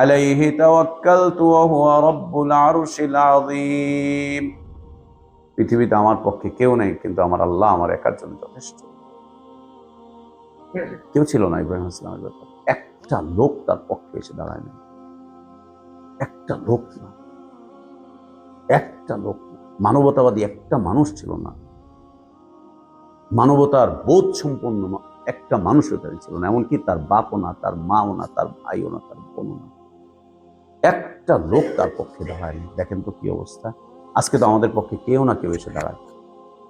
আলাইহি তাওয়াক্কালতু ওয়া হুয়া রাব্বুল আরশিল আযীম। পৃথিবীতে আমার পক্ষে কেউ নেই, কিন্তু আমার আল্লাহ আমার একার জন্য যথেষ্ট। কেউ ছিল না ইব্রাহিম আলাইহিস সালামের ব্যাপারে, একটা লোক তার পক্ষে এসে দাঁড়ায় না, একটা লোক না, একটা লোক না। মানবতাবাদী একটা মানুষ ছিল না, মানবতার বোধ সম্পন্ন একটা মানুষও ছিল না, এমনকি তার বাপও না, তার মাও না, তার ভাইও না, তার বোনও না, একটা লোক তার পক্ষে দাঁড়ায়নি। দেখেন তো কি অবস্থা। আজকে তো আমাদের পক্ষে কেউ না কেউ এসে দাঁড়ায়,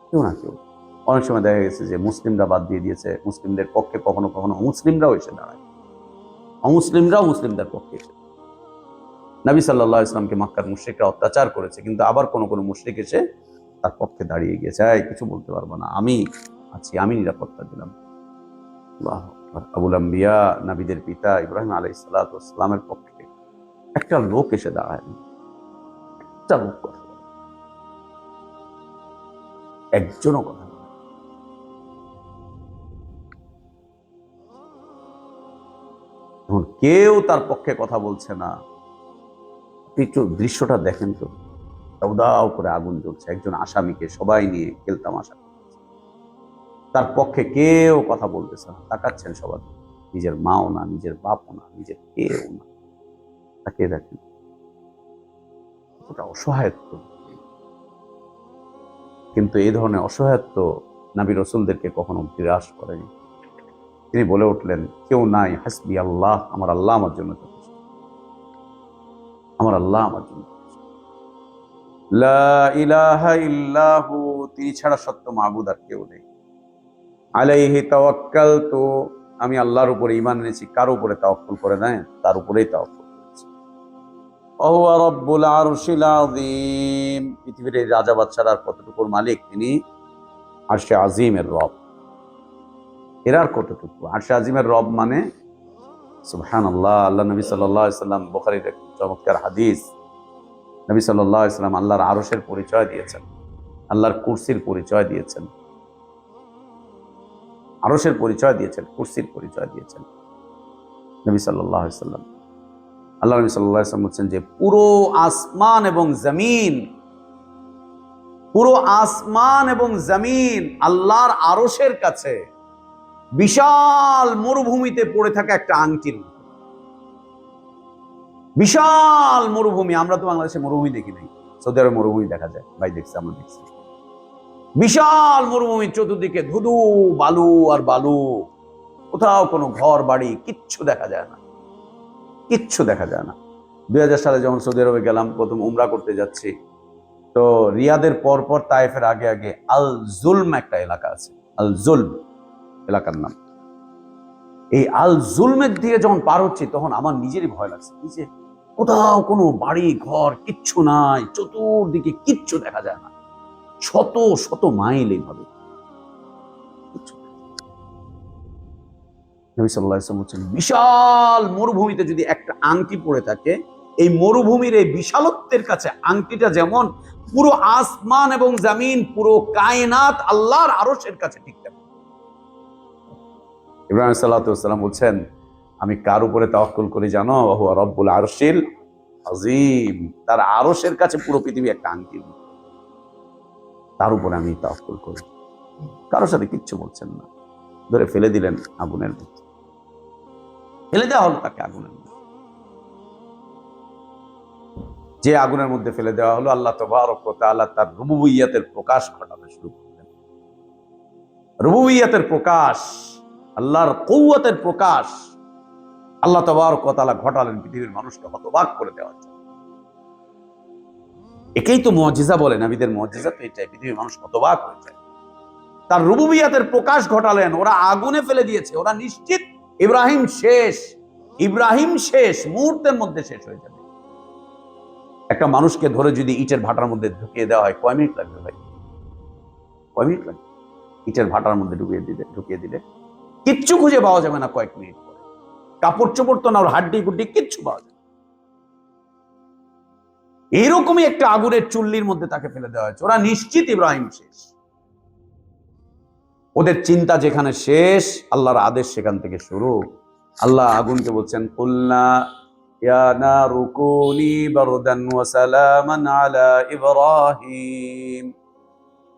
কেউ না কেউ। অনেক সময় দেখা গেছে যে মুসলিমরা বাদ দিয়ে দিয়েছে, মুসলিমদের পক্ষে কখনো কখনো অমুসলিমরাও এসে দাঁড়ায়, অমুসলিমরাও মুসলিমদের পক্ষে এসে। নবী সাল্লাল্লাহু আলাইহি ওয়াসাল্লামকে মক্কার মুশরিকরা অত্যাচার করেছে, কিন্তু আবার কোন কোন মুশরিক এসে তার পক্ষে দাঁড়িয়ে গিয়েছে, এই কিছু বলতে পারবো না, আমি আছি, আমি নিরাপত্তা দিলাম। আল্লাহু আকবার। আবুল আম্বিয়া, নবীদের পিতা ইব্রাহিম আলাইহিস সালাতু ওয়াস সালামের পক্ষে একটা লোক এসে দাঁড়ায়, একটা লোক কথা বলে, একজনও কথা বলে। এখন কেউ তার পক্ষে কথা বলছে না। একটু দৃশ্যটা দেখেন তো, দাউ দাউ করে আগুন জ্বলছে, একজন আসামিকে সবাই নিয়ে খেলতামাশা করছে, তার পক্ষে কেউ কথা বলতেছে না, তাকাচ্ছেন সবার, নিজের মাও না, নিজের বাপও না, নিজের কেউ না, তাকে দেখেন ওটা অসহায়ত্ব। কিন্তু এই ধরনের অসহায়ত্ব নবী রাসূলদেরকে কখনো বিরাস করেনি। তিনি বলে উঠলেন, কেউ নাই, হাসবি আল্লাহ, আমার আল্লাহ আমার জন্য যথেষ্ট, আমার আল্লাহ আমার জন্য যথেষ্ট। লা ইলাহা ইল্লাহু, তিনি ছাড়া সত্য মাবুদ আর কেউ নেই। আলাইহি তাওয়াক্কালতু, আমি আল্লাহর উপরে ঈমান এনেছি, কার উপরে তাওয়াক্কুল করে না, তার উপরেই তাওয়াক্কুল করেছি। ওয়া হুয়া রাব্বুল আরশিল আযীম, পৃথিবীর এই রাজা বাদশার কতটুকুর মালিক, তিনি আরশে আজিমের রব। এর আর কতটুকু? আরশে আজিমের রব মানে সুবহানাল্লাহ। আল্লাহ নবী সাল্লাল্লাহু আলাইহি সাল্লাম, বুখারীর এক চমৎকার হাদিস, নবী সাল্লাল্লাহু আলাইহি সাল্লাম আল্লাহর আরশের পরিচয় দিয়েছেন, আল্লাহর কুরসির পরিচয় দিয়েছেন, আরশের পরিচয় দিয়েছেন, কুরসির পরিচয় দিয়েছেন নবী সাল্লাল্লাহু আলাইহি সাল্লাম। আল্লাহ নবী সাল্লাল্লাহু আলাইহি সাল্লাম বলছেন যে পুরো আসমান এবং জমিন, পুরো আসমান এবং জমিন আল্লাহর আরশের কাছে বিশাল মরুভূমিতে পড়ে থাকা একটা আংটির মতো। বিশাল মরুভূমি, আমরা তো বাংলাদেশে মরুভূমি দেখি নাই, সৌদি আরবে মরুভূমি দেখা যায়, ভাই দেখছি, আমরা দেখছি বিশাল মরুভূমি, চতুর্দিকে ধুধু বালু আর বালু, কোথাও কোনো ঘর বাড়ি কিচ্ছু দেখা যায় না, কিচ্ছু দেখা যায় না। 2000 সালে যখন সৌদি আরবে গেলাম, প্রথম উমরা করতে যাচ্ছি, তো রিয়াদের পর পর তায়েফের আগে আগে আল জুলম একটা এলাকা আছে, আল জুলম এলাকার নাম। এই আল জুলমের দিকে যখন পার হচ্ছি, তখন আমার নিজেরই ভয় লাগছে, যে কোথাও কোনো বাড়ি ঘর কিচ্ছু নাই, চতুর্দিকে কিচ্ছু দেখা যায় না, শত শত মাইল এইভাবে। নবী সাল্লাল্লাহু আলাইহি ওয়াসাল্লাম বলছেন, বিশাল মরুভূমিতে যদি একটা আংটি পড়ে থাকে, এই মরুভূমির এই বিশালত্বের কাছে আংটিটা যেমন পুরো আসমান এবং জমিন, পুরো কায়নাত আল্লাহর আরশের কাছে ঠিক থাকে। ইব্রাহিম সাল্লাল্লাহু আলাইহি ওয়াসাল্লাম বলছেন, আমি কার উপরে তাওয়াক্কুল করি জানো? ওয়া হুয়া রাব্বুল আরশিল আযীম, তার আরশের কাছে পুরো পৃথিবী একটা আংটির মতো, তার উপরে আমি তাওয়াক্কুল করি। কারোর সাথে কিচ্ছু বলছেন না, ধরে ফেলে দিলেন আগুনের মধ্যে, ফেলে দেওয়া হলো তাকে আগুনের মধ্যে। যে আগুনের মধ্যে ফেলে দেওয়া হলো, আল্লাহ তাবারক ওয়া তাআলা তার রুবুবিয়্যাতের প্রকাশ ঘটানো শুরু করলেন। রুবুবিয়্যাতের প্রকাশ, আল্লাহর কুওয়াতের প্রকাশ আল্লাহ তাবারক ওয়া তাআলা ঘটালেন পৃথিবীর মানুষকে হতবাক করে দেওয়ার জন্য। একেই তো মুআজিজা বলে, নবীদের মুআজিজা তো এটাই। পৃথিবীর মানুষ হতবাক হয়ে যায়। তার রুবুবিয়াতের প্রকাশ ঘটালেন। ওরা আগুনে ফেলে দিয়েছে, ওরা নিশ্চিত ইব্রাহিম শেষ, ইব্রাহিম শেষ, মুহূর্তের মধ্যে শেষ হয়ে যাবে। একটা মানুষকে ধরে যদি ইটের ভাটার মধ্যে ঢুকিয়ে দেওয়া হয়, কয় মিনিট লাগবে ভাই? কয় মিনিট লাগবে? ইটের ভাটার মধ্যে ঢুকিয়ে দিলে কিচ্ছু খুঁজে পাওয়া যাবে না কয়েক মিনিট পরে। কাপড় চোপড় তো না, ওর হাড্ডি গুড্ডি কিচ্ছু পাওয়া যাবে। এইরকমই একটা আগুনের চুল্লির মধ্যে তাকে ফেলে দেওয়া হয়েছে। ওরা নিশ্চিত ইব্রাহিম শেষ। ওদের চিন্তা যেখানে শেষ, আল্লাহর আদেশ সেখান থেকে শুরু। আল্লাহ আগুনকে বলছেন, কুলনা ইয়া নারু কুনি বারদান ওয়া সালামান আলা ইব্রাহিম।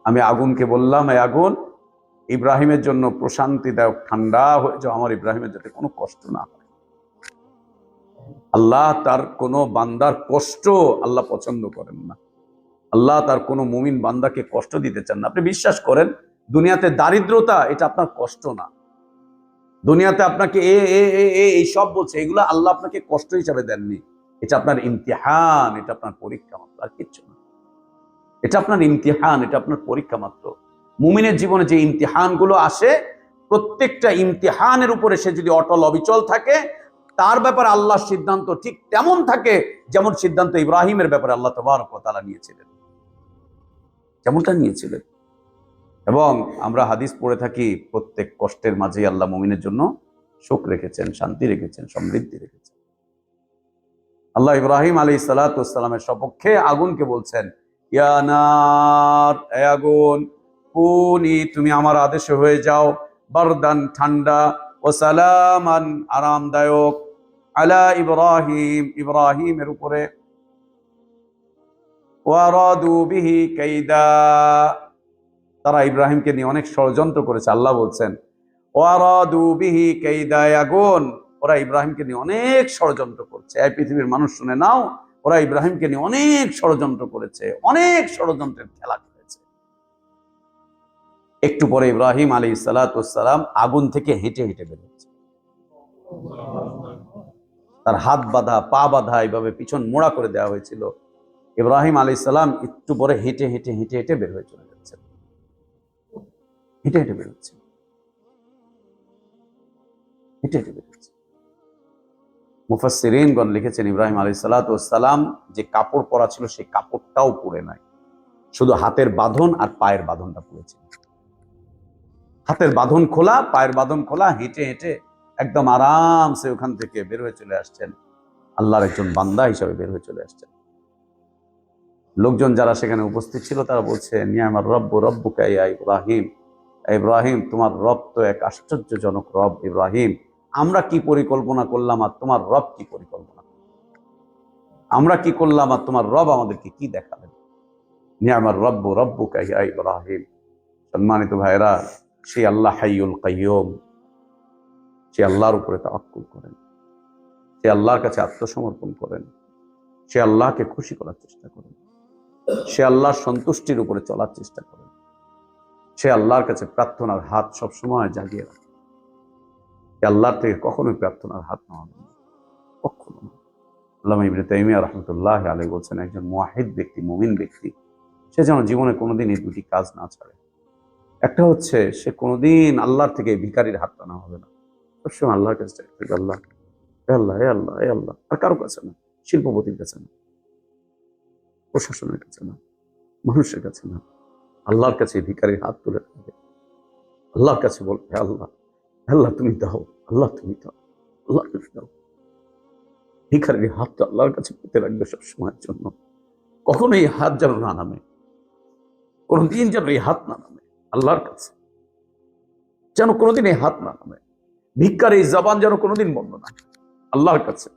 আমি আগুনকে বললাম, এই আগুন ইব্রাহিমের জন্য প্রশান্তিদায়ক, ঠান্ডা হয়ে যাও, আমার ইব্রাহিমের যাতে কোনো কষ্ট না হয়। আল্লাহ তার কোনো বান্দার কষ্ট আল্লাহ পছন্দ করেন না। আল্লাহ তার কোনো মুমিন বান্দাকে কষ্ট দিতে চান না। আপনি বিশ্বাস করেন, দুনিয়াতে দারিদ্রতা এটা আপনার কষ্ট না। দুনিয়াতে আপনাকে এই সব বলছে, এগুলো আল্লাহ আপনাকে কষ্ট হিসাবে দেননি। এটা আপনার ইমতিহান, এটা আপনার পরীক্ষা মাত্র, আর কিচ্ছু না। এটা আপনার ইমতিহান, এটা আপনার পরীক্ষা মাত্র। মুমিনের জীবনে যে ইমতিহান গুলো আসে, প্রত্যেকটা ইমতিহানের উপরে সে যদি অটল অবিচল থাকে, তার ব্যাপারে আল্লাহর সিদ্ধান্ত ঠিক তেমন থাকে যেমন সিদ্ধান্ত ইব্রাহিমের ব্যাপারে আল্লাহ তাবারক ওয়া তাআলা নিয়েছিলেন, যেমনটা নিয়েছিলেন। এবং আমরা হাদিস পড়ে থাকি, প্রত্যেক কষ্টের মাঝে আল্লাহ মুমিনের জন্য সুখ রেখেছেন, শান্তি রেখেছেন, সমৃদ্ধি রেখেছেন। আল্লাহ ইব্রাহিম আলাইহিস সালাতু ওয়াস সালামের সপক্ষে আগুনকে বলছেন, ইয়া নার, হে আগুন, কুনি, তুমি আমার আদেশে হয়ে যাও, বারদান, ঠান্ডা, ও সালামান, আরামদায়ক, আলা ইব্রাহিম, ইব্রাহিমের উপরে, ওয়ারাদু বিহি কাইদা, তারা ইব্রাহিমকে নিয়ে অনেক ষড়যন্ত্র করেছে। আল্লাহ বলছেন, ওয়ারাদু বিহি কাইদা, আগুন, ওরা ইব্রাহিমকে নিয়ে অনেক ষড়যন্ত্র করছে। এই পৃথিবীর মানুষ শুনে নাও, ওরা ইব্রাহিমকে নিয়ে অনেক ষড়যন্ত্র করেছে, অনেক ষড়যন্ত্রের খেলা করেছে। একটু পরে ইব্রাহিম আলাইহিস সালাতু ওয়াস সালাম আগুন থেকে হেঁটে হেঁটে বের হচ্ছে। তার হাত বাঁধা, পা বাঁধা, এইভাবে পিছন মোড়া করে দেওয়া হয়েছিল। ইব্রাহিম আলাইহিস সালাম একটু পরে হেঁটে হেঁটে হেঁটে হেঁটে বের হয়ে চলে যাচ্ছেন, হেঁটে হেঁটে বের হচ্ছে, হেঁটে হেঁটে বের হচ্ছে। মুফাসসিরিনগণ লিখেছেন, ইব্রাহিম আলাইহিস সালাতু ওয়াস সালাম যে কাপড় পরা ছিল সেই কাপড়টাও পরে নাই, শুধু হাতের বাঁধন আর পায়ের বাঁধনটা পরেছিল। হাতের বাঁধন খোলা, পায়ের বাঁধন খোলা, হেঁটে হেঁটে একদম আরামসে ওখান থেকে বের হয়ে চলে আসছেন। আল্লাহর একজন বান্দা হিসাবে বের হয়ে চলে আসছেন। লোকজন যারা সেখানে উপস্থিত ছিল তারা বলছে, নিয়ামার রব্বু রব্বুকা ইয়া ইব্রাহিম, ইব্রাহিম, তোমার রব তো এক আশ্চর্যজনক রব। ইব্রাহিম, আমরা কি পরিকল্পনা করলাম আর তোমার রব কি পরিকল্পনা, আমরা কি করলাম আর তোমার রব আমাদেরকে কি দেখালেন। নিয়ামার রব্বু রব্বুকা ইয়া ইব্রাহিম। সম্মানিত ভাইরা, সেই আল্লাহ হাইয়ুল কাইয়ুম, সে আল্লাহর উপরে তাওয়াক্কুল করেন, সে আল্লাহর কাছে আত্মসমর্পণ করেন, সে আল্লাহকে খুশি করার চেষ্টা করেন, সে আল্লাহর সন্তুষ্টির উপরে চলার চেষ্টা করেন, সে আল্লাহর কাছে প্রার্থনার হাত সবসময় জাগিয়ে রাখে। সে আল্লাহর থেকে কখনোই প্রার্থনার হাত নামাবে না, কখনো না। আল্লামা ইবনে তাইমিয়া রাহমাতুল্লাহি আলাইহি বলছেন, একজন মুওয়াহিদ ব্যক্তি, মুমিন ব্যক্তি, সে যেন জীবনে কোনোদিন এই দুটি কাজ না ছাড়ে। একটা হচ্ছে, সে কোনোদিন আল্লাহর থেকে ভিখারির হাত টানা হবে না, সবসময় আল্লাহর কাছে চাইবে, আল্লাহ, হে আল্লাহ, হে আল্লাহ, হে আল্লাহ। আর কারো কাছে না, শিল্পপতির কাছে না, প্রশাসনের কাছে না, মানুষের কাছে না, আল্লাহর কাছে ভিখারির হাত তুলে রাখবে। আল্লাহর কাছে বলবে, হে আল্লাহ, আল্লাহ তুমি দাও, আল্লাহ তুমি দাও, আল্লাহ তুমি দাও। ভিখারির হাতটা আল্লাহর কাছে পেতে রাখবে সব সময়ের জন্য। কখনো এই হাত যেন না নামে, কোনদিন যেন এই হাত না নামে আল্লাহর কাছে, যেন কোনোদিন এই হাত না নামে। ভিক্ষার এই জবান যেন কোনোদিন বন্ধ না হয় আল্লাহর কাছে।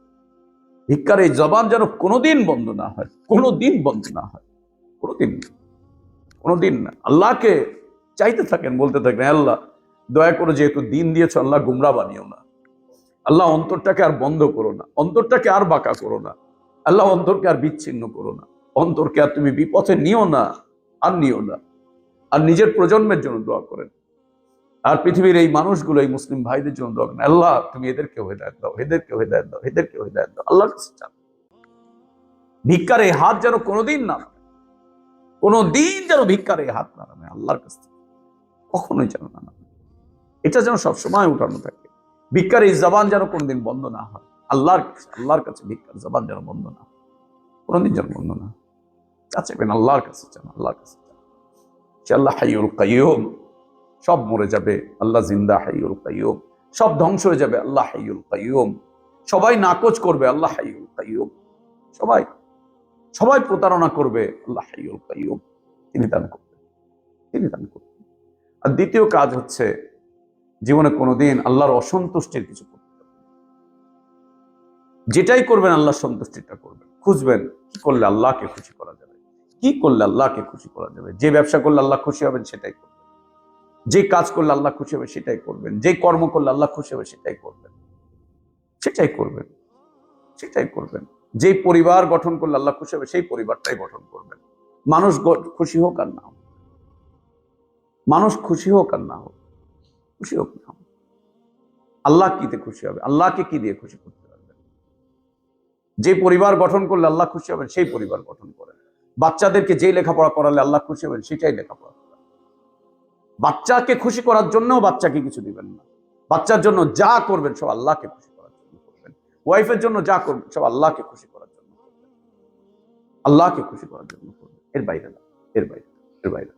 ভিক্ষার এই জবান যেন কোনোদিন বন্ধ না হয়, কোনোদিন বন্ধ না হয়, কোনোদিন, কোনোদিন না। আল্লাহকে চাইতে থাকেন, বলতে থাকেন, আল্লাহ দয়া করে যেহেতু দিন দিয়েছ, আল্লাহ গুমরা বানিও না, আল্লাহ অন্তরটাকে আর বন্ধ করো না, অন্তরটাকে আর বাঁকা করো না, আল্লাহ অন্তরকে আর বিচ্ছিন্ন করো না, অন্তরকে আর তুমি বিপথে নিও না, আর নিও না। আর নিজের প্রজন্মের জন্য দোয়া করেন, আর পৃথিবীর এই মানুষগুলো, এই মুসলিম ভাইদের জন্য দোয়া করেন, আল্লাহ তুমি এদেরকে হেদায়েত দাও, এদেরকে হেদায়েত দাও, এদেরকে হেদায়েত দাও। আল্লাহর কাছে চান, ভিক্ষার এই হাত যেন কোনোদিন না নামে। কোনোদিন যেন ভিক্ষারে হাত না নামে আল্লাহর কাছ থেকে, কখনোই যেন না নামে। এটা যেন সবসময় উঠানো থাকে। ভিক্ষার এই জবান যেন কোনোদিন বন্ধ না হয়। আল্লাহর কাছে ভিক্ষার জবান যেন বন্ধ না হয়, কোনোদিন যেন বন্ধ না হয়। চাচ্ছেন আল্লাহর কাছে চান, আল্লাহর কাছে চান। সে আল্লাহ হাইয়ুল কাইয়ুম, সব মরে যাবে, আল্লাহ জিন্দা হাইয়ুল কাইয়ুম। সব ধ্বংস হয়ে যাবে, আল্লাহ হাইয়ুল কাইয়ুম। সবাই নাকচ করবে, আল্লাহ হাইয়ুল কাইয়ুম। সবাই সবাই প্রতারণা করবে, আল্লাহ হাইয়ুল কাইয়ুম। তিনি দান করবেন, তিনি দান করবেন। আর দ্বিতীয় কাজ হচ্ছে, জীবনে কোনোদিন আল্লাহর অসন্তুষ্টির কিছু করতে হবে না। যেটাই করবেন আল্লাহর সন্তুষ্টিটা করবেন, খুঁজবেন কি করলে আল্লাহকে খুশি করা যাবে, কি করলে আল্লাহকে খুশি করা যাবে। যে ব্যবসা করলে আল্লাহ খুশি হবেন সেটাই করবেন, যে কাজ করলে আল্লাহ খুশি হবে সেটাই করবেন, যে কর্ম করলে আল্লাহ খুশি হবে সেটাই করবেন, সেটাই করবেন, সেটাই করবেন। যে পরিবার গঠন করলে আল্লাহ খুশি হবে সেই পরিবারটাই গঠন করবেন। মানুষ খুশি হোক আর না হোক, মানুষ খুশি হোক আর না হোক, খুশি হোক না হোক, আল্লাহ কিতে খুশি হবে, আল্লাহকে কি দিয়ে খুশি করতে পারবেন। যে পরিবার গঠন করলে আল্লাহ খুশি হবেন সেই পরিবার গঠন করেন। বাচ্চাদেরকে যে লেখাপড়া করালে আল্লাহ খুশি হবেন সেটাই লেখাপড়া করেন। বাচ্চাকে খুশি করার জন্যও বাচ্চাকে কিছু দিবেন না। বাচ্চার জন্য যা করবেন সব আল্লাহকে খুশি করার জন্য করবেন। ওয়াইফের জন্য যা করবেন সব আল্লাহকে খুশি করার জন্য করবেন, আল্লাহকে খুশি করার জন্য করবেন। এর বাইরে না, এর বাইরে, এর বাইরে।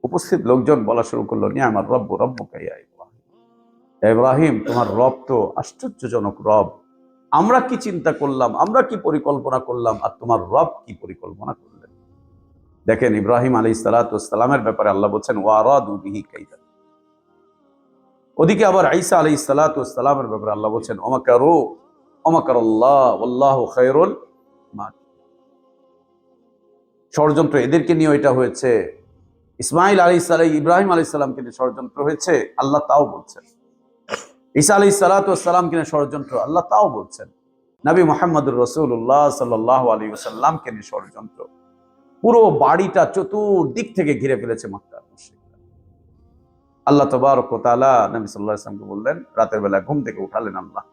উপস্থিত লোকজন বলা শুরু করলো, নিয়ামার রব্বু রব্বুকা ইয়া ইব্রাহিম। ইব্রাহিম, তোমার রব তো আশ্চর্যজনক রব। আমরা কি চিন্তা করলাম, আমরা কি পরিকল্পনা করলাম, আর তোমার রব কি পরিকল্পনা করলেন। দেখেন, ইব্রাহিম আলাইহিস সালাতু ওয়াস সালামের ব্যাপারে আল্লাহ বলছেন ওয়ারাদু বিহি কাইদা। ওদিকে আবার ঈসা আলাইহিস সালাতু ওয়াস সালামের ব্যাপারে আল্লাহ বলছেন ওমাকারু ওমাকারাল্লাহ ওয়াল্লাহু খায়রুল মাকিরিন। ষড়যন্ত্র এদেরকে নিয়ে এটা হয়েছে। ইসমাইল আলাইহিস সালাম, ইব্রাহিম আলাইহিস সালামকে নিয়ে ষড়যন্ত্র হয়েছে, আল্লাহ তাও বলছেন। ঈসা আলাইহিস সালাতু ওয়াস সালামকে নিয়ে ষড়যন্ত্র, আল্লাহ তাও বলছেন। নবী মুহাম্মদুর রাসূলুল্লাহ সাল্লাল্লাহু আলাইহি ওয়াসাল্লামকে নিয়ে ষড়যন্ত্র। পুরো বাড়িটা চতুর্দিক থেকে ঘিরে ফেলেছে মক্কার মুশরিকরা। আল্লাহ তাবারক ওয়া তাআলা নবী সাল্লাল্লাহু আলাইহি ওয়াসাল্লামকে বললেন, রাতের বেলা ঘুম থেকে উঠালেন আল্লাহ,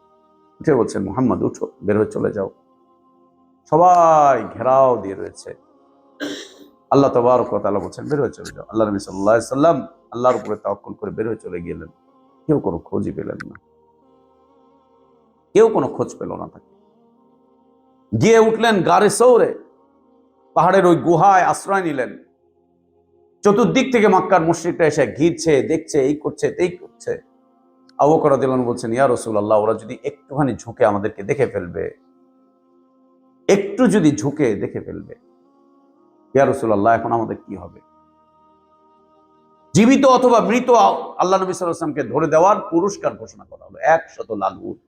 উঠে বলছেন মুহাম্মদ উঠো, বের হয়ে চলে যাও। সবাই ঘেরাও দিয়ে রয়েছে। আল্লাহ তাবারক ওয়া তাআলা বলছেন বের হয়ে চলে যাও। আল্লাহ নবী সাল্লাল্লাহু আলাইহি ওয়াসাল্লাম আল্লাহর উপরে তাওয়াক্কুল করে বের হয়ে চলে গেলেন। কেউ কোনো খোঁজই পেলেন না, কেউ কোনো খোঁজ পেল না তাকে। গিয়ে উঠলেন গারে সৌরে, পাহাড়ের ওই গুহায় আশ্রয় নিলেন। চতুর্দিক থেকে মক্কার মুশরিকরা এসে ঘিরছে, দেখছে, এই করছে, এই করছে। আবু বকর রাদিয়াল্লাহু আনহু বলছেন, ইয়া রাসূলুল্লাহ, ওরা যদি একটুখানি ঝুঁকে আমাদেরকে দেখে ফেলবে, একটু যদি ঝুঁকে দেখে ফেলবে, ইয়া রাসূলুল্লাহ, এখন আমাদের কি হবে। জীবিত অথবা মৃত আল্লাহ নবী সাল্লাল্লাহু আলাইহি ওয়াসাল্লামকে ধরে দেওয়ার পুরস্কার ঘোষণা করা হলো 100 লাল উট।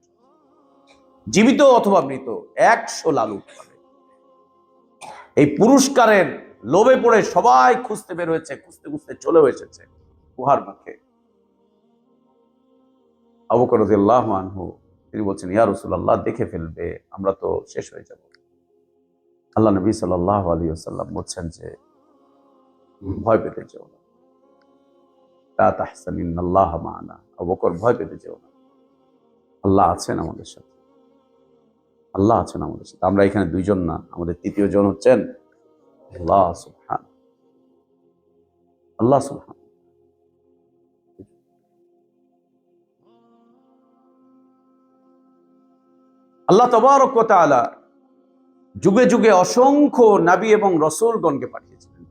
জীবিত অথবা মৃত 100 লাল উট পাবে। এই পুরস্কারের লোভে পড়ে সবাই খুঁজতে বের হয়েছে, খুঁজতে খুঁজতে চলেও এসেছে গুহার মুখে। আবু বকর রাদিয়াল্লাহু আনহু তিনি বলছেন, ইয়া রাসূলুল্লাহ, দেখে ফেলবে, আমরা তো শেষ হয়ে যাব। আল্লাহ নবী সাল্লাল্লাহু আলাইহি ওয়াসাল্লাম বলছেন যে ভয় পেতে যেও না, লা তাহসান ইন্নাল্লাহা মা'ানা। আবু বকর, ভয় পেতে যেও না, আল্লাহ আছেন আমাদের সাথে, আল্লাহ আছেন আমাদের সাথে। আমরা এখানে দুইজন না, আমাদের তৃতীয় জন হচ্ছেন আল্লাহ সুবহানাহু, আল্লাহ সুবহানাহু। আল্লাহ তাবারক ওয়া তাআলা যুগে যুগে অসংখ্য নবী এবং রাসূলগণকে পাঠিয়েছিলেন।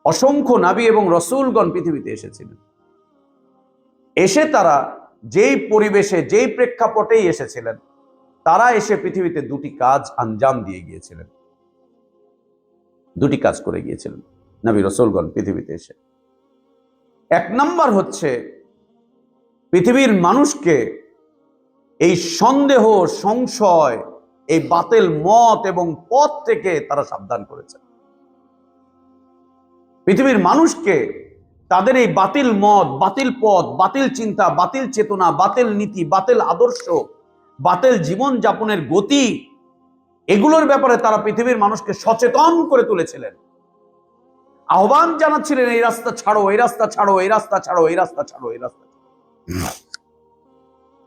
অসংখ্য নবী এবং রাসূলগণ পৃথিবীতে এসেছিলেন। এসে তারা যেই পরিবেশে, যেই প্রেক্ষাপটেই এসেছিলেন, তারা এসে পৃথিবীতে দুটি কাজ আঞ্জাম দিয়ে গিয়েছিলেন, দুটি কাজ করে গিয়েছিলেন নবী রাসূলগণ পৃথিবীতে এসে। এক নাম্বার হচ্ছে পৃথিবীর মানুষকে এই সন্দেহ, সংশয়, এই বাতিল মত এবং পথ থেকে তারা সাবধান করেছেন। পৃথিবীর মানুষকে তাদের এই বাতিল মত, বাতিল পথ, বাতিল চিন্তা, বাতিল চেতনা, বাতিল নীতি, বাতিল আদর্শ, বাতিল জীবন যাপনের গতি, এগুলোর ব্যাপারে তারা পৃথিবীর মানুষকে সচেতন করে তুলেছিলেন। আহ্বান জানাচ্ছিলেন, এই রাস্তা ছাড়ো, এই রাস্তা ছাড়ো, এই রাস্তা ছাড়ো, এই রাস্তা ছাড়ো, এই রাস্তা,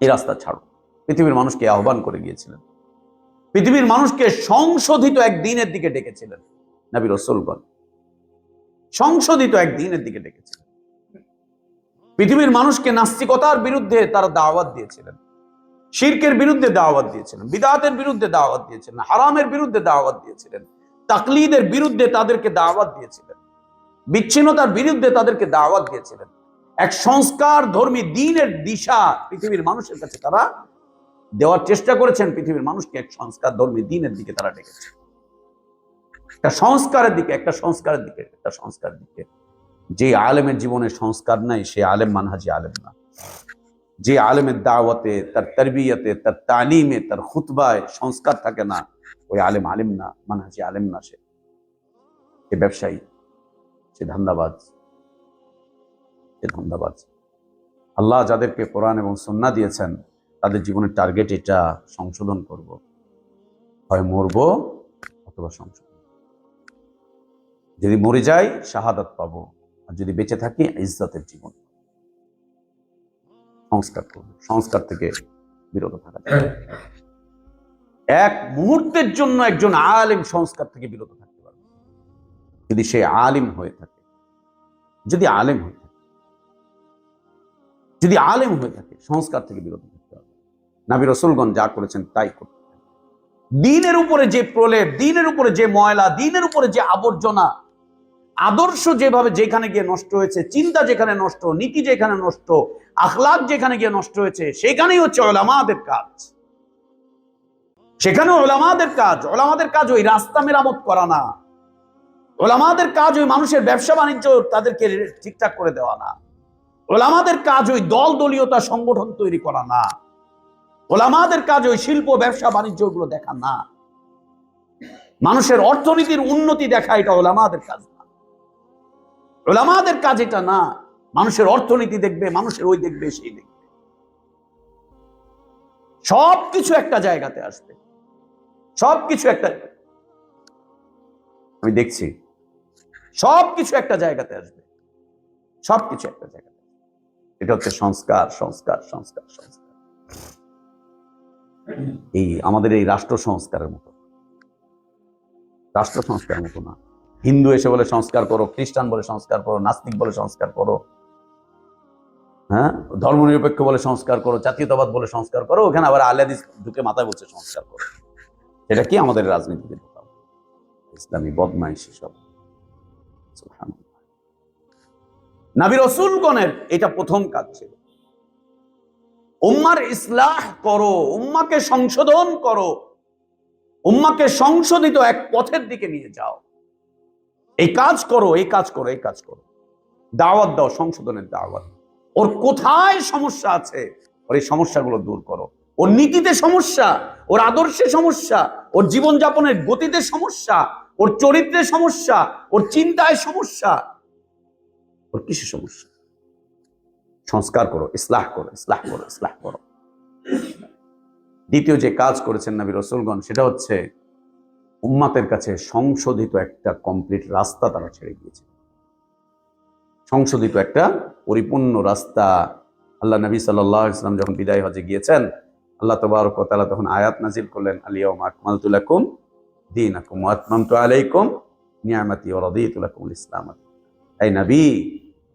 এই রাস্তা ছাড়ো। পৃথিবীর মানুষকে আহ্বান করে গিয়েছিলেন। পৃথিবীর মানুষকে সংশোধিত এক দিনের দিকে ডেকেছিলেন নবী রাসূলগণ, সংশোধিত এক দিনের দিকে ডেকেছিলেন। পৃথিবীর মানুষকে নাস্তিকতার বিরুদ্ধে তারা দাওয়াত দিয়েছিলেন, শিরকের বিরুদ্ধে দাওয়াত দিয়েছিলেন, বিদআতের বিরুদ্ধে দাওয়াত দিয়েছিলেন, হারামের বিরুদ্ধে দাওয়াত দিয়েছিলেন, তাকলিদের বিরুদ্ধে তাদেরকে দাওয়াত দিয়েছিলেন, বিচ্ছিন্নতার বিরুদ্ধে তাদেরকে দাওয়াত দিয়েছিলেন। এক সংস্কার ধর্মী দ্বীনের দিশা পৃথিবীর মানুষের কাছে তারা দেওয়ার চেষ্টা করেছেন। পৃথিবীর মানুষকে এক সংস্কার ধর্মী দ্বীনের দিকে তারা ডেকেছে, একটা সংস্কারের দিকে, একটা সংস্কারের দিকে, একটা সংস্কারের দিকে। যে আলেমের জীবনে সংস্কার নাই সে আলেম মানহাজি আলেম না। যে আলেমের দাওয়াতে, তার তারবিয়াতে, তার তালিমে, তার খুতবায় সংস্কার থাকে না, ওই আলেম আলেম না, মানহাজি আলেম না। সে ব্যবসায়ী, সে ধান্দাবাজ, সে ধান্দাবাজ। আল্লাহ যাদেরকে কোরআন এবং সুন্নাহ দিয়েছেন তাদের জীবনের টার্গেট এটা, সংশোধন করব, হয় মরবো অথবা সংশোধন। যদি মরে যাই শাহাদাত পাবো, আর যদি বেঁচে থাকি ইজ্জতের জীবন। সংস্কার করবো, সংস্কার থেকে বিরত থাকা যায়। এক মুহূর্তের জন্য একজন আলেম সংস্কার থেকে বিরত থাকতে পারবে যদি সে আলিম হয়ে থাকে, যদি আলেম হয়ে থাকে, যদি আলেম হয়ে থাকে সংস্কার থেকে বিরত থাকতে হবে। নবী রাসূলগণ যা করেছেন তাই করতে হবে। দ্বীনের উপরে যে প্রলেপ, দ্বীনের উপরে যে ময়লা, দ্বীনের উপরে যে আবর্জনা, আদর্শ যেভাবে যেখানে গিয়ে নষ্ট হয়েছে, চিন্তা যেখানে নষ্ট, নীতি যেখানে নষ্ট, আখলাক যেখানে গিয়ে নষ্ট হয়েছে, সেখানেই হচ্ছে উলামাদের কাজ। সেখানেও উলামাদের কাজ। উলামাদের কাজ ওই রাস্তা মেরামত করা না। উলামাদের কাজ ওই মানুষের ব্যবসা বাণিজ্য তাদেরকে ঠিকঠাক করে দেওয়া না। উলামাদের কাজ ওই দল দলীয়তা সংগঠন তৈরি করা না। উলামাদের কাজ ওই শিল্প ব্যবসা বাণিজ্য গুলো দেখা না। মানুষের অর্থনীতির উন্নতি দেখা এটা উলামাদের কাজ না। উলামাদের কাজ এটা না। মানুষের অর্থনীতি দেখবে, মানুষের ওই দেখবে, সেই দেখবে, সবকিছু একটা জায়গাতে আসবে, সবকিছু একটা, আমি দেখছি সবকিছু একটা জায়গাতে আসবে, সবকিছু একটা জায়গাতে। এটা হচ্ছে সংস্কার, সংস্কার, সংস্কার, সংস্কার। এই আমাদের এই রাষ্ট্র সংস্কারের মতো, রাষ্ট্র সংস্কারের মতো না। হিন্দু এসে বলে সংস্কার করো, খ্রিস্টান বলে সংস্কার করো, নাস্তিক বলে সংস্কার করো, হ্যাঁ, ধর্মনিরপেক্ষ বলে সংস্কার করো, জাতীয়তাবাদ বলে সংস্কার করো, ওখানে আবার আহলে হাদিস ঢুকে মাথায় বলছে সংস্কার করো। এটা কি আমাদের রাজনীতিতে ইসলামী বদমাইশি সব। নবী রাসূলগণের এটা প্রথম কাজ ছিল, উম্মার ইসলাহ করো, উম্মাকে সংশোধন করো, উম্মাকে সংশোধিত এক পথের দিকে নিয়ে যাও। এই কাজ করো, এই কাজ করো, এই কাজ করো। দাওয়াত দাও, সংশোধনের দাওয়াত। ওর কোথায় সমস্যা আছে ওর এই সমস্যাগুলো দূর করো। ওর নীতিতে সমস্যা, ওর আদর্শে সমস্যা, ওর জীবনযাপনের গতিতে সমস্যা, ওর চরিত্রে সমস্যা, ওর চিন্তায় সমস্যা, ওর কিসে সমস্যা? সংস্কার করো, ইসলাহ করো, ইসলাহ করো, ইসলাহ করো। দ্বিতীয় যে কাজ করেছেন নবী রাসূলগণ সেটা হচ্ছে উম্মাতের কাছে সংশোধিত একটা কমপ্লিট রাস্তা তারা ছেড়ে গিয়েছে। সংশোধিত একটা পরিপূর্ণ রাস্তা। আল্লাহ নবী সাল্লাল্লাহু আলাইহি ওয়াসাল্লাম যখন বিদায় হজে গিয়েছেন, আল্লাহ তাবারক ওয়া তাআলা তখন আয়াত নাযিল করলেন, আল-ইয়াওমা আকমালতু লাকুম দীনাকুম ওয়া আতমামতু আলাইকুম নি'মাতি ওয়া রাদিতু লাকুমুল ইসলাম। এই নবী,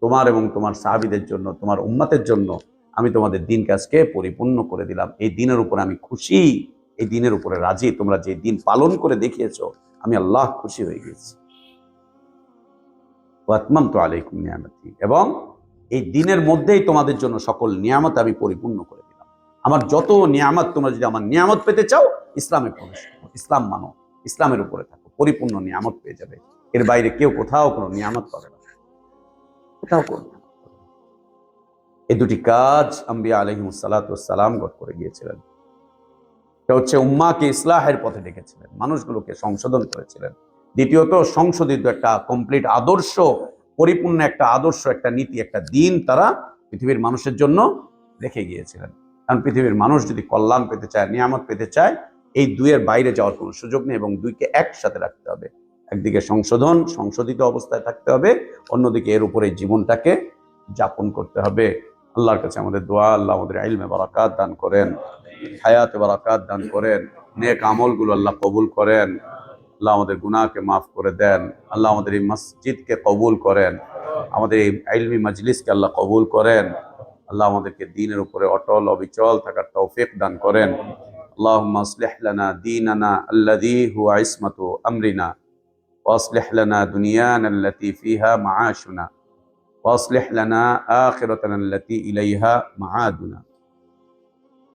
তোমার এবং তোমার সাহাবীদের জন্য, তোমার উম্মতের জন্য আমি তোমাদের দিন কাজকে পরিপূর্ণ করে দিলাম। এই দিনের উপরে আমি খুশি, এই দিনের উপরে রাজি। তোমরা যে দিন পালন করে দেখিয়েছো আমি আল্লাহ খুশি হয়ে গেছি। ওয়া আতমামতু আলাইকুম নি'মাতি, এবং এই দিনের মধ্যেই তোমাদের জন্য সকল নিয়ামত আমি পরিপূর্ণ করে দিলাম। আমার যত নিয়ামত, তোমরা যদি আমার নিয়ামত পেতে চাও ইসলামে প্রবেশ করো, ইসলাম মানো, ইসলামের উপরে থাকো, পরিপূর্ণ নিয়ামত পেয়ে যাবে। এর বাইরে কেউ কোথাও কোনো নিয়ামত পাবে না, কোথাও করবে না। এই দুটি কাজ আম্বিয়া আলাইহিমুস সালাতু ওয়াস সালাম করে গিয়েছিলেন। এটা হচ্ছে উম্মাহকে ইসলাহের পথে ডেকেছিলেন, মানুষগুলোকে সংশোধন করেছিলেন। দ্বিতীয়ত সংশোধিত একটা কমপ্লিট আদর্শ, পরিপূর্ণ একটা আদর্শ, একটা নীতি, একটা দিন তারা পৃথিবীর মানুষের জন্য রেখে গিয়েছিলেন। কারণ পৃথিবীর মানুষ যদি কল্যাণ পেতে চায়, নিয়ামত পেতে চায়, এই দুইয়ের বাইরে যাওয়ার কোনো সুযোগ নেই, এবং দুইকে একসাথে রাখতে হবে। একদিকে সংশোধন, সংশোধিত অবস্থায় থাকতে হবে, অন্যদিকে এর উপরে জীবনটাকে যাপন করতে হবে। আল্লাহর কাছে আমাদের দোয়া, আল্লাহ আমাদের ইলমে বারাকাত দান করেন। হায়াতে বারাকাত দান করেন, নেক আমলগুলো আল্লাহ কবুল করেন। আল্লাহ আমাদের গুনাহকে মাফ করে দেন। আল্লাহ আমাদের এই মসজিদকে কবুল করেন, আমাদের এই ইলমি মজলিসকে আল্লাহ কবুল করেন। আল্লাহ আমাদেরকে দ্বীনের উপরে অটল অবিচল থাকার তৌফিক দান করেন। আল্লাহুম্মা আসলিহ লানা দীনানা আল্লাযী হুয়া ইসমাতু আমরিনা ওয়াসলিহ লানা দুনিয়ানা আল্লাতী ফিহা মাআশুনা ওয়াসলিহ লানা আখিরাতানা আল্লাতী ইলাইহা মাআদুনা।